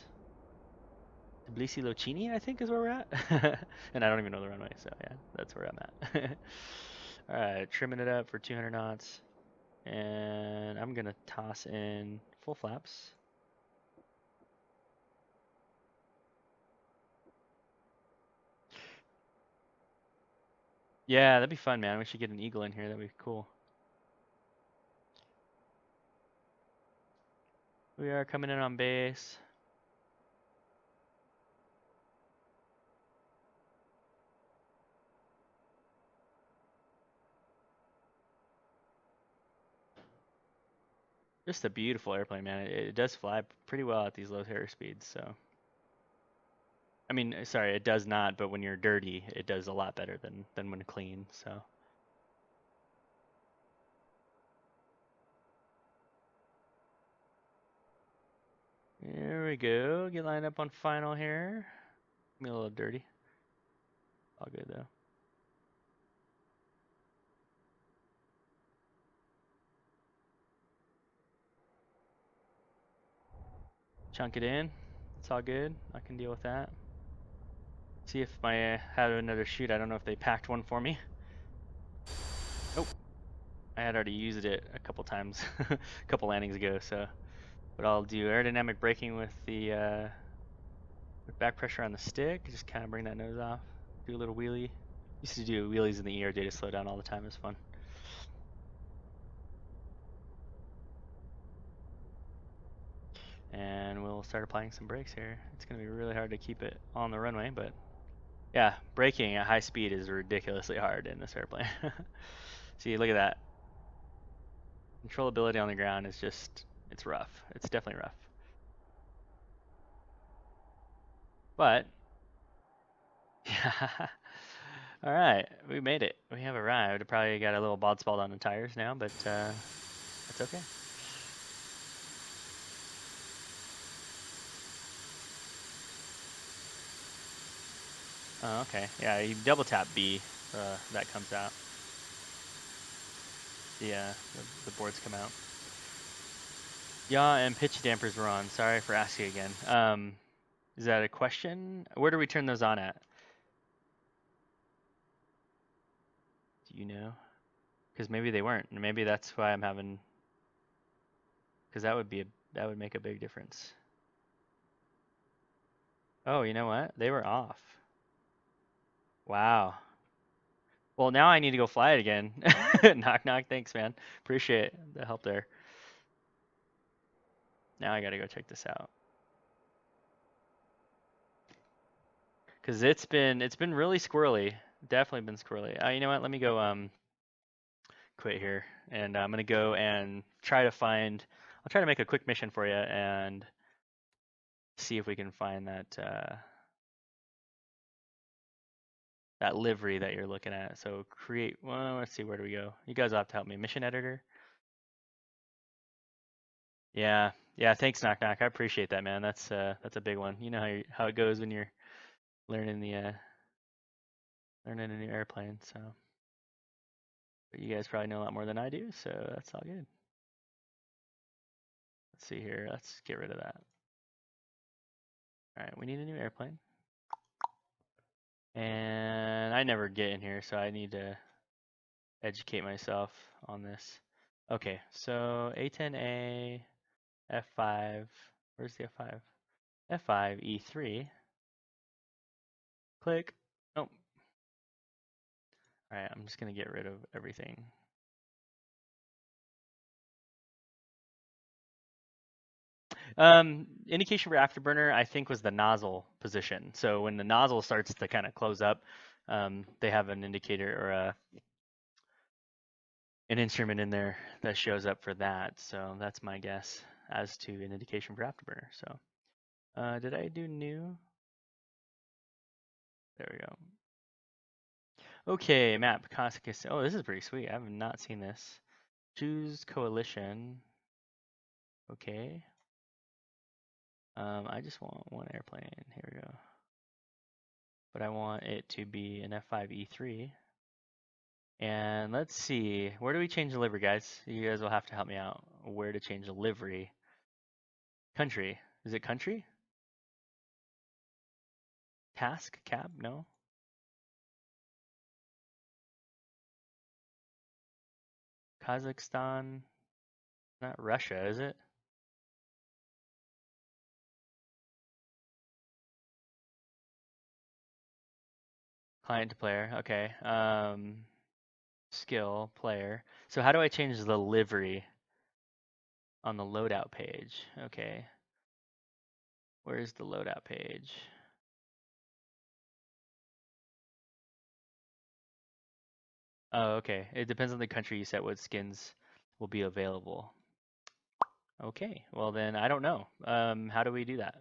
Tbilisi-Locini, I think is where we're at. And I don't even know the runway, so yeah, that's where I'm at. Alright, trimming it up for 200 knots. And I'm gonna toss in full flaps. Yeah, that'd be fun, man. We should get an eagle in here. That'd be cool. We are coming in on base. Just a beautiful airplane, man. It does fly pretty well at these low air speeds, so. I mean, sorry, it does not, but when you're dirty, it does a lot better than when clean, so. There we go. Get lined up on final here. Me a little dirty. All good though. Chunk it in. It's all good. I can deal with that. See if I had another shoot. I don't know if they packed one for me. Nope. I had already used it a couple times, a couple landings ago. So, but I'll do aerodynamic braking with the with back pressure on the stick. Just kind of bring that nose off. Do a little wheelie. Used to do wheelies in the ER data slow down all the time. It's fun. And we'll start applying some brakes here. It's going to be really hard to keep it on the runway, but yeah, braking at high speed is ridiculously hard in this airplane. See, look at that. Controllability on the ground is just, it's rough. It's definitely rough. But, yeah. All right, we made it. We have arrived. I probably got a little bod spot on the tires now, but it's okay. Oh, okay. Yeah, you double tap B, that comes out. Yeah, the boards come out. Yeah, and pitch dampers were on. Sorry for asking again. Is that a question? Where do we turn those on at? Do you know? Because maybe they weren't. And maybe that's why I'm having. Because that would make a big difference. Oh, you know what? They were off. Wow. Well, now I need to go fly it again. Knock knock. Thanks, man. Appreciate the help there. Now I gotta go check this out. Cause it's been really squirrely. Definitely been squirrely. You know what? Let me go quit here, and I'm gonna go and try to find. I'll try to make a quick mission for you and see if we can find that that livery that you're looking at. So create. Well, let's see. Where do we go? You guys will have to help me. Mission editor. Yeah. Yeah. Thanks, knock knock. I appreciate that, man. That's a big one. You know how it goes when you're learning learning a new airplane. So, but you guys probably know a lot more than I do. So that's all good. Let's see here. Let's get rid of that. All right, we need a new airplane. And I never get in here, so I need to educate myself on this. Okay, so A10A, F5, where's the F5? F-5E3. Click. Nope. All right, I'm just gonna get rid of everything. Indication for afterburner, I think, was the nozzle position. So when the nozzle starts to kind of close up, they have an indicator or an instrument in there that shows up for that. So that's my guess as to an indication for afterburner. So did I do new? There we go. Okay, map. Oh, this is pretty sweet. I have not seen this. Choose coalition. Okay. I just want one airplane. Here we go. But I want it to be an F-5E3. And let's see, where do we change the livery, guys? You guys will have to help me out. Where to change the livery? Country. Is it country? Task cab? No. Kazakhstan. Not Russia, is it? Client to player. Okay. Skill player. So how do I change the livery on the loadout page? Okay. Where's the loadout page? Oh, okay. It depends on the country you set what skins will be available. Okay. Well then I don't know. How do we do that?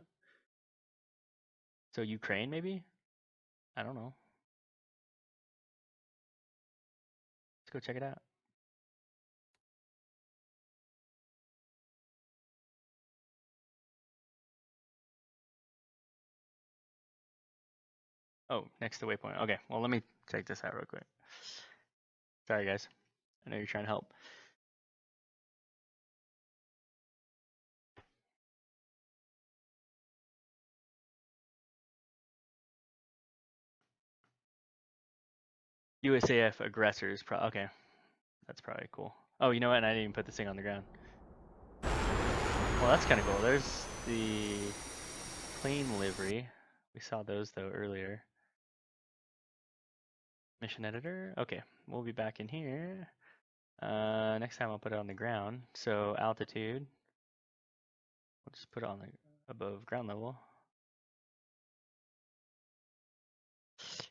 So Ukraine maybe? I don't know. Let's go check it out. Oh, next to waypoint. Okay. Well, let me check this out real quick. Sorry guys. I know you're trying to help. USAF aggressors. Okay. That's probably cool. Oh, you know what? And I didn't even put this thing on the ground. Well, that's kind of cool. There's the plane livery. We saw those though earlier. Mission editor. Okay, we'll be back in here. Next time I'll put it on the ground. So altitude. We'll just put it on the above ground level.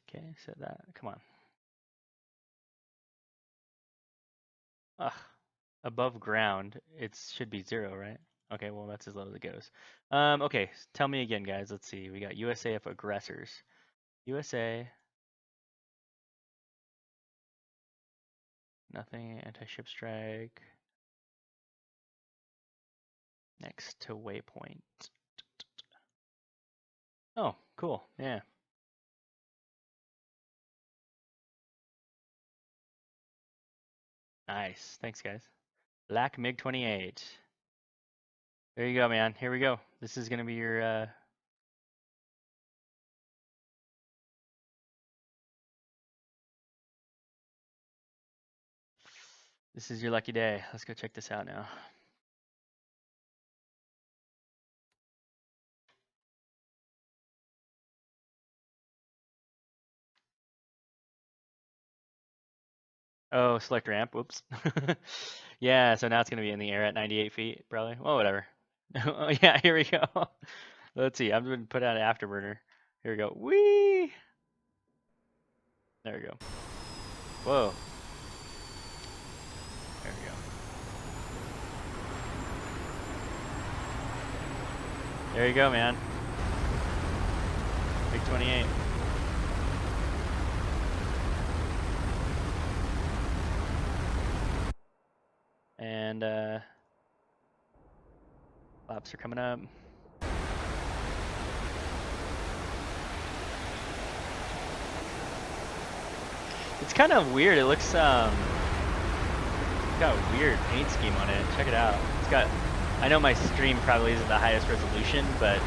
Okay, set that. Come on. Ugh. Above ground, it should be 0, right? Okay, well that's as low as it goes. Okay, tell me again, guys. Let's see. We got USAF aggressors. USA. Nothing. Anti-ship strike. Next to waypoint. Oh, cool. Yeah. Nice. Thanks, guys. Black MiG-28. There you go, man. Here we go. This is gonna be your this is your lucky day. Let's go check this out now. Oh, select ramp. Whoops. Yeah, so now it's gonna be in the air at 98 feet, probably. Well, whatever. Oh yeah, here we go. Let's see. I'm gonna put out an afterburner. Here we go. Whee! There we go. Whoa. There we go. There you go, man. Big 28. And flaps are coming up. It's kind of weird. It looks got a weird paint scheme on it. Check it out. It's got, I know my stream probably isn't the highest resolution, but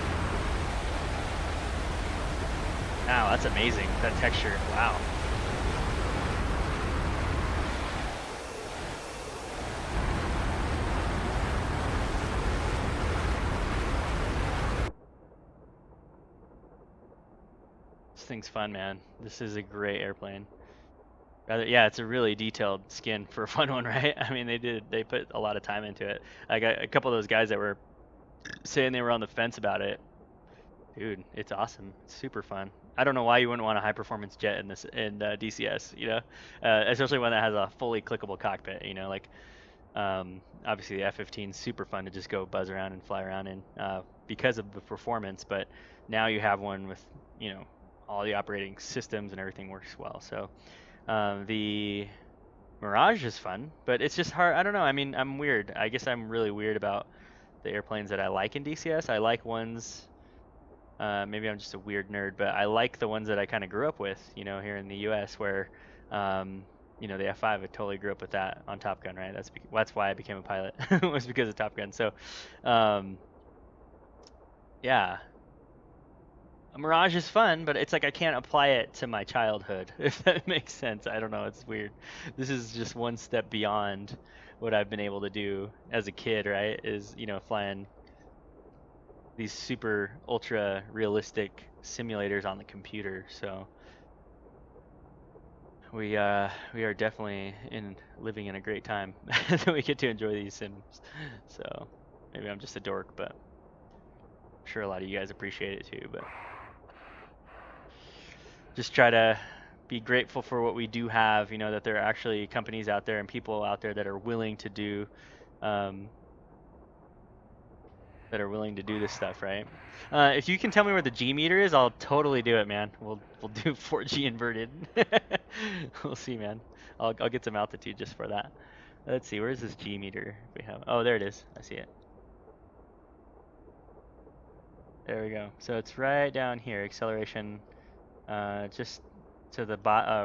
wow, that's amazing. That texture. Wow. This thing's fun, man. This is a great airplane. Yeah, it's a really detailed skin for a fun one, right? I mean, they put a lot of time into it. I got a couple of those guys that were saying they were on the fence about it. Dude, it's awesome. It's super fun. I don't know why you wouldn't want a high performance jet in DCS, you know, especially one that has a fully clickable cockpit. You know, like obviously the F-15 is super fun to just go buzz around and fly around in because of the performance. But now you have one with, you know, all the operating systems and everything works well. So the Mirage is fun, but it's just hard. I don't know. I mean, I'm weird. I guess I'm really weird about the airplanes that I like in DCS. I like ones. Maybe I'm just a weird nerd, but I like the ones that I kind of grew up with, you know, here in the U.S. where, you know, the F-5, I totally grew up with that on Top Gun, right? That's why I became a pilot, was because of Top Gun. So, yeah. Mirage is fun, but it's like I can't apply it to my childhood, if that makes sense. I don't know, it's weird. This is just one step beyond what I've been able to do as a kid, right? Is, you know, flying these super ultra realistic simulators on the computer. So we are definitely living in a great time that we get to enjoy these sims. So maybe I'm just a dork, but I'm sure a lot of you guys appreciate it too. But just try to be grateful for what we do have, you know, that there are actually companies out there and people out there that are willing to do this stuff, right? If you can tell me where the G meter is, I'll totally do it, man. We'll do 4G inverted. We'll see, man. I'll get some altitude just for that. Let's see, where's this G meter? We have, oh, there it is. I see it. There we go. So it's right down here, acceleration, just to the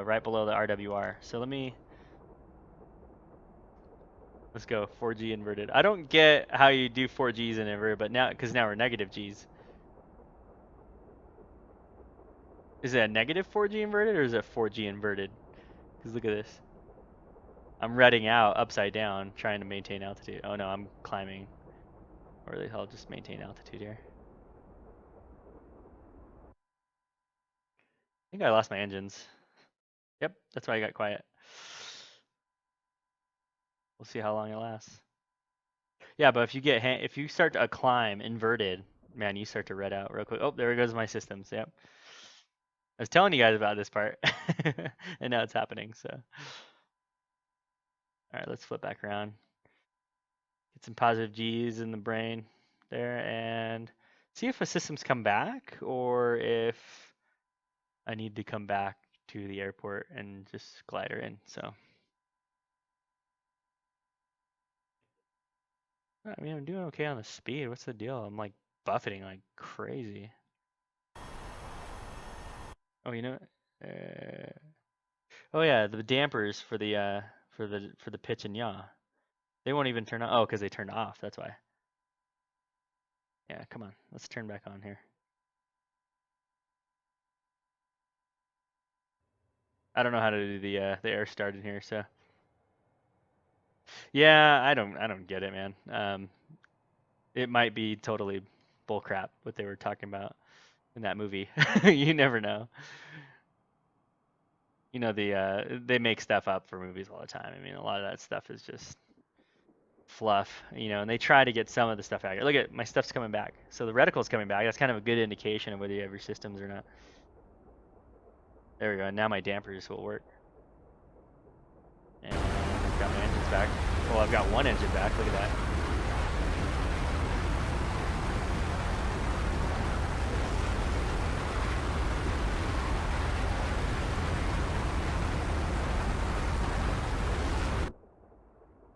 right below the RWR. So let's go 4G inverted. I don't get how you do 4Gs in inverted, but now, because now we're negative Gs. Is it a negative 4G inverted or is it 4G inverted? Because look at this. I'm redding out upside down, trying to maintain altitude. Oh no, I'm climbing. Or I'll just maintain altitude here. I think I lost my engines. Yep, that's why I got quiet. We'll see how long it lasts. Yeah, but if you start a climb inverted, man, you start to red out real quick. Oh, there goes my systems. Yep. I was telling you guys about this part, and now it's happening. So, all right, let's flip back around. Get some positive G's in the brain there, and see if the systems come back, or if I need to come back to the airport and just glide her in. So, I mean, I'm doing okay on the speed. What's the deal? I'm like buffeting like crazy. Oh, you know, oh yeah, the dampers for the pitch and yaw, they won't even turn on. Oh, because they turned off. That's why. Yeah, come on, let's turn back on here. I don't know how to do the air start in here, so. Yeah, I don't get it, man. It might be totally bullcrap what they were talking about in that movie. You never know. You know, they make stuff up for movies all the time. I mean, a lot of that stuff is just fluff, you know, and they try to get some of the stuff out here. Look at my stuff's coming back. So the reticle's coming back. That's kind of a good indication of whether you have your systems or not. There we go. And now my dampers will work. And I've got my engines back. Well, I've got one engine back. Look at that.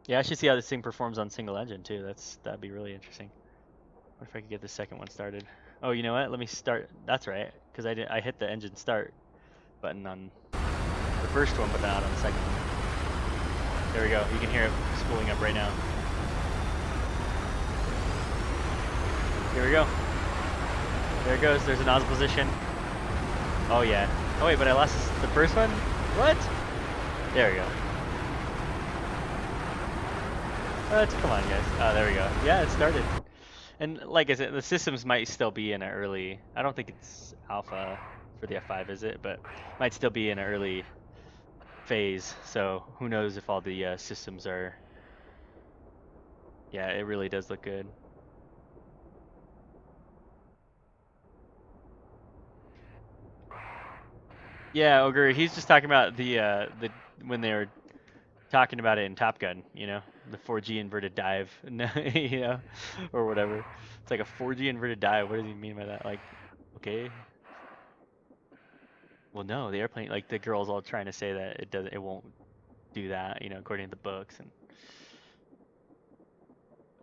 Yeah, I should see how this thing performs on single engine too. That'd be really interesting. What if I could get the second one started? Oh, you know what? Let me start. That's right, because I hit the engine start button on the first one, but not on the second one. There we go. You can hear it spooling up right now. Here we go. There it goes. There's a nozzle position. Oh yeah. Oh wait, but I lost the first one? What? There we go. Come on, guys. Oh, there we go. Yeah, it started. And like I said, the systems might still be in an early, I don't think it's alpha for the F5, is it? But might still be in an early phase. So who knows if all the systems are, yeah, it really does look good. Yeah, Ogre, he's just talking about the when they were talking about it in Top Gun, you know, the 4G inverted dive, you know, or whatever. It's like a 4G inverted dive. What does he mean by that? Like, okay. Well, no, the airplane, like the girl's all trying to say that it won't do that, you know, according to the books. And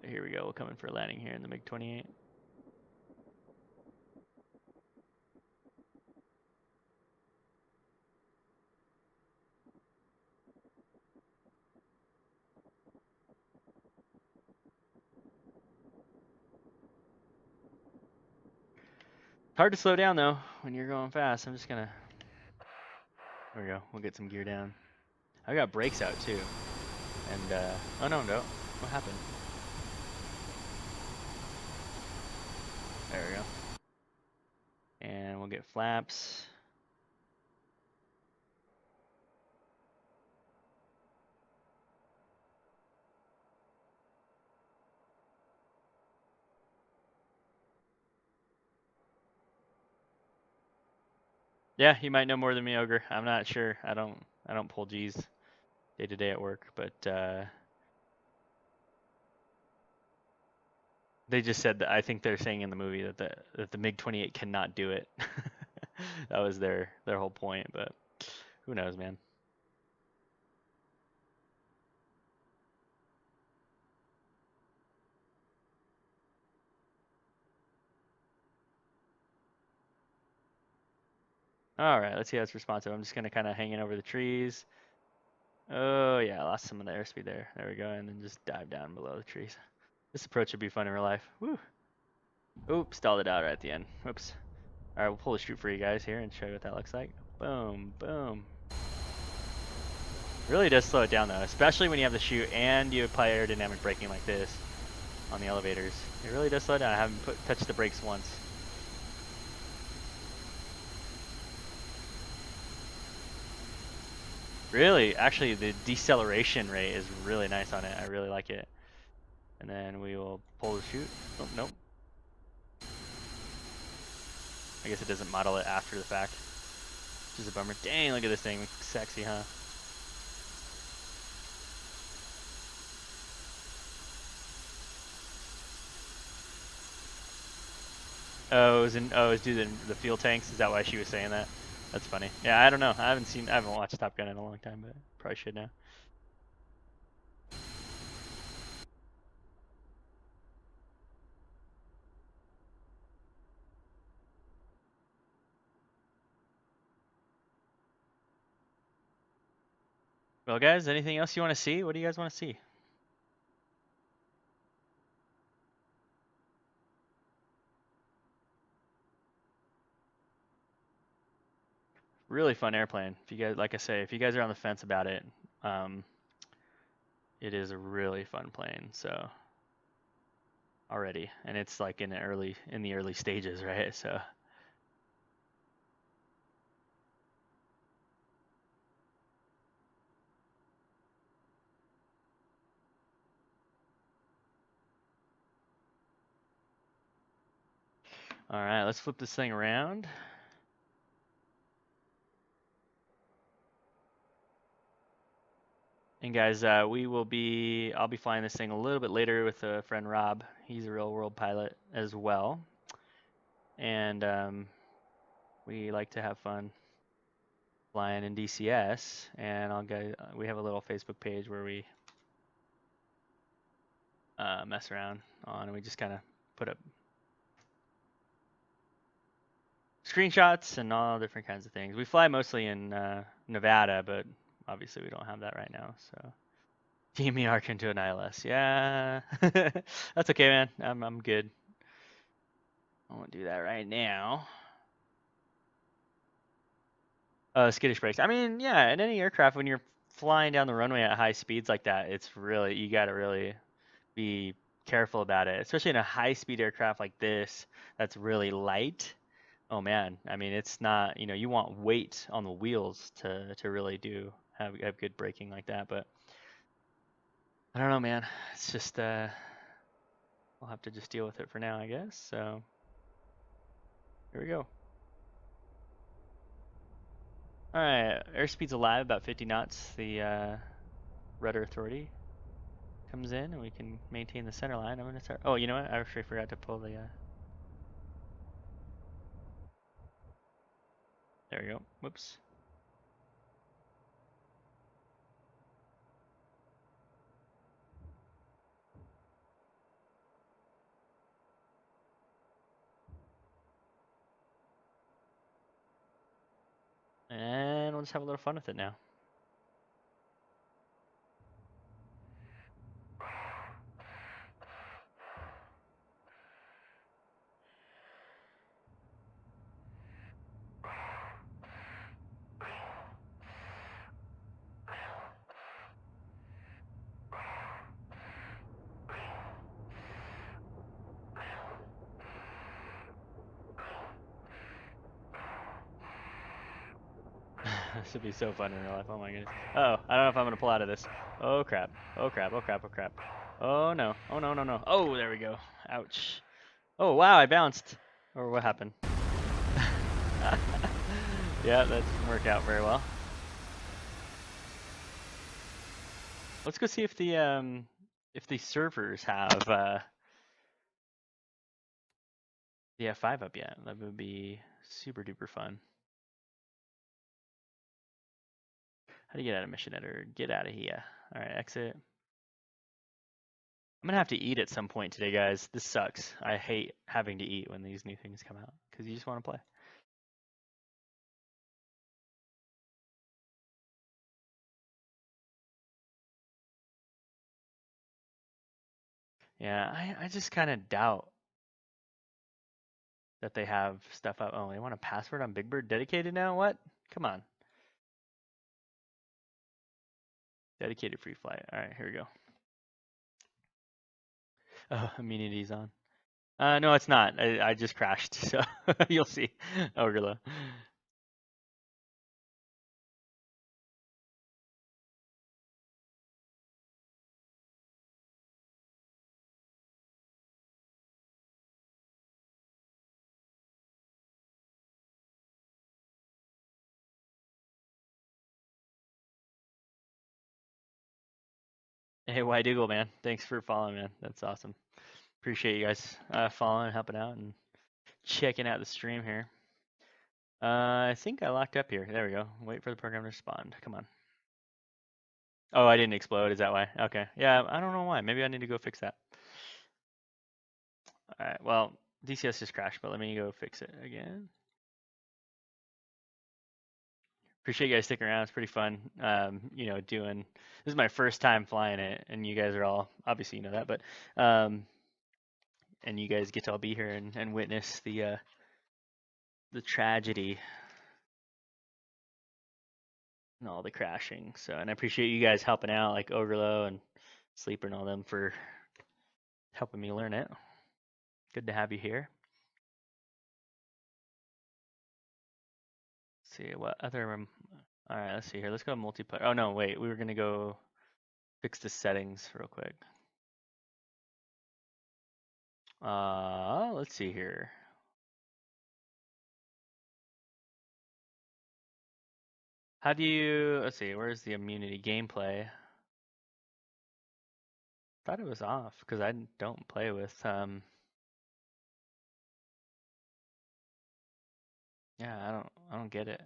here we go, we're coming for a landing here in the MiG-28. Hard to slow down though when you're going fast. I'm just gonna. There we go. We'll get some gear down. I got brakes out too. And oh no, no. What happened? There we go. And we'll get flaps. Yeah, you might know more than me, Ogre. I'm not sure. I don't pull G's day to day at work, but they just said that I think they're saying in the movie that the MiG-28 cannot do it. That was their whole point, but who knows, man. All right, let's see how it's responsive. I'm just gonna kind of hang in over the trees. Oh yeah, I lost some of the airspeed there. There we go, and then just dive down below the trees. This approach would be fun in real life. Woo! Oops, stalled it out right at the end. Whoops. All right, we'll pull the chute for you guys here and show you what that looks like. Boom, boom. Really does slow it down though, especially when you have the chute and you apply aerodynamic braking like this on the elevators. It really does slow down. I haven't touched the brakes once. Really, actually, the deceleration rate is really nice on it. I really like it. And then we will pull the chute. Oh, nope. I guess it doesn't model it after the fact, which is a bummer. Dang, look at this thing. Sexy, huh? Oh, it was due to the fuel tanks. Is that why she was saying that? That's funny. Yeah, I don't know. I haven't watched Top Gun in a long time, but probably should now. Well, guys, anything else you want to see? What do you guys want to see? Really fun airplane. If you guys, like I say, if you guys are on the fence about it, it is a really fun plane. So already, and it's like in the early stages, right? So. All right, let's flip this thing around. And guys, I'll be flying this thing a little bit later with a friend Rob. He's a real world pilot as well. And we like to have fun flying in DCS. And we have a little Facebook page where we mess around on, and we just kind of put up screenshots and all different kinds of things. We fly mostly in Nevada, but obviously we don't have that right now, so. Team me arc into an ILS. Yeah. That's okay, man. I'm good. I won't do that right now. Skittish brakes. I mean, yeah, in any aircraft, when you're flying down the runway at high speeds like that, you gotta really be careful about it, especially in a high speed aircraft like this that's really light. Oh man, I mean, it's not, you want weight on the wheels to really have good braking like that, but I don't know, man. It's just we'll have to just deal with it for now, I guess. So here we go. All right, airspeed's alive, about 50 knots. The rudder authority comes in, and we can maintain the center line. I'm gonna start. Oh, you know what? I actually forgot to pull the. There we go. Whoops. And we'll just have a little fun with it now. This would be so fun in real life. Oh my goodness. Uh oh, I don't know if I'm gonna pull out of this. Oh crap. Oh crap. Oh crap. Oh crap. Oh no. Oh no no no. Oh, there we go. Ouch. Oh wow, I bounced. Or what happened? Yeah, that didn't work out very well. Let's go see if the servers have the F5 up yet. That would be super duper fun. How do you get out of mission editor? Get out of here. All right, exit. I'm gonna have to eat at some point today, guys. This sucks. I hate having to eat when these new things come out because you just want to play. Yeah, I just kind of doubt that they have stuff up. Oh, they want a password on Big Bird dedicated now? What? Come on. Dedicated free flight. All right, here we go. Oh, immunity's on. No, it's not. I just crashed, so you'll see. Ogrela. Hey, Diggle, man. Thanks for following, man. That's awesome. Appreciate you guys following, helping out, and checking out the stream here. I think I locked up here. There we go. Wait for the program to respond. Come on. Oh, I didn't explode. Is that why? Okay. Yeah, I don't know why. Maybe I need to go fix that. All right. Well, DCS just crashed, but let me go fix it again. Appreciate you guys sticking around. It's pretty fun. You know, this is my first time flying it, and you guys are all obviously you know that, but and you guys get to all be here and witness the tragedy and all the crashing. So, and I appreciate you guys helping out, like Ogrelo and Sleeper and all them for helping me learn it. Good to have you here. Let's see what other. All right, let's see here. Let's go multiplayer. Oh no, wait. We were gonna go fix the settings real quick. Let's see here. How do you? Let's see. Where's the immunity gameplay? Thought it was off because I don't play with Yeah, I don't get it.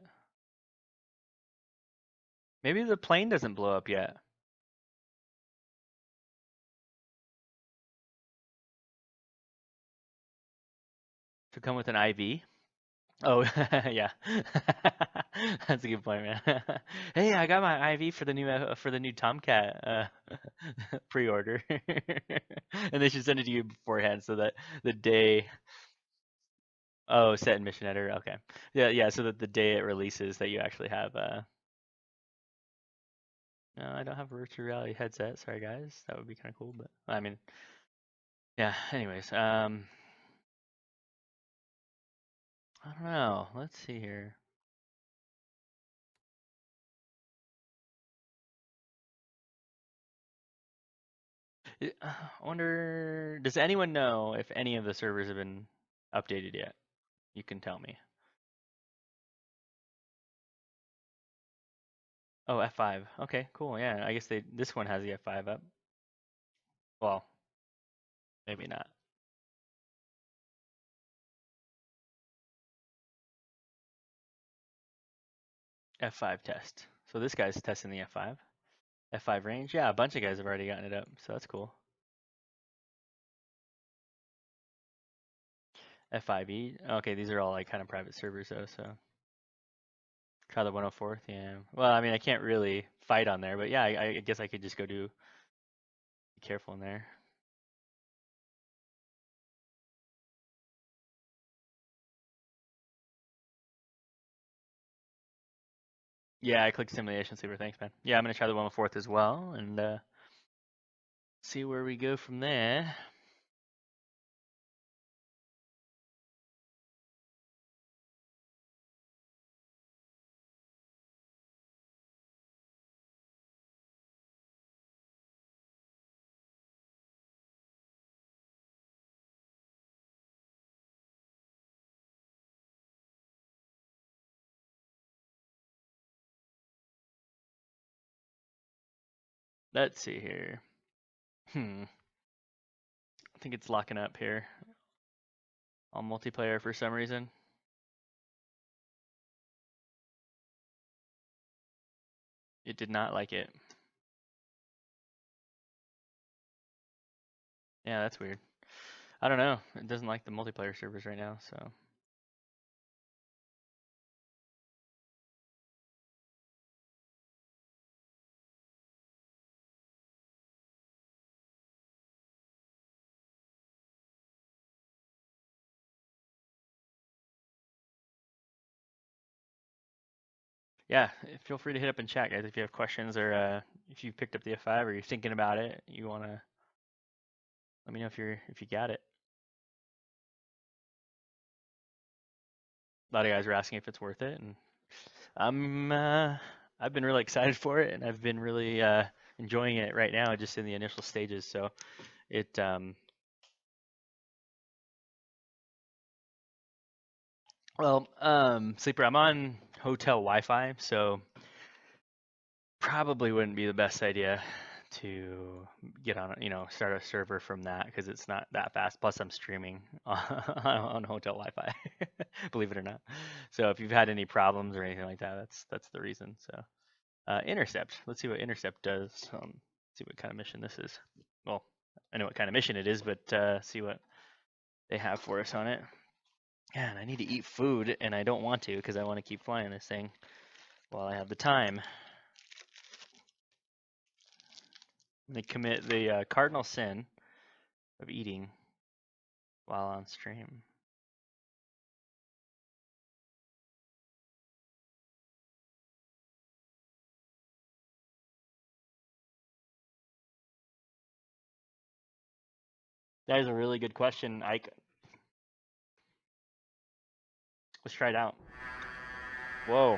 Maybe the plane doesn't blow up yet. To come with an IV. Oh yeah, that's a good point, man. Hey, I got my IV for the new Tomcat pre-order, and they should send it to you beforehand so that the day. Oh, set in mission editor. Okay, yeah. So that the day it releases, that you actually have. No, I don't have a virtual reality headset. Sorry, guys. That would be kind of cool, but I mean, yeah. Anyways, I don't know. Let's see here. I wonder, does anyone know if any of the servers have been updated yet? You can tell me. Oh, F5. Okay, cool. Yeah, I guess this one has the F5 up. Well, maybe not. F5 test. So this guy's testing the F5. F5 range. Yeah, a bunch of guys have already gotten it up, so that's cool. F-5E. Okay, these are all like kind of private servers though, so try the 104th. Yeah. Well, I mean, I can't really fight on there, but yeah, I guess I could just go be careful in there. Yeah, I clicked simulation sleeper. Thanks, man. Yeah, I'm gonna try the 104th as well and see where we go from there. Let's see here. I think it's locking up here on multiplayer for some reason. It did not like it. Yeah, that's weird. I don't know. It doesn't like the multiplayer servers right now, so. Yeah, feel free to hit up in chat, guys, if you have questions or if you picked up the F5 or you're thinking about it, you wanna let me know if you got it. A lot of guys were asking if it's worth it, and I've been really excited for it, and I've been really enjoying it right now, just in the initial stages. So it Sleeper, I'm on hotel Wi-Fi, so probably wouldn't be the best idea to get on, start a server from that, because it's not that fast. Plus, I'm streaming on hotel Wi-Fi, believe it or not. So if you've had any problems or anything like that, that's the reason. So Intercept. Let's see what Intercept does. See what kind of mission this is. Well, I know what kind of mission it is, but see what they have for us on it. Yeah, and I need to eat food, and I don't want to because I want to keep flying this thing while I have the time. They commit the cardinal sin of eating while on stream. That is a really good question, Ike. Let's try it out. Whoa.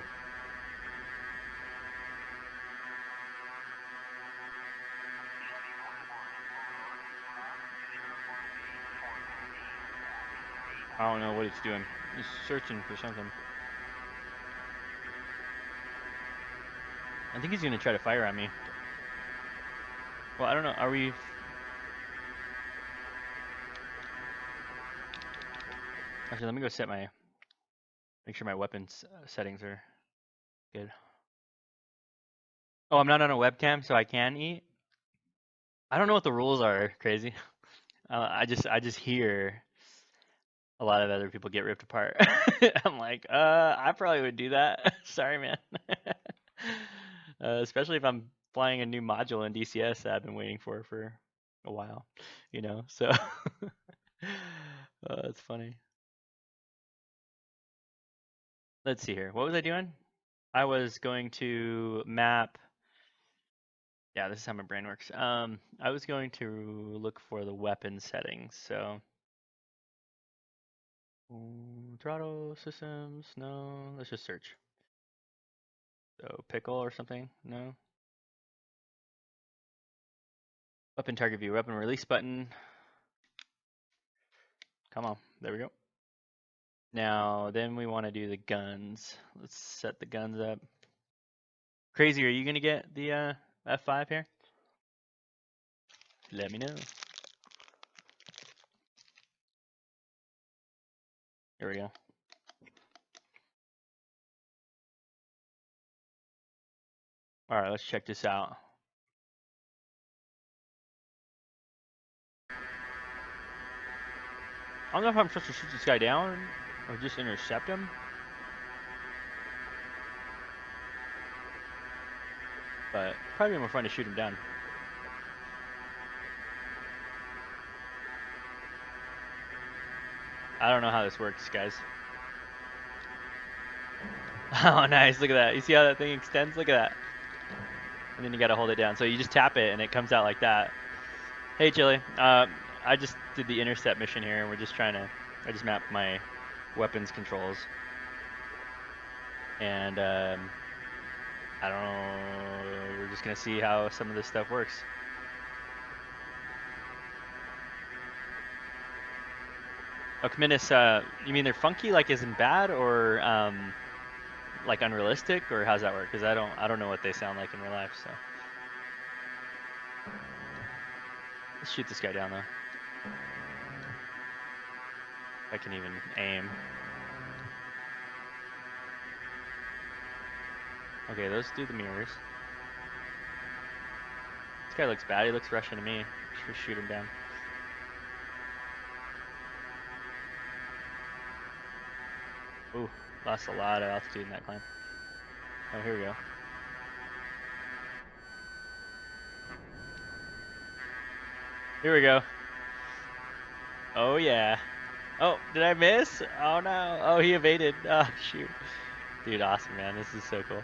I don't know what it's doing. It's searching for something. I think he's going to try to fire on me. Well, I don't know. Are we... Actually, let me go set my... Make sure my weapons settings are good. Oh, I'm not on a webcam, so I can eat? I don't know what the rules are, crazy. I just hear a lot of other people get ripped apart. I'm like, I probably would do that. Sorry, man. Especially if I'm flying a new module in DCS that I've been waiting for a while, so that's funny. Let's see here. What was I doing? I was going to map. Yeah, this is how my brain works. I was going to look for the weapon settings, so throttle systems, no. Let's just search. So pickle or something, no. Weapon target view, weapon release button. Come on, there we go. Now, then we want to do the guns. Let's set the guns up. Crazy, are you gonna get the F5 here? Let me know. Here we go. All right, let's check this out. I don't know if I'm supposed to shoot this guy down or just intercept him. But probably more fun to shoot him down. I don't know how this works, guys. Oh, nice. Look at that. You see how that thing extends? Look at that. And then you got to hold it down. So you just tap it and it comes out like that. Hey, Chili. I just did the intercept mission here, and we're just trying to... I just mapped my weapons controls. And I don't know... We're just going to see how some of this stuff works. Oh, Kaminis, you mean they're funky, like as in bad, or like unrealistic, or how's that work? Because I don't know what they sound like in real life. So Let's shoot this guy down though. If I can even aim. Okay, those do the mirrors. This guy looks bad. He looks Russian to me. Should shoot him down. Ooh, lost a lot of altitude in that climb. Oh, here we go. Here we go. Oh yeah. Oh, did I miss? Oh no. Oh, he evaded. Oh shoot. Dude, awesome, man. This is so cool.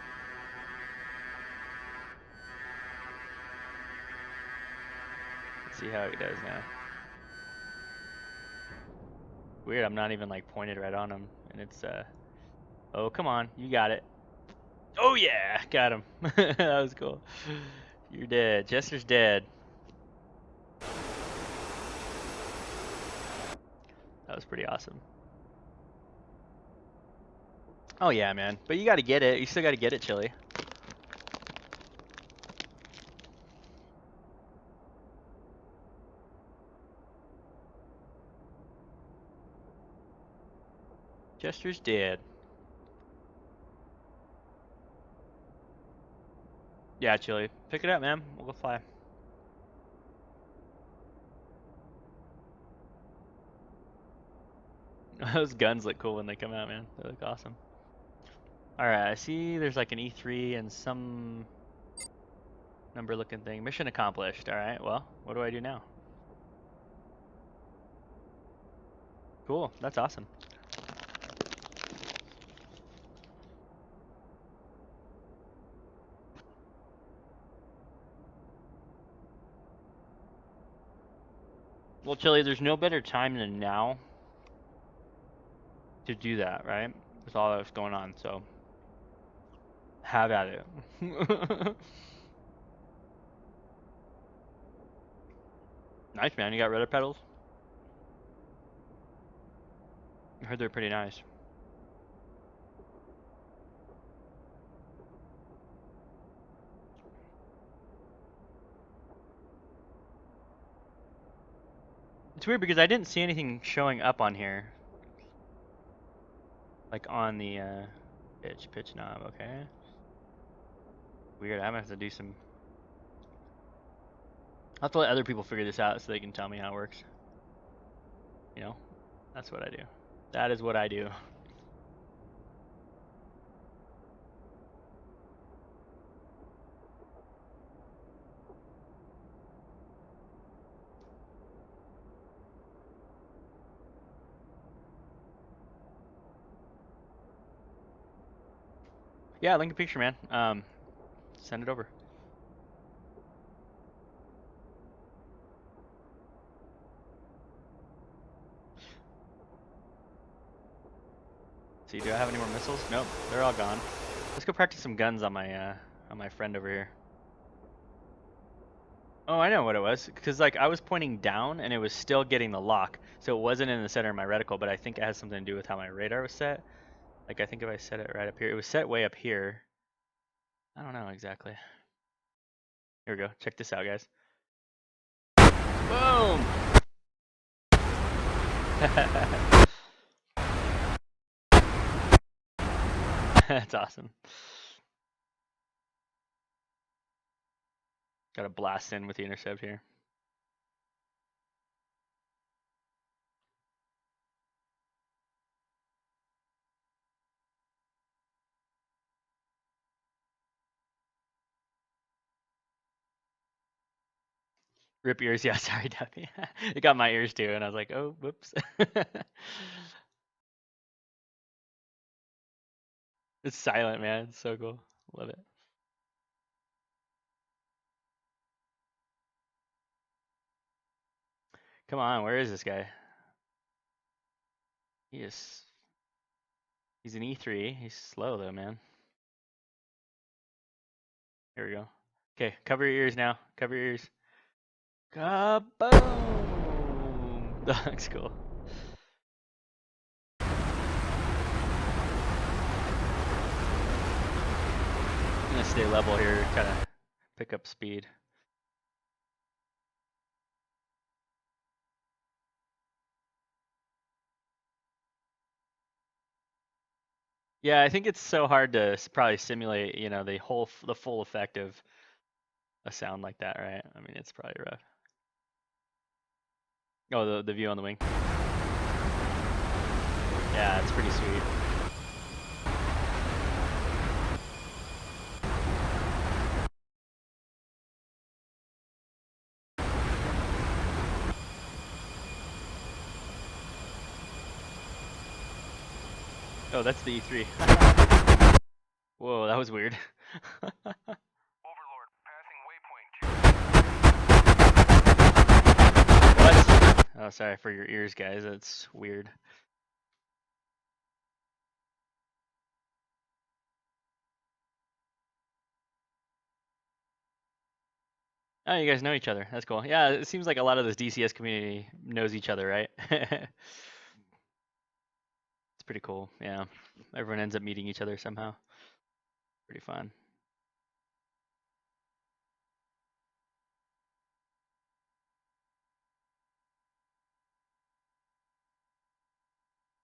Let's see how he does now. Weird, I'm not even like pointed right on him, and it's oh, come on, you got it. Oh yeah, got him. That was cool. You're dead. Chester's dead. That was pretty awesome. Oh yeah, man. But you gotta get it. You still gotta get it, Chili. Chester's dead. Yeah, Chili. Pick it up, man. We'll go fly. Those guns look cool when they come out, man. They look awesome. Alright, I see there's like an E3 and some number looking thing. Mission accomplished. Alright, well, what do I do now? Cool, that's awesome. Well, Chili, there's no better time than now to do that, right? With all that's going on, so have at it. Nice, man. You got rudder pedals? I heard they're pretty nice. It's weird because I didn't see anything showing up on here. Like on the pitch knob, okay. Weird, I'm gonna have to do some... I'll have to let other people figure this out so they can tell me how it works. You know, that's what I do. That is what I do. Yeah, link a picture, man. Send it over. See, do I have any more missiles? Nope, they're all gone. Let's go practice some guns on my friend over here. Oh, I know what it was. Because like I was pointing down and it was still getting the lock, so it wasn't in the center of my reticle. But I think it has something to do with how my radar was set. Like I think if I set it right up here, it was set way up here. I don't know exactly. Here we go. Check this out, guys. Boom! That's awesome. Got a blast in with the intercept here. Rip ears, yeah, sorry, Duffy. It got my ears too, and I was like, oh, whoops. It's silent, man. It's so cool. Love it. Come on, where is this guy? He's an E3. He's slow though, man. Here we go. Okay, cover your ears now. Cover your ears. Kaboom! That looks cool. I'm gonna stay level here, kind of pick up speed. Yeah, I think it's so hard to probably simulate, you know, the full effect of a sound like that, right? I mean, it's probably rough. Oh, the view on the wing. Yeah, it's pretty sweet. Oh, that's the E3. Whoa, that was weird. Overlord, passing waypoint 2. What? Oh, sorry for your ears, guys. That's weird. Oh, you guys know each other. That's cool. Yeah, it seems like a lot of this DCS community knows each other, right? It's pretty cool. Yeah. Everyone ends up meeting each other somehow. Pretty fun.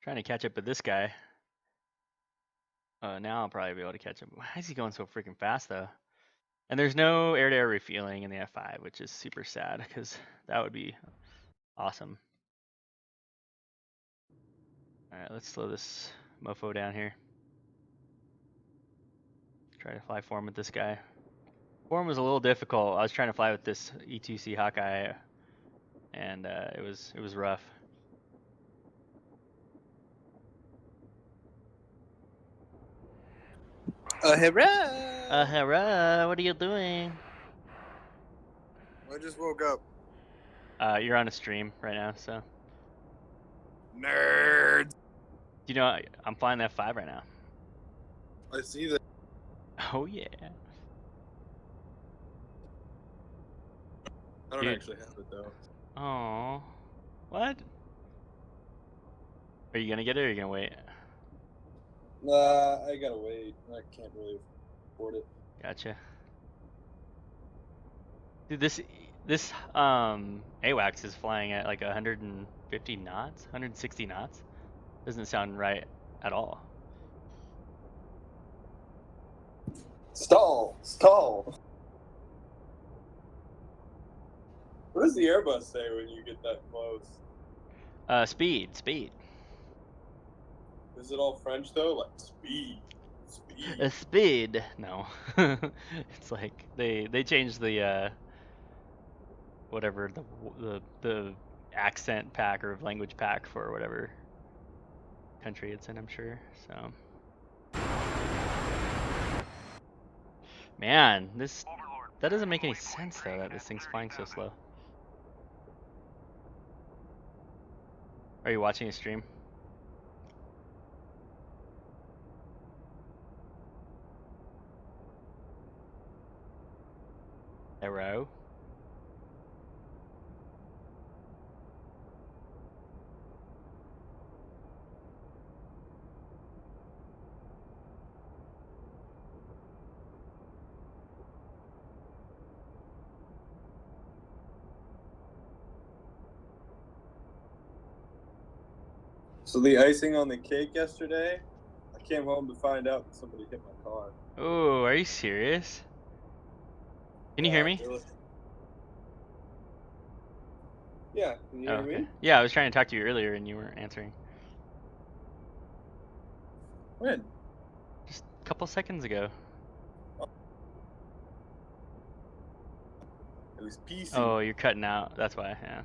Trying to catch up with this guy. Now I'll probably be able to catch up. Why is he going so freaking fast, though? And there's no air-to-air refueling in the F-5, which is super sad, because that would be awesome. Alright, let's slow this mofo down here. Try to fly form with this guy. Form was a little difficult. I was trying to fly with this E2C Hawkeye, and it was rough. Hurrah! Hurrah! What are you doing? I just woke up. You're on a stream right now, so. Nerd! You know, I'm flying the F5 right now. I see that. Oh yeah. I don't Dude. actually have it though. Oh. What? Are you gonna get it or are you gonna wait? I gotta wait. I can't really afford it. Gotcha. Dude, this AWACS is flying at like 150 knots, 160 knots. Doesn't sound right at all. Stall! Stall! What does the Airbus say when you get that close? Speed. Is it all French though? Like speed. Speed. Speed. No. It's like they changed the whatever the accent pack or language pack for whatever country it's in, I'm sure. So man, that doesn't make any sense though, that this thing's flying so slow. Are you watching a stream? Hello? So the icing on the cake yesterday, I came home to find out that somebody hit my car. Oh, are you serious? Can you hear me? Yeah, can you hear me? Yeah, I was trying to talk to you earlier and you weren't answering. When? Just a couple seconds ago. It was PC. Oh, you're cutting out. That's why, yeah.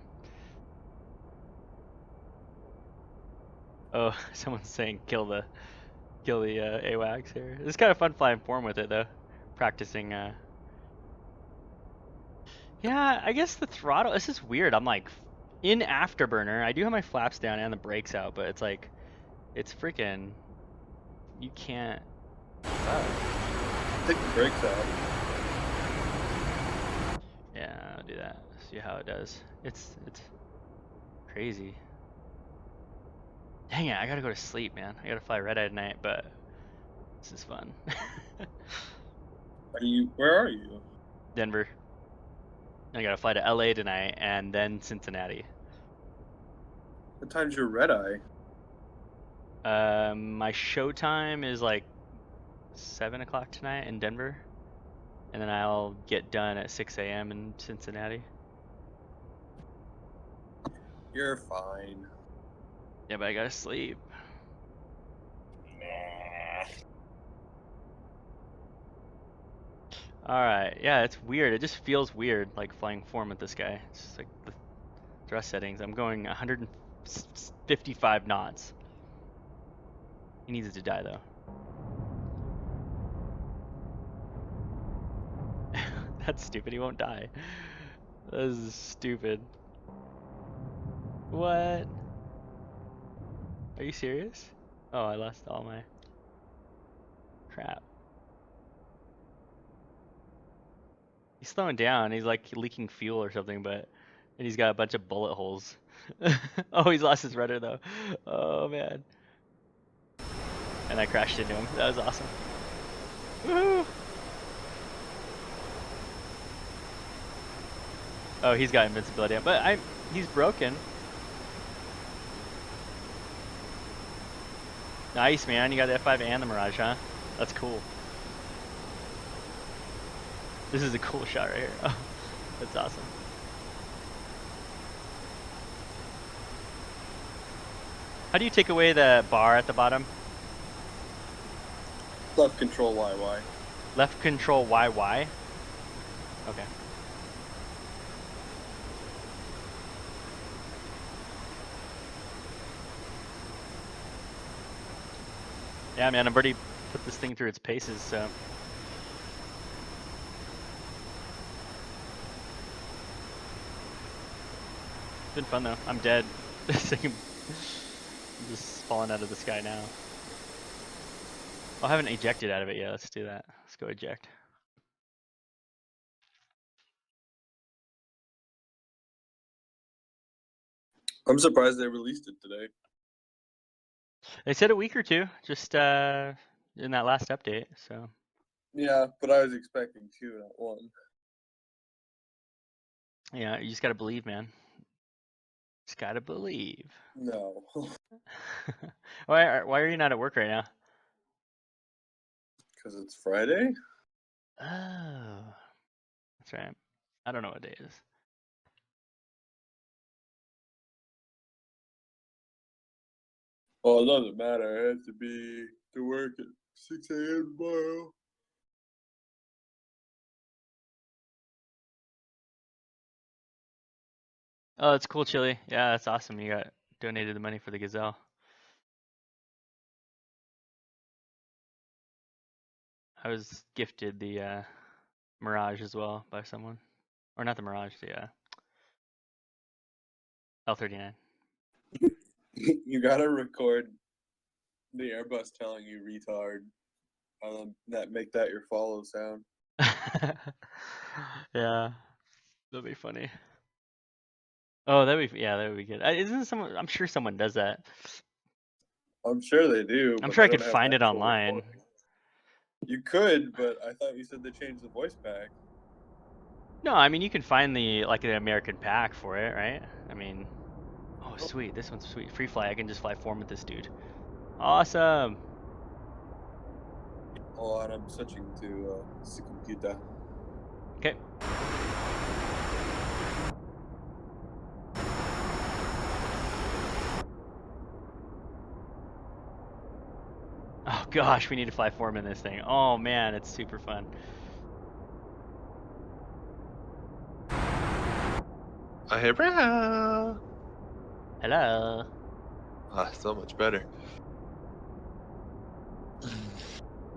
Oh, someone's saying kill the AWACS here. It's kind of fun flying form with it though. Practicing Yeah, I guess the throttle, this is weird. I'm like in afterburner. I do have my flaps down and the brakes out, but it's like it's freaking you can't Take the brakes out. Yeah, I'll do that. See how it does. It's crazy. Dang it, I gotta go to sleep, man. I gotta fly red-eye tonight, but this is fun. Where are you? Denver. I gotta fly to LA tonight and then Cincinnati. What time's your red eye? My show time is like 7 o'clock tonight in Denver, and then I'll get done at 6 a.m. in Cincinnati. You're fine. Yeah, but I gotta sleep. Alright, yeah, it's weird. It just feels weird, like flying form with this guy. It's just like the thrust settings. I'm going 155 knots. He needs to die though. That's stupid. He won't die. This is stupid. What? Are you serious? Oh, I lost all my crap. He's slowing down. He's like leaking fuel or something, but and he's got a bunch of bullet holes. Oh, he's lost his rudder though. Oh man. And I crashed into him. That was awesome. Woohoo! Oh, he's got invincibility, but he's broken. Nice, man. You got the F-5E and the Mirage, huh? That's cool. This is a cool shot right here. Oh, that's awesome. How do you take away the bar at the bottom? Left control YY. Left control YY? Okay. Yeah, man, I've already put this thing through its paces, so. It's been fun though. I'm dead. I'm just falling out of the sky now. I haven't ejected out of it yet. Let's do that. Let's go eject. I'm surprised they released it today. They said a week or two, just in that last update. So. Yeah, but I was expecting 2, not 1. Yeah, you just gotta believe, man. Just gotta believe. No. Why are you not at work right now? Because it's Friday? Oh, that's right. I don't know what day it is. Well, it doesn't matter. I have to be to work at 6 a.m. tomorrow. Oh, that's cool, Chili. Yeah, that's awesome. You got donated the money for the Gazelle. I was gifted the Mirage as well by someone, or not the Mirage, the L39. You gotta record the Airbus telling you retard. That make that your follow sound. Yeah, that'd be funny. Oh, that would be good. Isn't someone? I'm sure someone does that. I'm sure they do. I'm but sure I they could don't have find an it actual online. recording. You could, but I thought you said they changed the voice pack. No, I mean you can find the American pack for it, right? I mean, oh sweet, this one's sweet. Free fly. I can just fly form with this dude. Awesome. Hold on, I'm switching to the computer. Okay. Oh gosh, we need to fly form in this thing. Oh man, it's super fun. Hey, bro. Hello. Ah, so much better.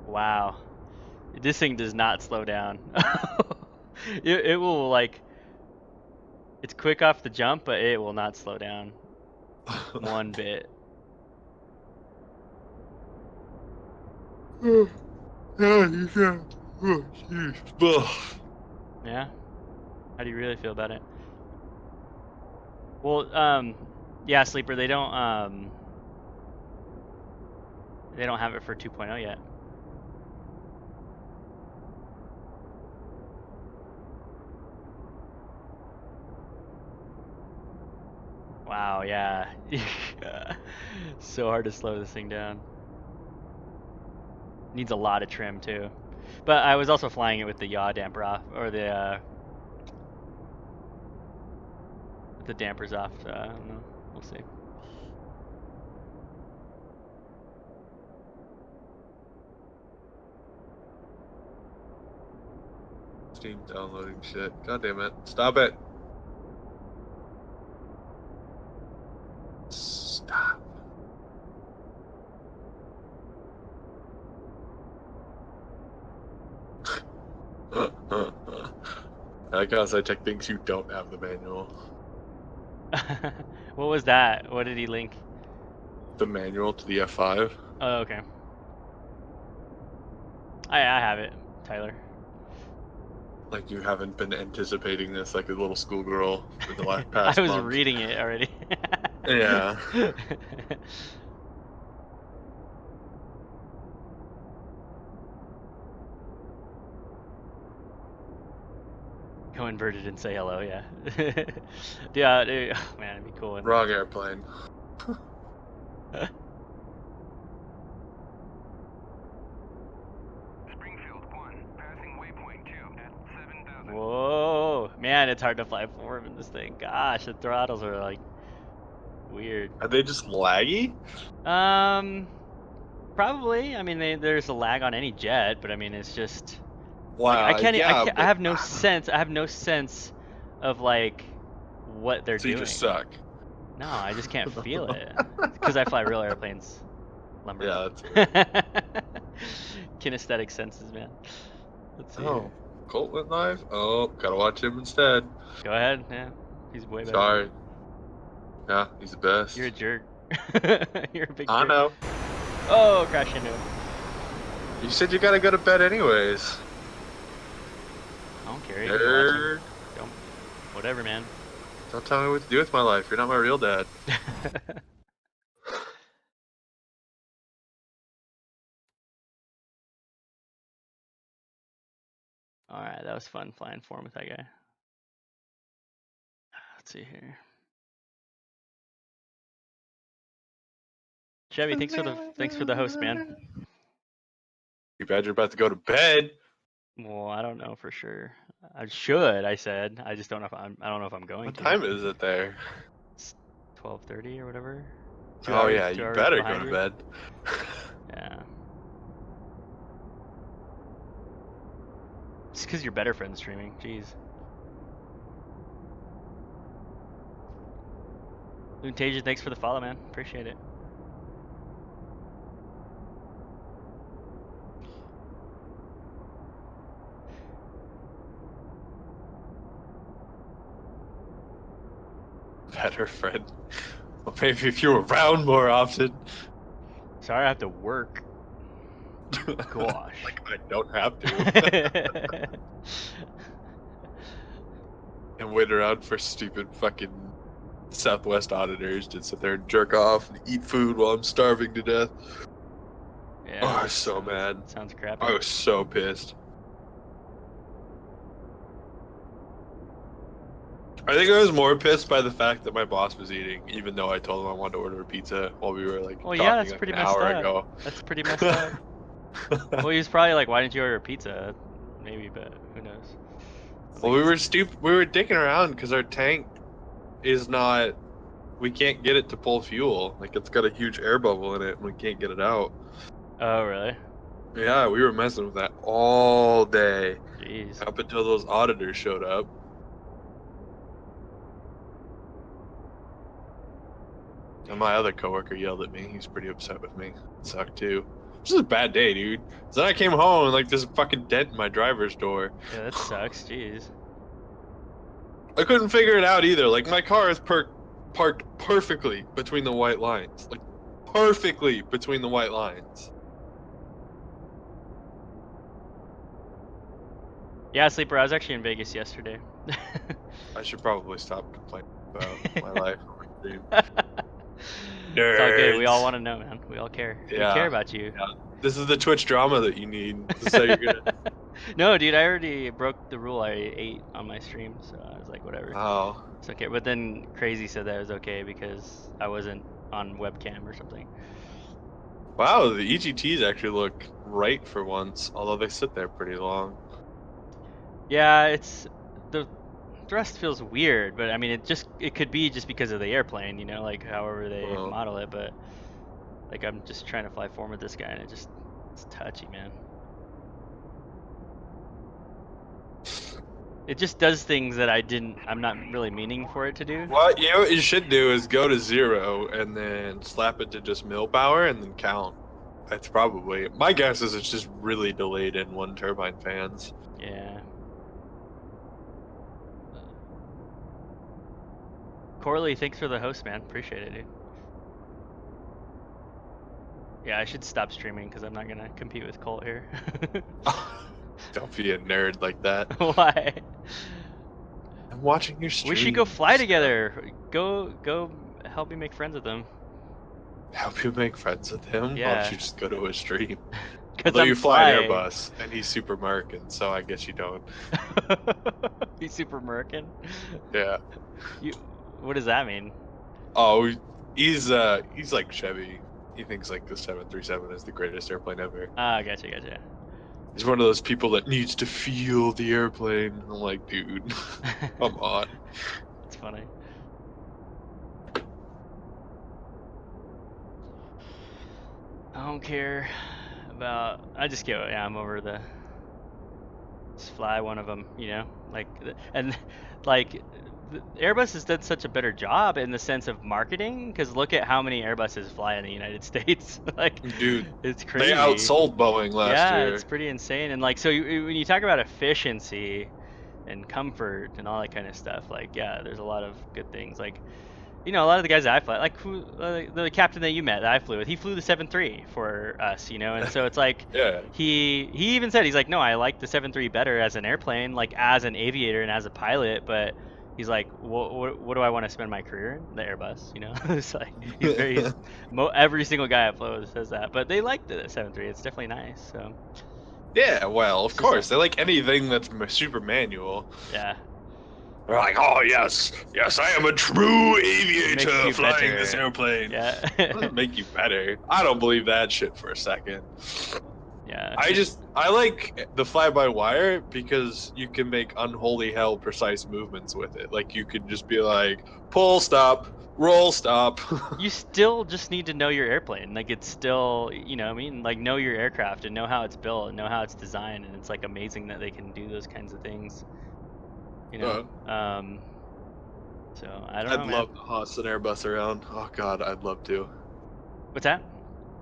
Wow. This thing does not slow down. it will like, it's quick off the jump, but it will not slow down one bit. Yeah, you can. Oh, jeez. Yeah? How do you really feel about it? Well, yeah, Sleeper, they don't have it for 2.0 yet. Wow, Wow, yeah. So hard to slow this thing down. Needs a lot of trim too. But I was also flying it with the yaw damper off, or the dampers off. So I don't know. We'll see. Steam downloading shit. God damn it. Stop it. Stop. I like how Zytech thinks you don't have the manual. What was that? What did he link? The manual to the F5. Oh, okay. I have it, Tyler. Like you haven't been anticipating this like a little schoolgirl for the last past I was month. reading it already. Yeah. Go inverted and say hello, yeah. Yeah, dude, oh, man, it'd be cool. Wrong airplane. Springfield 1, passing waypoint 2 at 7,000. Whoa, man, it's hard to fly forward in this thing. Gosh, the throttles are like weird. Are they just laggy? Probably. I mean, there's a lag on any jet, but I mean, it's just. Wow. Like, I but- have no sense. I have no sense of like what they're So doing. you just suck. No, I just can't feel it because I fly real airplanes. Lumber. Yeah. That's... Kinesthetic senses, man. Let's see. Oh, Colt went live. Oh, gotta watch him instead. Go ahead. Yeah, he's way better. Sorry. Yeah, he's the best. You're a jerk. You're a big I jerk. know. Oh, crash into him. You said you gotta go to bed anyways. I don't care. You can watch him. Nerd. Don't. Whatever, man. Don't tell me what to do with my life. You're not my real dad. All right, that was fun flying form with that guy. Let's see here. Chevy, thanks for the host, man. Too bad you're about to go to bed. Well, I don't know for sure. I should. I said. I just don't know if I don't know if I'm going What to. time is it there? 12:30 or whatever. Oh yeah, you better go to bed. Yeah. Just because you're better friends streaming. Jeez. Luntasia, thanks for the follow, man. Appreciate it. Better friend. Well, maybe if you were around more often. Sorry, I have to work. Gosh. Like I don't have to. And wait around for stupid fucking Southwest auditors to sit there and jerk off and eat food while I'm starving to death. Yeah, Oh, I was so mad. sounds crappy. I was so pissed. I think I was more pissed by the fact that my boss was eating, even though I told him I wanted to order a pizza while we were like Well, talking yeah, that's like pretty an messed hour up. ago. That's pretty messed up. Well, he was probably like, "Why didn't you order a pizza?" Maybe, but who knows? Well, we were dicking around because our tank is not. We can't get it to pull fuel. Like it's got a huge air bubble in it, and we can't get it out. Oh, really? Yeah, we were messing with that all day Jeez. up until those auditors showed up. And my other coworker yelled at me. He's pretty upset with me. It sucked too. This is a bad day, dude. So then I came home and like there's a fucking dent in my driver's door. Yeah, that sucks. Jeez. I couldn't figure it out either. Like my car is parked perfectly between the white lines. Like perfectly between the white lines. Yeah, Sleeper, I was actually in Vegas yesterday. I should probably stop complaining about my life. Dude. It's all good. We all Nerds. want to know, man. We all care. We Yeah. care about you. Yeah. This is the Twitch drama that you need. This is how you're gonna. No, dude, I already broke the rule. I ate on my stream, so I was like, whatever. Oh. It's okay. But then Crazy said that it was okay because I wasn't on webcam or something. Wow, the EGTs actually look right for once, although they sit there pretty long. Yeah, it's the thrust feels weird, but I mean it could be just because of the airplane, you know, like however they Well. model it, but like I'm just trying to fly form with this guy and it's touchy, man. It just does things that I'm not really meaning for it to do. What you should do is go to 0 and then slap it to just mill power and then count. That's probably my guess is it's just really delayed in one turbine fans. Yeah. Corley, thanks for the host, man. Appreciate it, dude. Yeah, I should stop streaming because I'm not gonna compete with Colt here. Don't be a nerd like that. Why? I'm watching your stream. We should go fly together. Go help me make friends with them. Help you make friends with him? Why Yeah. don't you just go to a stream? Because Although I'm you fly an flying. Airbus, and he's super American, so I guess you don't. He's super American. Yeah. What does that mean? Oh, he's like Chevy. He thinks like the 737 is the greatest airplane ever. Ah, gotcha. He's one of those people that needs to feel the airplane. I'm like, dude, come on. It's funny. I don't care about. I just go. Yeah, I'm over the. Just fly one of them, you know, and like Airbus has done such a better job in the sense of marketing because look at how many Airbuses fly in the United States. Like, Dude, it's crazy. they outsold Boeing last year. Yeah, it's pretty insane. And like, so when you talk about efficiency and comfort and all that kind of stuff, like, yeah, there's a lot of good things. Like, you know, a lot of the guys that I fly, like the captain that you met that I flew with, he flew the 7.3 for us, you know, and so it's like, Yeah. he even said, he's like, no, I like the 7.3 better as an airplane, like as an aviator and as a pilot, but he's like, what do I want to spend my career in? The Airbus, you know? It's like, every single guy I flew with says that, but they like the 7.3, it's definitely nice, so. Yeah, well, of course. They like anything that's super manual. Yeah. They're like, oh, yes, I am a true aviator flying better. this airplane. Yeah. It doesn't make you better. I don't believe that shit for a second. Yeah. I like the fly-by-wire because you can make unholy hell precise movements with it. Like, you could just be like, pull, stop, roll, stop. You still just need to know your airplane. Like, it's still, you know what I mean? Like, know your aircraft and know how it's built and know how it's designed. And it's, like, amazing that they can do those kinds of things. You know? So, I don't know, I'd love to hoss an Airbus around. Oh, God, I'd love to. What's that?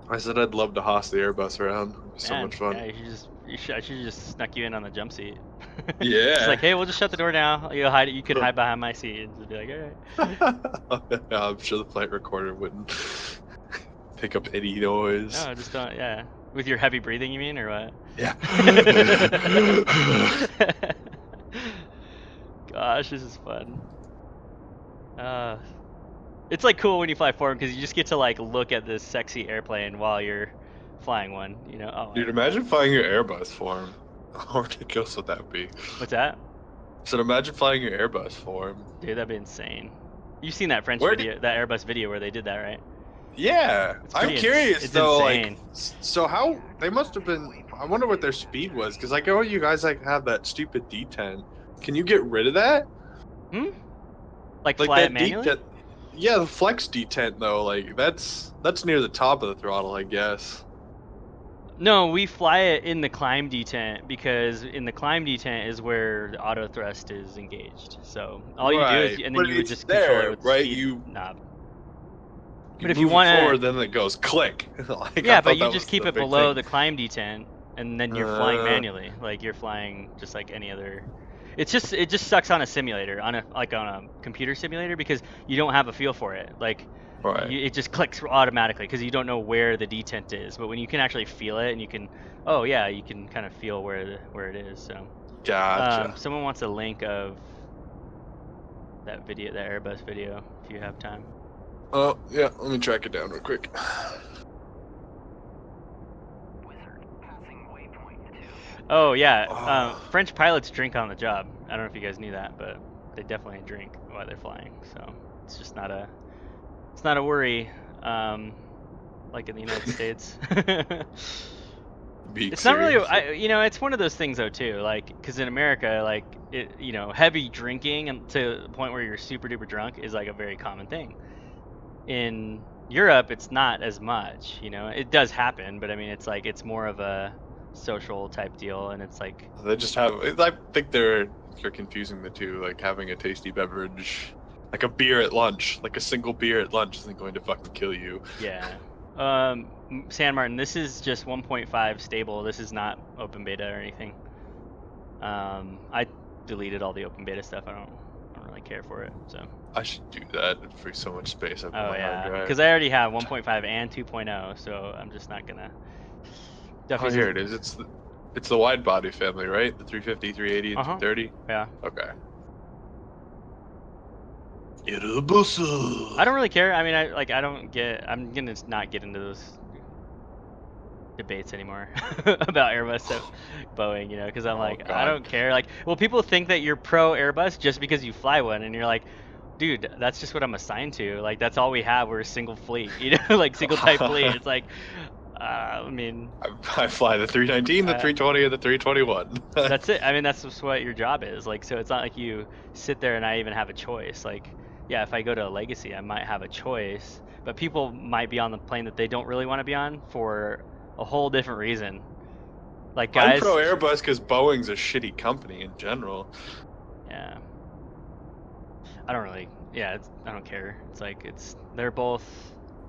I said I'd love to hoss the Airbus around. It'd be so Man, much fun. Yeah, I should just snuck you in on the jump seat. Yeah. It's like, hey, we'll just shut the door now. You could hide behind my seat and just be like, all right. Yeah, I'm sure the flight recorder wouldn't pick up any noise. No, just don't. Yeah. With your heavy breathing, you mean, or what? Yeah. Gosh, this is fun. It's like cool when you fly forward because you just get to like look at this sexy airplane while you're flying one. You know? Oh, Dude, imagine flying your Airbus form. How ridiculous would that be? What's that? So imagine flying your Airbus form. Dude, that'd be insane. You've seen that French Where video, that Airbus video where they did that, right? Yeah, I'm curious it's though. insane. Like, so how they must have been? I wonder what their speed was, because like, oh, you guys like have that stupid D10. Can you get rid of that? Like fly that it manually? D10, yeah, the flex D10 though. Like that's near the top of the throttle, I guess. No, we fly it in the climb detent because in the climb detent is where the auto thrust is engaged. So all you do is, and then you would just control it with the speed knob. But if you want to forward, then it goes click. Like, yeah, but you just keep it below the climb detent, and then you're flying manually. Like you're flying just like any other. It just sucks on a simulator, on a computer simulator, because you don't have a feel for it. Like it just clicks automatically because you don't know where the detent is. But when you can actually feel it, and you can, oh yeah, you can kind of feel where it is. So gotcha. Someone wants a link of that video, that Airbus video, if you have time. Oh yeah, let me track it down real quick. Oh yeah, French pilots drink on the job. I don't know if you guys knew that, but they definitely drink while they're flying. So it's just not a worry, like in the United States. Be It's not really, serious. you know, it's one of those things though too, like, because in America, like, you know, heavy drinking and to the point where you're super duper drunk is like a very common thing. In Europe, it's not as much, you know, it does happen, but I mean, it's like, it's more of a social type deal, and it's like, They just have. I think you're confusing the two. Like having a tasty beverage, like a beer at lunch, like a single beer at lunch isn't going to fucking kill you. yeah. San Martin, this is just 1.5 stable. This is not open beta or anything. I deleted all the open beta stuff. I don't really care for it. So. I should do that. It frees so much space up on Oh my hard yeah, drive. because I already have 1.5 and 2.0, so I'm just not gonna. Oh, here it is. It's the wide body family, right? The 350, 380, and 230. Yeah. Okay. I don't really care. I mean, I'm gonna not get into those debates anymore about Airbus and Boeing, you know, because I'm like, I don't care. Like, well, people think that you're pro Airbus just because you fly one, and you're like, dude, that's just what I'm assigned to. Like, that's all we have. We're a single fleet, you know, like single type fleet. It's like, I mean, I fly the 319, the 320, and the 321. That's it. I mean, that's just what your job is. Like, so it's not like you sit there and I even have a choice. Like, yeah, if I go to a Legacy, I might have a choice, but people might be on the plane that they don't really want to be on for a whole different reason. Like, guys. I'm pro Airbus because Boeing's a shitty company in general. Yeah. I don't really. Yeah, I don't care. It's like they're both.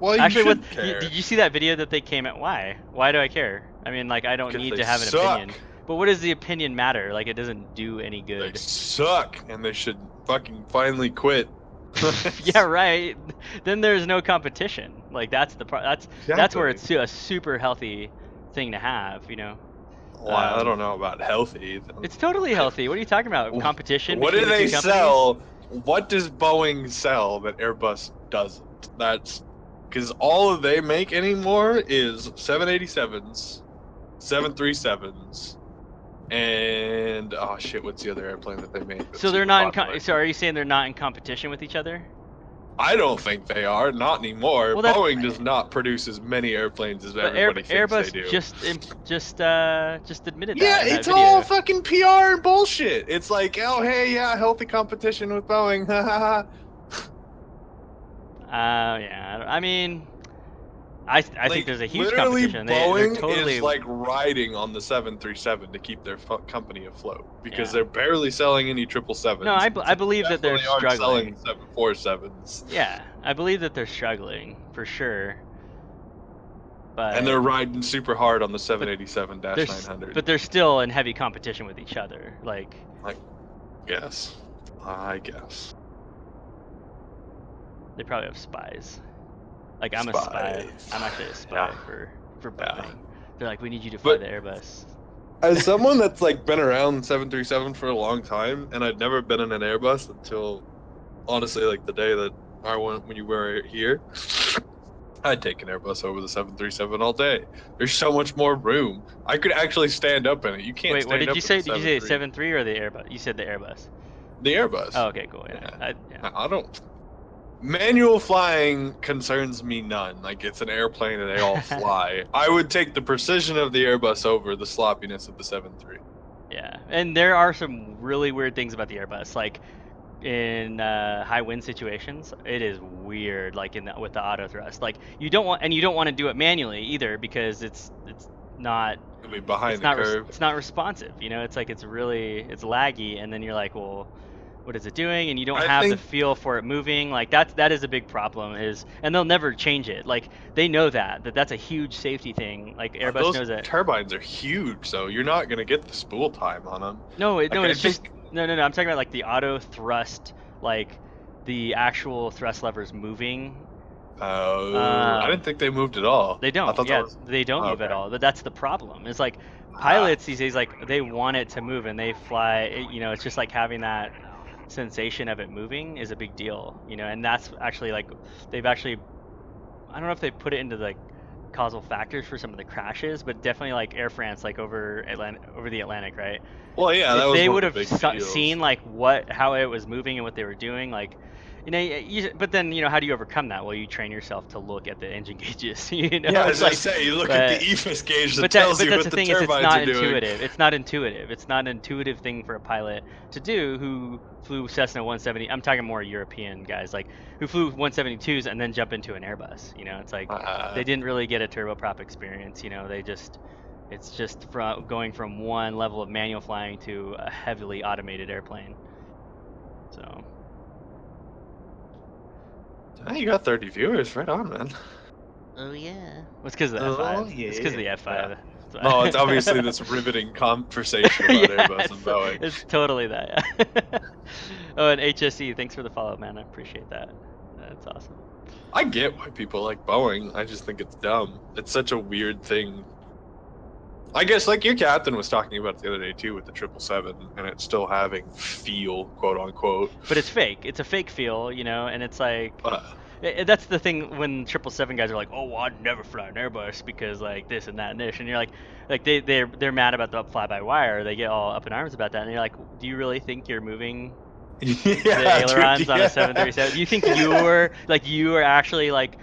Well, you actually, should care. Did you see that video that they came at? Why? Why do I care? I mean, like, I don't need to have an opinion. But what does the opinion matter? Like, it doesn't do any good. They suck, and they should fucking finally quit. Yeah, right. Then there's no competition. Like, that's the that's where it's a super healthy thing to have, you know. Well, I don't know about healthy. It's totally healthy. What are you talking about? Competition? What do between they the two companies? sell? What does Boeing sell that Airbus doesn't? That's because all they make anymore is 787s, 737s, and oh shit, what's the other airplane that they make? So they're not in so are you saying they're not in competition with each other? I don't think they are, not anymore. Well, Boeing does not produce as many airplanes as everybody thinks Airbus they do. just admitted that. Yeah, in that it's video. all fucking PR and bullshit. It's like, oh hey, yeah, healthy competition with Boeing. Yeah. I mean, I think there's a huge literally competition. Boeing they're totally is like riding on the 737 to keep their company afloat because they're barely selling any 777s. No, I believe that they're struggling. Selling 747s. Yeah, I believe that they're struggling for sure. But and they're riding super hard on the 787-900. But they're still in heavy competition with each other. Like, I guess. They probably have spies. Like, I'm a spy. I'm actually a spy for Boeing. Yeah. They're like, we need you to fly the Airbus. As someone that's like been around 737 for a long time, and I'd never been in an Airbus until, honestly, like the day that I went when you were here, I'd take an Airbus over the 737 all day. There's so much more room. I could actually stand up in it. You can't. Wait, what did you say? Did you say 7.3 or the Airbus? You said the Airbus. The Airbus. Oh, okay, cool. Yeah. I don't. Manual flying concerns me none. Like, it's an airplane and they all fly. I would take the precision of the Airbus over the sloppiness of the 7.3. Yeah, and there are some really weird things about the Airbus. Like, in high wind situations, it is weird. Like with the auto thrust, like you don't want to do it manually either because it's not. It'll be behind the curve. It's not responsive. You know, it's like it's laggy, and then you're like, well, what is it doing? And you don't have the feel for it moving. Like that is a big problem. And they'll never change it. Like they know that's a huge safety thing. Like Airbus knows that. Turbines are huge, so you're not gonna get the spool time on them. No, it's just no. I'm talking about like the auto thrust, like the actual thrust levers moving. Oh, I didn't think they moved at all. They don't. They don't move at all. But that's the problem. It's like pilots these days, like they want it to move and they fly. You know, it's just like having that sensation of it moving is a big deal, you know, and that's actually like they've actually, I don't know if they put it into like causal factors for some of the crashes, but definitely like Air France, like over the Atlantic, right? Well, yeah, that If was they one would of the have big deals. seen like how it was moving and what they were doing, like, but then how do you overcome that? Well, you train yourself to look at the engine gauges. Yeah, It's as I like, say, you look at the but- EFIS gauge that but tells you that's what the the thing is, it's turbines not are doing. intuitive. It's not intuitive. It's not an intuitive thing for a pilot to do who flew Cessna 170. I'm talking more European guys, like who flew 172s and then jump into an Airbus. It's like they didn't really get a turboprop experience. It's just going from one level of manual flying to a heavily automated airplane. So. Oh, you got 30 viewers, right on, man. Oh yeah. Well, it's because of the Oh, F5. It's because of the yeah. F5. No, it's obviously this riveting conversation about Airbus and Boeing. It's totally that. Yeah. Oh, and HSE, thanks for the follow, man. I appreciate that. That's awesome. I get why people like Boeing. I just think it's dumb. It's such a weird thing. I guess like your captain was talking about it the other day too with the 777 and it's still having feel, quote unquote. But it's fake. It's a fake feel, and it's like that's the thing when 777 guys are like, oh, well, I'd never fly an Airbus because like this and that and this, and you're like they're mad about the fly by wire. They get all up in arms about that, and you're like, do you really think you're moving the ailerons on a 737? Do you think you are actually like,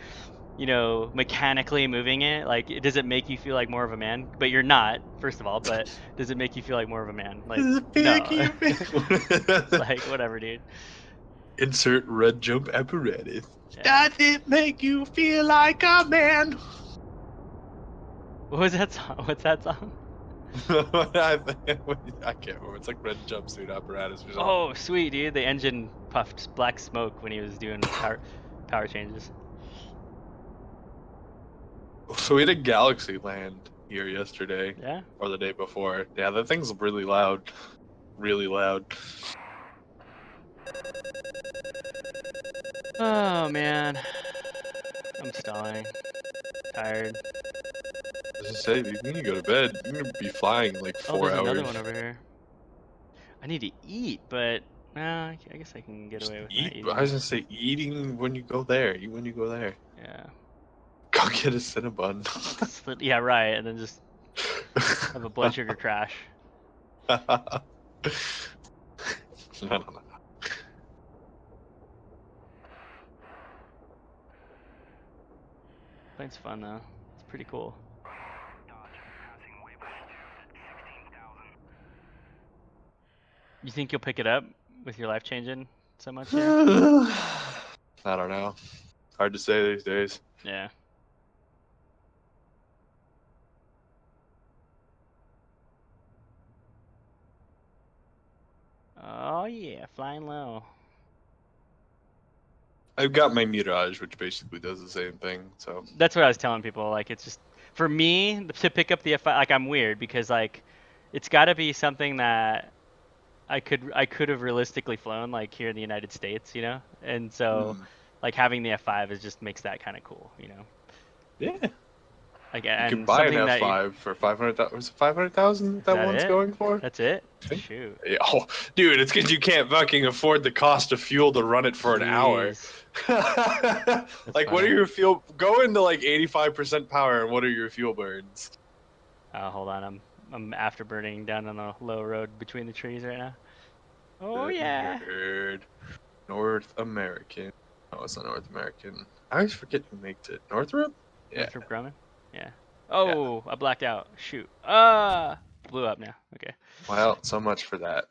mechanically moving it? Like, does it make you feel like more of a man? But you're not, first of all. But does it make you feel like more of a man? Like, no. It's like, whatever, dude. Insert red jump apparatus. Yeah. Does it make you feel like a man? What was that song? What's that song? I can't remember. It's like red jumpsuit apparatus or something. Oh, sweet, dude. The engine puffed black smoke when he was doing power changes. So we had a Galaxy land here yesterday. Yeah? Or the day before. Yeah, that thing's really loud. Really loud. Oh, man. I'm stalling. Tired. As I say, you need to go to bed. You're going to be flying like 4 there's hours. another one over here. I need to eat, but I guess I can get away with not eating. I was going to say, eating when you go there. Eat when you go there. Yeah. Go get a Cinnabon. Yeah, right, and then just have a blood sugar crash. No. Plane's fun though. It's pretty cool. You think you'll pick it up with your life changing so much here? I don't know. Hard to say these days. Yeah. Oh yeah, flying low. I've got my Mirage, which basically does the same thing. So that's what I was telling people. Like, it's just for me to pick up the F5. Like, I'm weird because like it's got to be something that I could have realistically flown like here in the United States, and so like having the F5 just makes that kind of cool, Yeah. Like, You and could buy an something F5 for 500,000. Was it 500,000 that one's it? going for? That's it? think- Shoot. Yeah, oh, dude, it's because you can't fucking afford the cost of fuel to run it for an hour. Jeez. Like, what funny. are your fuel? Go into like 85% power, and what are your fuel burns? Hold on, I'm afterburning down on the low road between the trees right now. Oh yeah. Nerd. North American. Oh, it's not North American. I always forget who makes it. Northrop? Yeah. Northrop Grumman? Yeah. Oh, I blacked out. Shoot. Blew up now. Okay. Well, so much for that.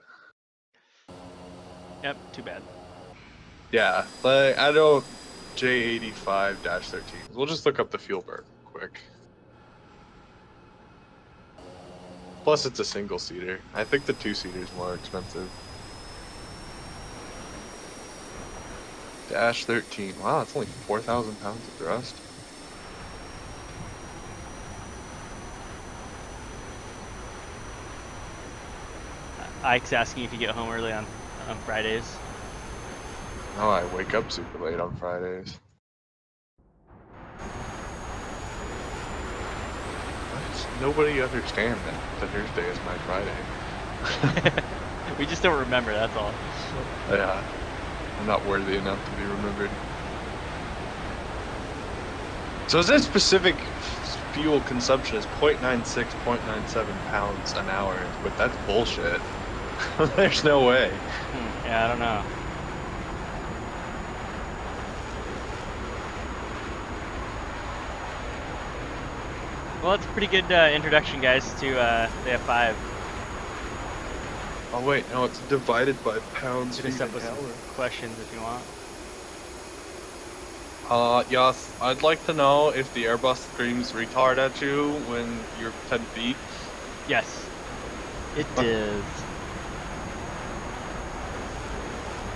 Yep, too bad. Yeah, like I don't J85-13. We'll just look up the fuel burn quick. Plus, it's a single seater. I think the two-seater is more expensive. Dash 13. Wow, it's only 4,000 pounds of thrust. Ike's asking if you get home early on Fridays. Oh, I wake up super late on Fridays. Nobody understands that Thursday is my Friday. We just don't remember, that's all. Yeah, I'm not worthy enough to be remembered. So is there specific fuel consumption is 0.96, 0.97 pounds an hour, but that's bullshit. There's no way. Yeah, I don't know. Well, it's a pretty good introduction, guys, to the F-5. Oh wait, no, it's divided by pounds Hit us feet up an with some hour. questions if you want. Yes, I'd like to know if the Airbus screams retard at you when you're 10 feet. Yes, it does.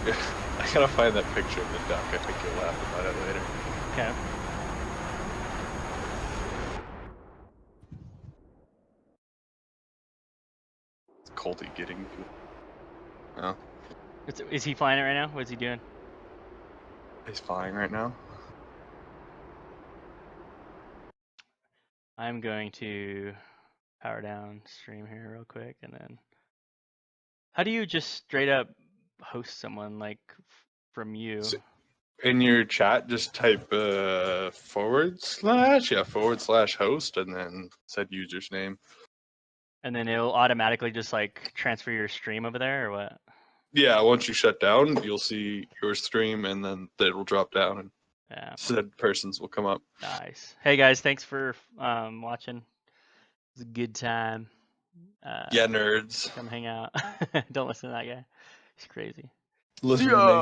I gotta find that picture of the duck. I think you'll laugh about it later. Okay. It's Colty getting you. No, Is he flying it right now? What's he doing? he's flying right now. I'm going to power down stream here real quick, and then how do you just straight up host someone like from you? So in your chat, just type / host, and then said user's name. And then it'll automatically just like transfer your stream over there, or what? Yeah, once you shut down, you'll see your stream, and then it'll drop down, and Yeah. said persons will come up. Nice. Hey guys, thanks for watching. It was a good time. Yeah, nerds. Come hang out. Don't listen to that guy. He's crazy. Listen to me.